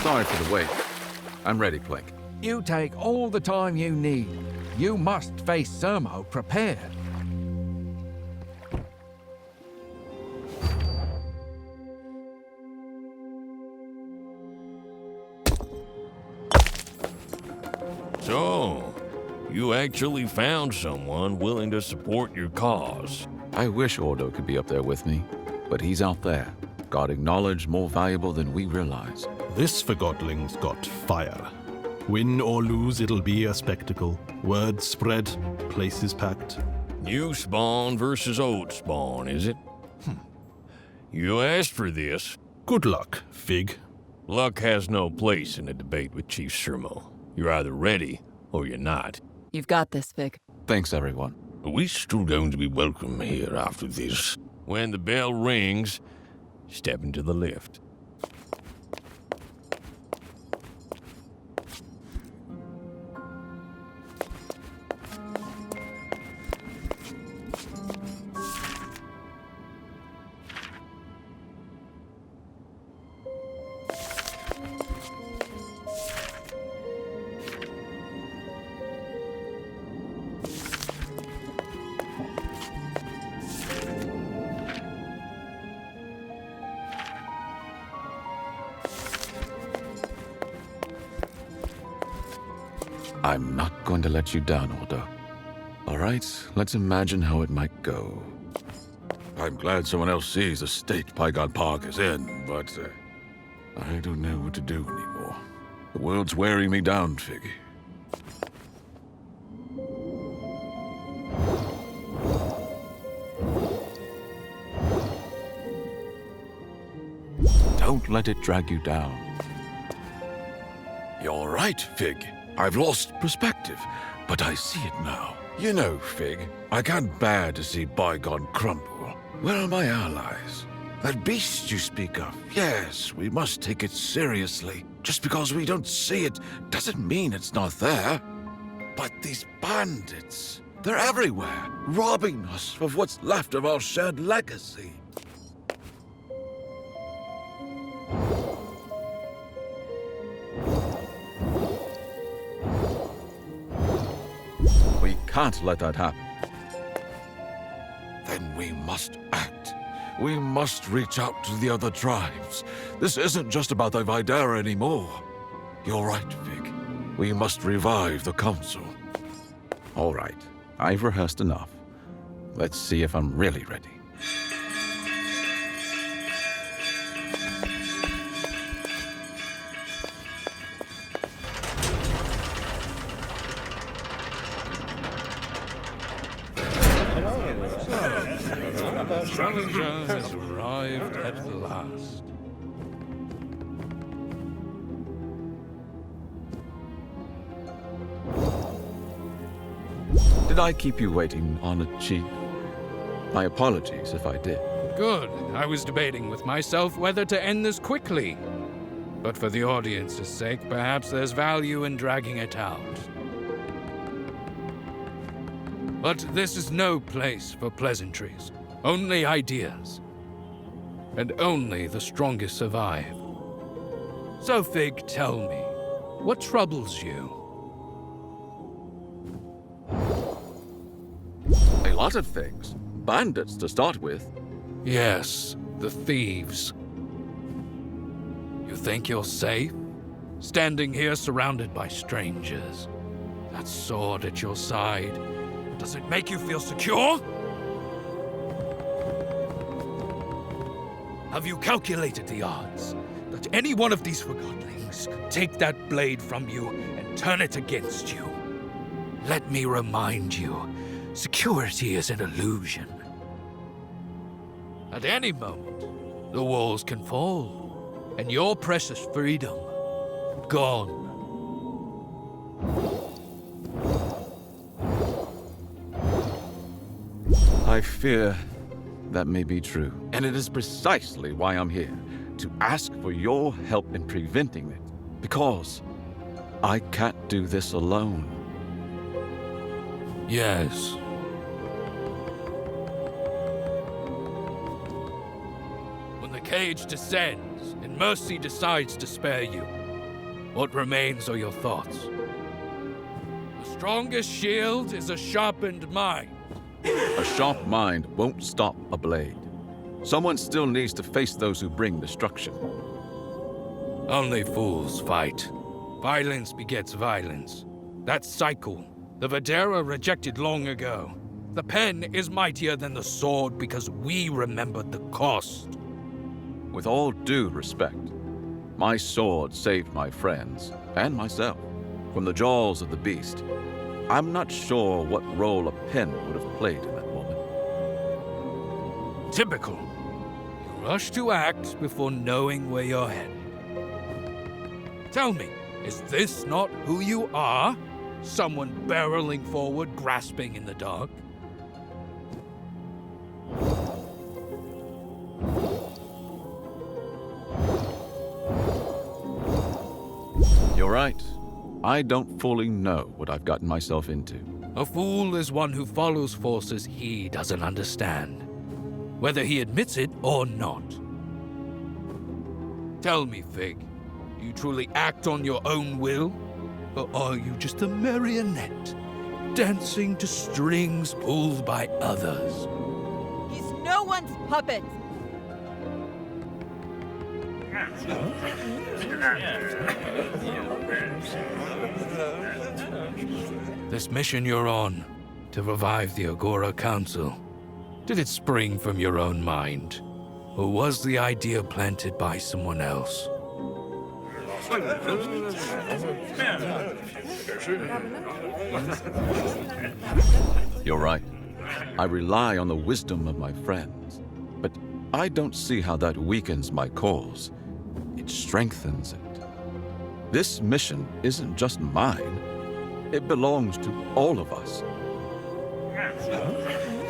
Sorry for the wait. I'm ready, Plink.
You take all the time you need. You must face Sermo prepared.
So, you actually found someone willing to support your cause.
I wish Ordo could be up there with me, but he's out there, guarding knowledge more valuable than we realize.
This Forgotlings got fire. Win or lose, it'll be a spectacle. Word spread, places packed.
New spawn versus old spawn, is it? You asked for this.
Good luck, Fig.
Luck has no place in a debate with Chief Shermo. You're either ready or you're not.
You've got this, Fig.
Thanks, everyone.
Are we still going to be welcome here after this? When the bell rings, step into the lift.
I'm not going to let you down, Ordo. All right, let's imagine how it might go.
I'm glad someone else sees the state Pygon Park is in, but I don't know what to do anymore. The world's wearing me down, Figgy.
Don't let it drag you down.
You're right, Fig. I've lost perspective, but I see it now. You know, Fig, I can't bear to see Bygone crumble. Where are my allies? That beast you speak of, yes, we must take it seriously. Just because we don't see it doesn't mean it's not there. But these bandits, they're everywhere, robbing us of what's left of our shared legacy.
We can't let that happen.
Then we must act. We must reach out to the other tribes. This isn't just about the Videra anymore. You're right, Fig. We must revive the council.
All right, I've rehearsed enough. Let's see if I'm really ready.
Challenger has arrived at last.
Did I keep you waiting, Honored Chief? My apologies if I did.
Good. I was debating with myself whether to end this quickly. But for the audience's sake, perhaps there's value in dragging it out. But this is no place for pleasantries. Only ideas. And only the strongest survive. So, Fig, tell me, what troubles you?
A lot of things. Bandits to start with.
Yes, the thieves. You think you're safe? Standing here surrounded by strangers. That sword at your side. Does it make you feel secure? Have you calculated the odds that any one of these Forgotlings could take that blade from you and turn it against you? Let me remind you, security is an illusion. At any moment, the walls can fall, and your precious freedom, gone.
I fear that may be true. And it is precisely why I'm here, to ask for your help in preventing it. Because I can't do this alone.
Yes. When the cage descends and mercy decides to spare you, what remains are your thoughts. The strongest shield is a sharpened mind.
A sharp mind won't stop a blade. Someone still needs to face those who bring destruction.
Only fools fight. Violence begets violence. That cycle, the Videra rejected long ago. The pen is mightier than the sword because we remembered the cost.
With all due respect, my sword saved my friends, and myself, from the jaws of the beast. I'm not sure what role a pen would have played in that moment.
Typical. You rush to act before knowing where you're headed. Tell me, is this not who you are? Someone barreling forward, grasping in the dark?
You're right. I don't fully know what I've gotten myself into.
A fool is one who follows forces he doesn't understand, whether he admits it or not. Tell me, Fig, do you truly act on your own will? Or are you just a marionette, dancing to strings pulled by others?
He's no one's puppet!
This mission you're on, to revive the Agora Council, did it spring from your own mind? Or was the idea planted by someone else?
You're right. I rely on the wisdom of my friends, but I don't see how that weakens my cause. It strengthens it. This mission isn't just mine. It belongs to all of us.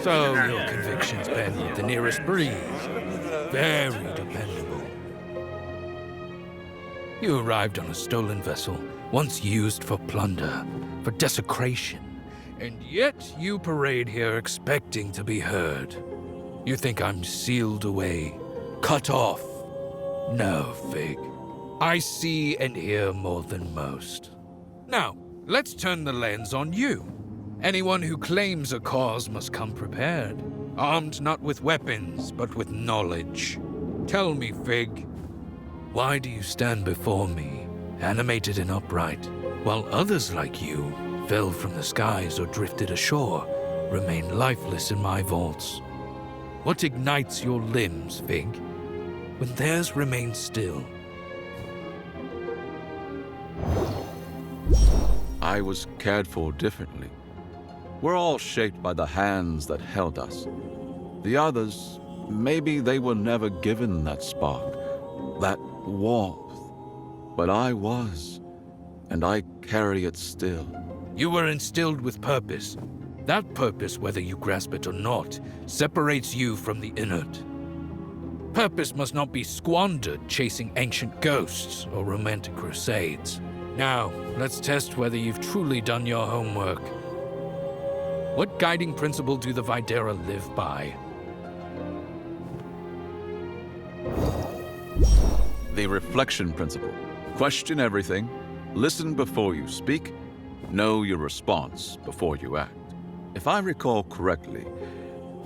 So your convictions bend with the nearest breeze. Very dependable. You arrived on a stolen vessel, once used for plunder, for desecration, and yet you parade here expecting to be heard. You think I'm sealed away, cut off? No, Fig. I see and hear more than most. Now, let's turn the lens on you. Anyone who claims a cause must come prepared, armed not with weapons, but with knowledge. Tell me, Fig, why do you stand before me, animated and upright, while others like you fell from the skies or drifted ashore, remain lifeless in my vaults? What ignites your limbs, Fig, when theirs remain still?
I was cared for differently. We're all shaped by the hands that held us. The others, maybe they were never given that spark, that warmth. But I was, and I carry it still.
You were instilled with purpose. That purpose, whether you grasp it or not, separates you from the inert. Purpose must not be squandered chasing ancient ghosts or romantic crusades. Now, let's test whether you've truly done your homework. What guiding principle do the Videra live by?
The reflection principle. Question everything, listen before you speak, know your response before you act. If I recall correctly,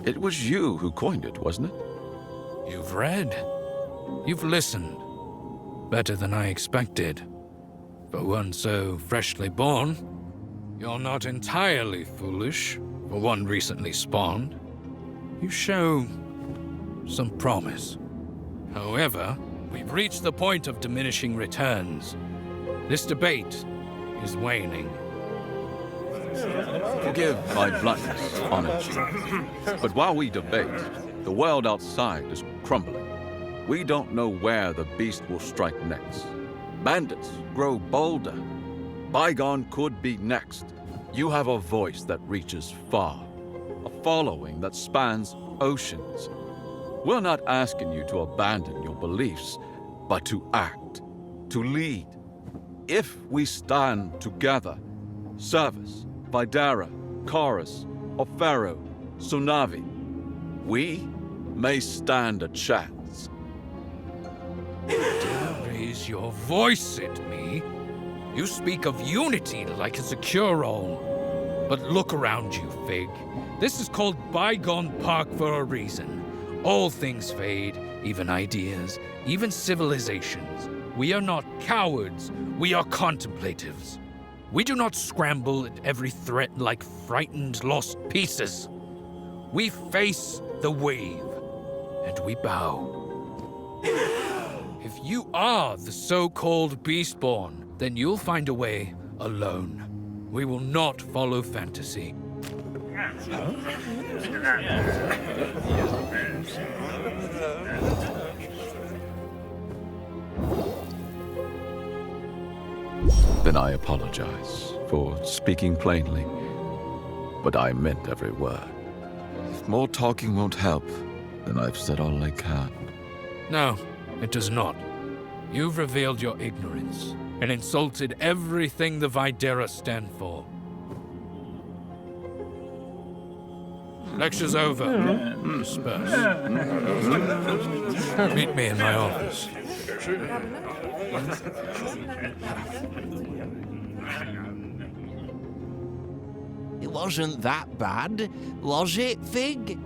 it was you who coined it, wasn't it?
You've read. You've listened. Better than I expected. For one so freshly born, you're not entirely foolish, for one recently spawned. You show some promise. However, we've reached the point of diminishing returns. This debate is waning.
Forgive my bluntness, Honored Chief. But while we debate, the world outside is crumbling. We don't know where the beast will strike next. Bandits grow bolder. Bygone could be next. You have a voice that reaches far, a following that spans oceans. We're not asking you to abandon your beliefs, but to act, to lead. If we stand together, Service, Videra, Chorus, Ofero, Sunavi, we may stand a chance.
Dare raise your voice at me? You speak of unity like it's a cure-all. But look around you, Fig. This is called Bygone Park for a reason. All things fade, even ideas, even civilizations. We are not cowards, we are contemplatives. We do not scramble at every threat like frightened lost pieces. We face the wave, and we bow. If you are the so-called Beastborn, then you'll find a way alone. We will not follow fantasy.
Then I apologize for speaking plainly, but I meant every word. If more talking won't help, then I've said all I can.
No, it does not. You've revealed your ignorance and insulted everything the Videra stand for. Lecture's over. Disperse. Meet me in my office.
It wasn't that bad, was it, Fig?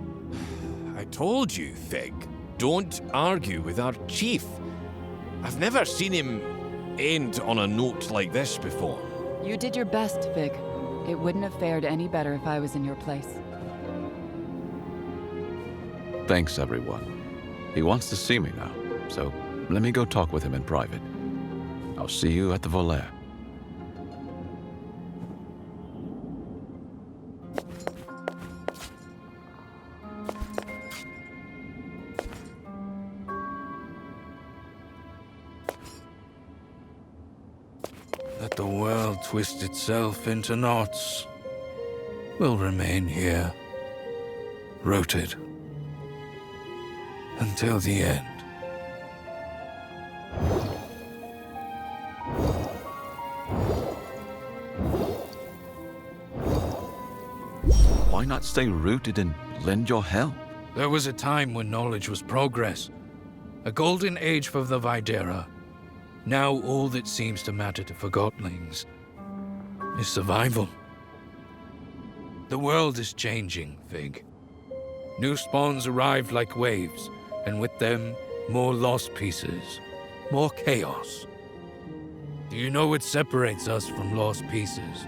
I told you, Fig. Don't argue with our chief. I've never seen him end on a note like this before.
You did your best, Fig. It wouldn't have fared any better if I was in your place.
Thanks, everyone. He wants to see me now, so let me go talk with him in private. I'll see you at the Volaire.
Let the world twist itself into knots. We'll remain here, rooted, until the end.
Why not stay rooted and lend your help?
There was a time when knowledge was progress. A golden age for the Videra. Now all that seems to matter to Forgotlings is survival. The world is changing, Fig. New spawns arrive like waves, and with them, more lost pieces, more chaos. Do you know what separates us from lost pieces?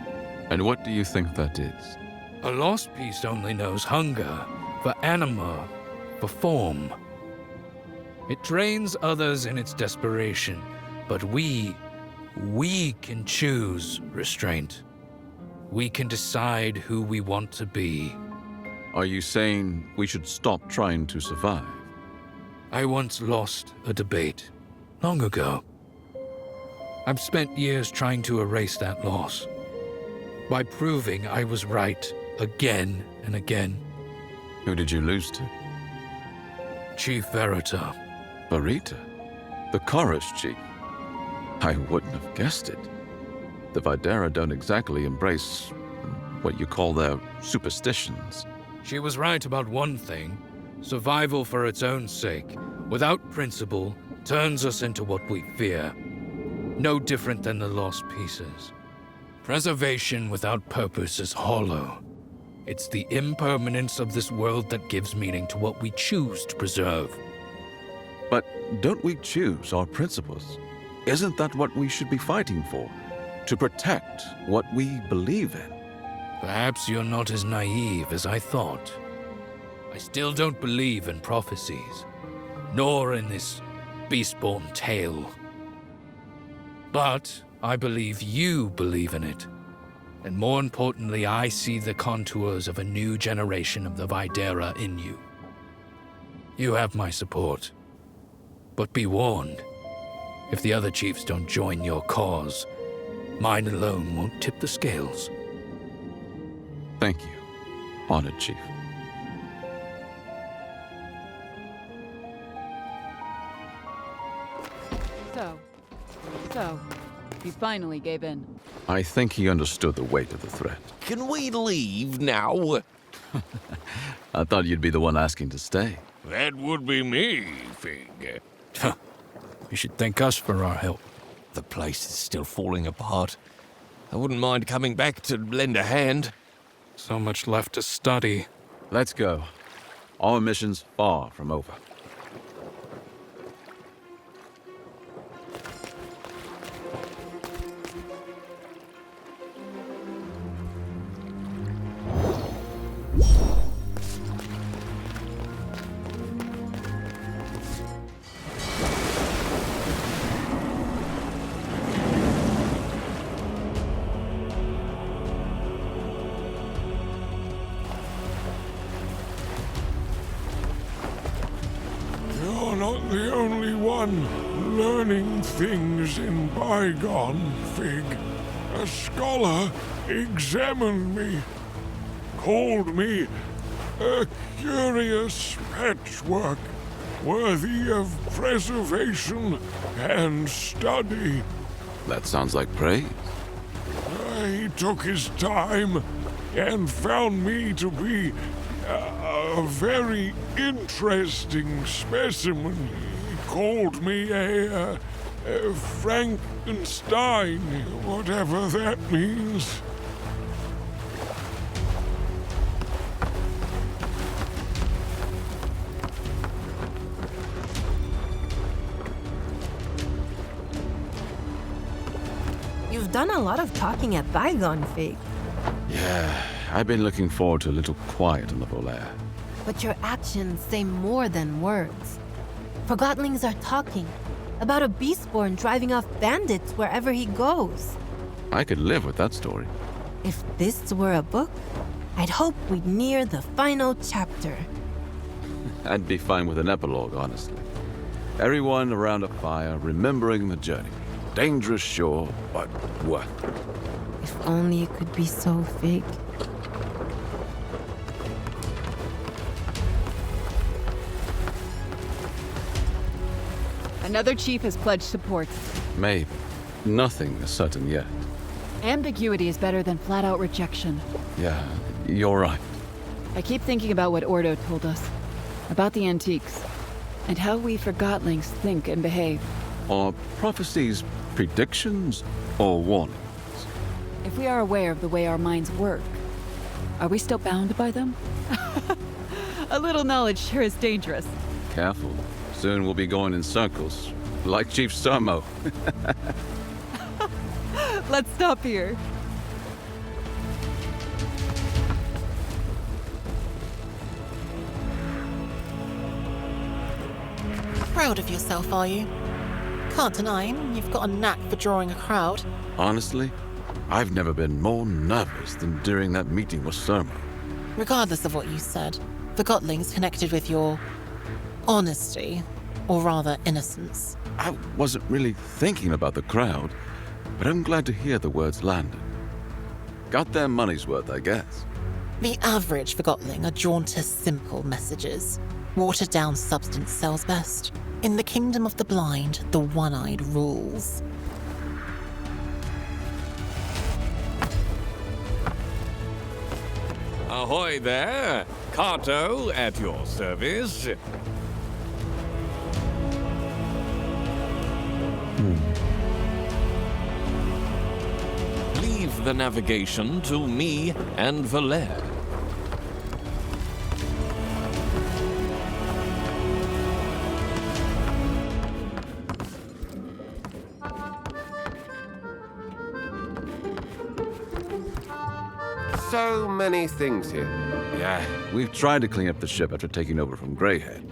And what do you think that is?
A lost piece only knows hunger, for anima, for form. It drains others in its desperation, but we can choose restraint. We can decide who we want to be.
Are you saying we should stop trying to survive?
I once lost a debate, long ago. I've spent years trying to erase that loss, by proving I was right again and again.
Who did you lose to?
Chief Verita.
Verita? The Chorus chief? I wouldn't have guessed it. The Videra don't exactly embrace what you call their superstitions.
She was right about one thing. Survival for its own sake, without principle, turns us into what we fear. No different than the lost pieces. Preservation without purpose is hollow. It's the impermanence of this world that gives meaning to what we choose to preserve.
But don't we choose our principles? Isn't that what we should be fighting for? To protect what we believe in?
Perhaps you're not as naive as I thought. I still don't believe in prophecies, nor in this Beastborn tale. But I believe you believe in it. And more importantly, I see the contours of a new generation of the Videra in you. You have my support. But be warned, if the other chiefs don't join your cause, mine alone won't tip the scales.
Thank you, Honored Chief.
So, he finally gave in.
I think he understood the weight of the threat.
Can we leave now?
I thought you'd be the one asking to stay.
That would be me, Fig.
You should thank us for our help.
The place is still falling apart. I wouldn't mind coming back to lend a hand.
So much left to study.
Let's go. Our mission's far from over.
began learning things in bygone, Fig, a scholar examined me, called me a curious patchwork worthy of preservation and study.
That sounds like praise.
He took his time and found me to be a very interesting specimen. He called me a Frankenstein, whatever that means.
You've done a lot of talking at Bygone, Fig.
Yeah, I've been looking forward to a little quiet in the Volaire.
But your actions say more than words. Forgotlings are talking about a Beastborn driving off bandits wherever he goes.
I could live with that story.
If this were a book, I'd hope we'd near the final chapter.
I'd be fine with an epilogue, honestly. Everyone around a fire remembering the journey. Dangerous, sure, but worth it.
If only it could be so, Fig.
Another chief has pledged support.
Maybe. Nothing is certain yet.
Ambiguity is better than flat-out rejection.
Yeah, you're right.
I keep thinking about what Ordo told us. About the antiques. And how we Forgotlings think and behave.
Are prophecies predictions or warnings?
If we are aware of the way our minds work, are we still bound by them? A little knowledge sure is dangerous.
Careful. Soon we'll be going in circles, like Chief Sermo.
Let's stop here.
Proud of yourself, are you? Can't deny you've got a knack for drawing a crowd.
Honestly, I've never been more nervous than during that meeting with Sermo.
Regardless of what you said, Forgotlings connected with your honesty, or rather innocence.
I wasn't really thinking about the crowd, but I'm glad to hear the words landed. Got their money's worth, I guess.
The average Forgotling are drawn to simple messages. Watered-down substance sells best. In the kingdom of the blind, the one-eyed rules.
Ahoy there! Kato at your service. Leave the navigation to me and Volaire.
So many things here.
Yeah, we've tried to clean up the ship after taking over from Greyhead.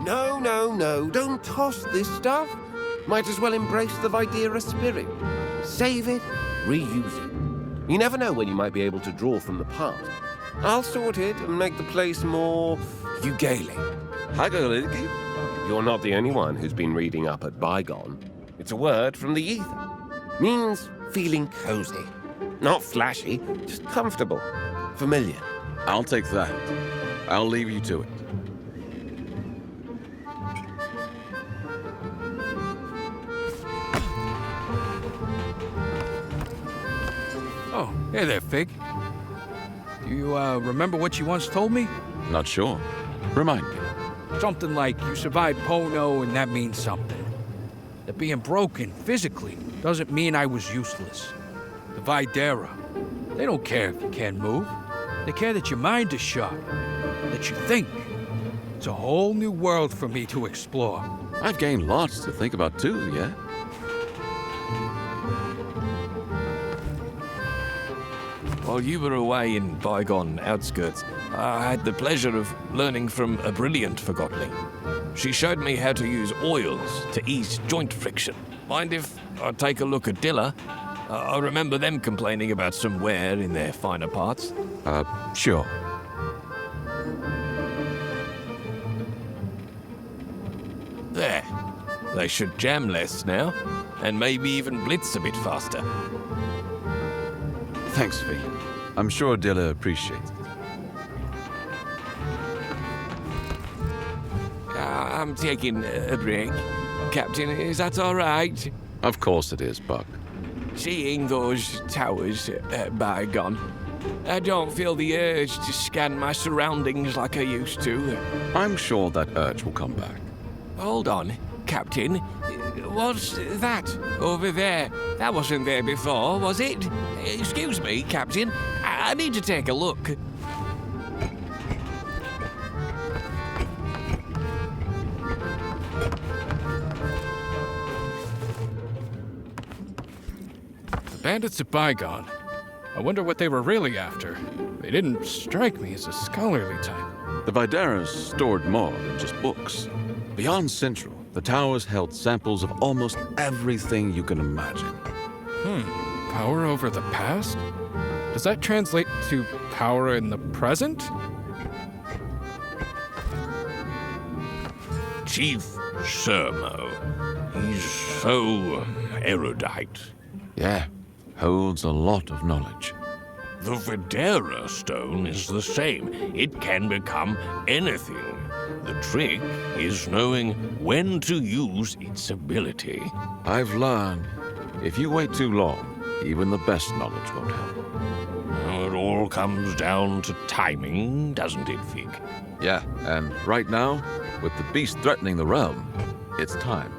No, no, no. Don't toss this stuff. Might as well embrace the Videra spirit. Save it, reuse it. You never know when you might be able to draw from the past. I'll sort it and make the place more Ugale. You're not the only one who's been reading up at Bygone. It's a word from the ether. Means feeling cozy. Not flashy, just comfortable. Familiar.
I'll take that. I'll leave you to it.
Oh, hey there, Fig. Do you, remember what you once told me?
Not sure. Remind me.
Something like you survived Pono and that means something. That being broken physically doesn't mean I was useless. The Videra, they don't care if you can't move. They care that your mind is sharp, that you think. It's a whole new world for me to explore.
I've gained lots to think about too, yeah?
While you were away in Bygone outskirts, I had the pleasure of learning from a brilliant Forgotling. She showed me how to use oils to ease joint friction. Mind if I take a look at Dilla? I remember them complaining about some wear in their finer parts.
Sure.
There. They should jam less now, and maybe even blitz a bit faster.
Thanks, Fig. I'm sure Dilla appreciates it.
I'm taking a break. Captain, is that all right?
Of course it is, Buck.
Seeing those towers bygone, I don't feel the urge to scan my surroundings like I used to.
I'm sure that urge will come back.
Hold on, Captain. What's that over there? That wasn't there before, was it? Excuse me, Captain. I need to take a look.
The bandits of Bygone. I wonder what they were really after. They didn't strike me as a scholarly type.
The Videras stored more than just books. Beyond Central, the towers held samples of almost everything you can imagine.
Power over the past? Does that translate to power in the present?
Chief Sermo. He's so erudite.
Yeah, holds a lot of knowledge.
The Videra stone is the same. It can become anything. The trick is knowing when to use its ability.
I've learned, if you wait too long, even the best knowledge won't help.
It all comes down to timing, doesn't it, Fig?
Yeah, and right now, with the beast threatening the realm, it's time.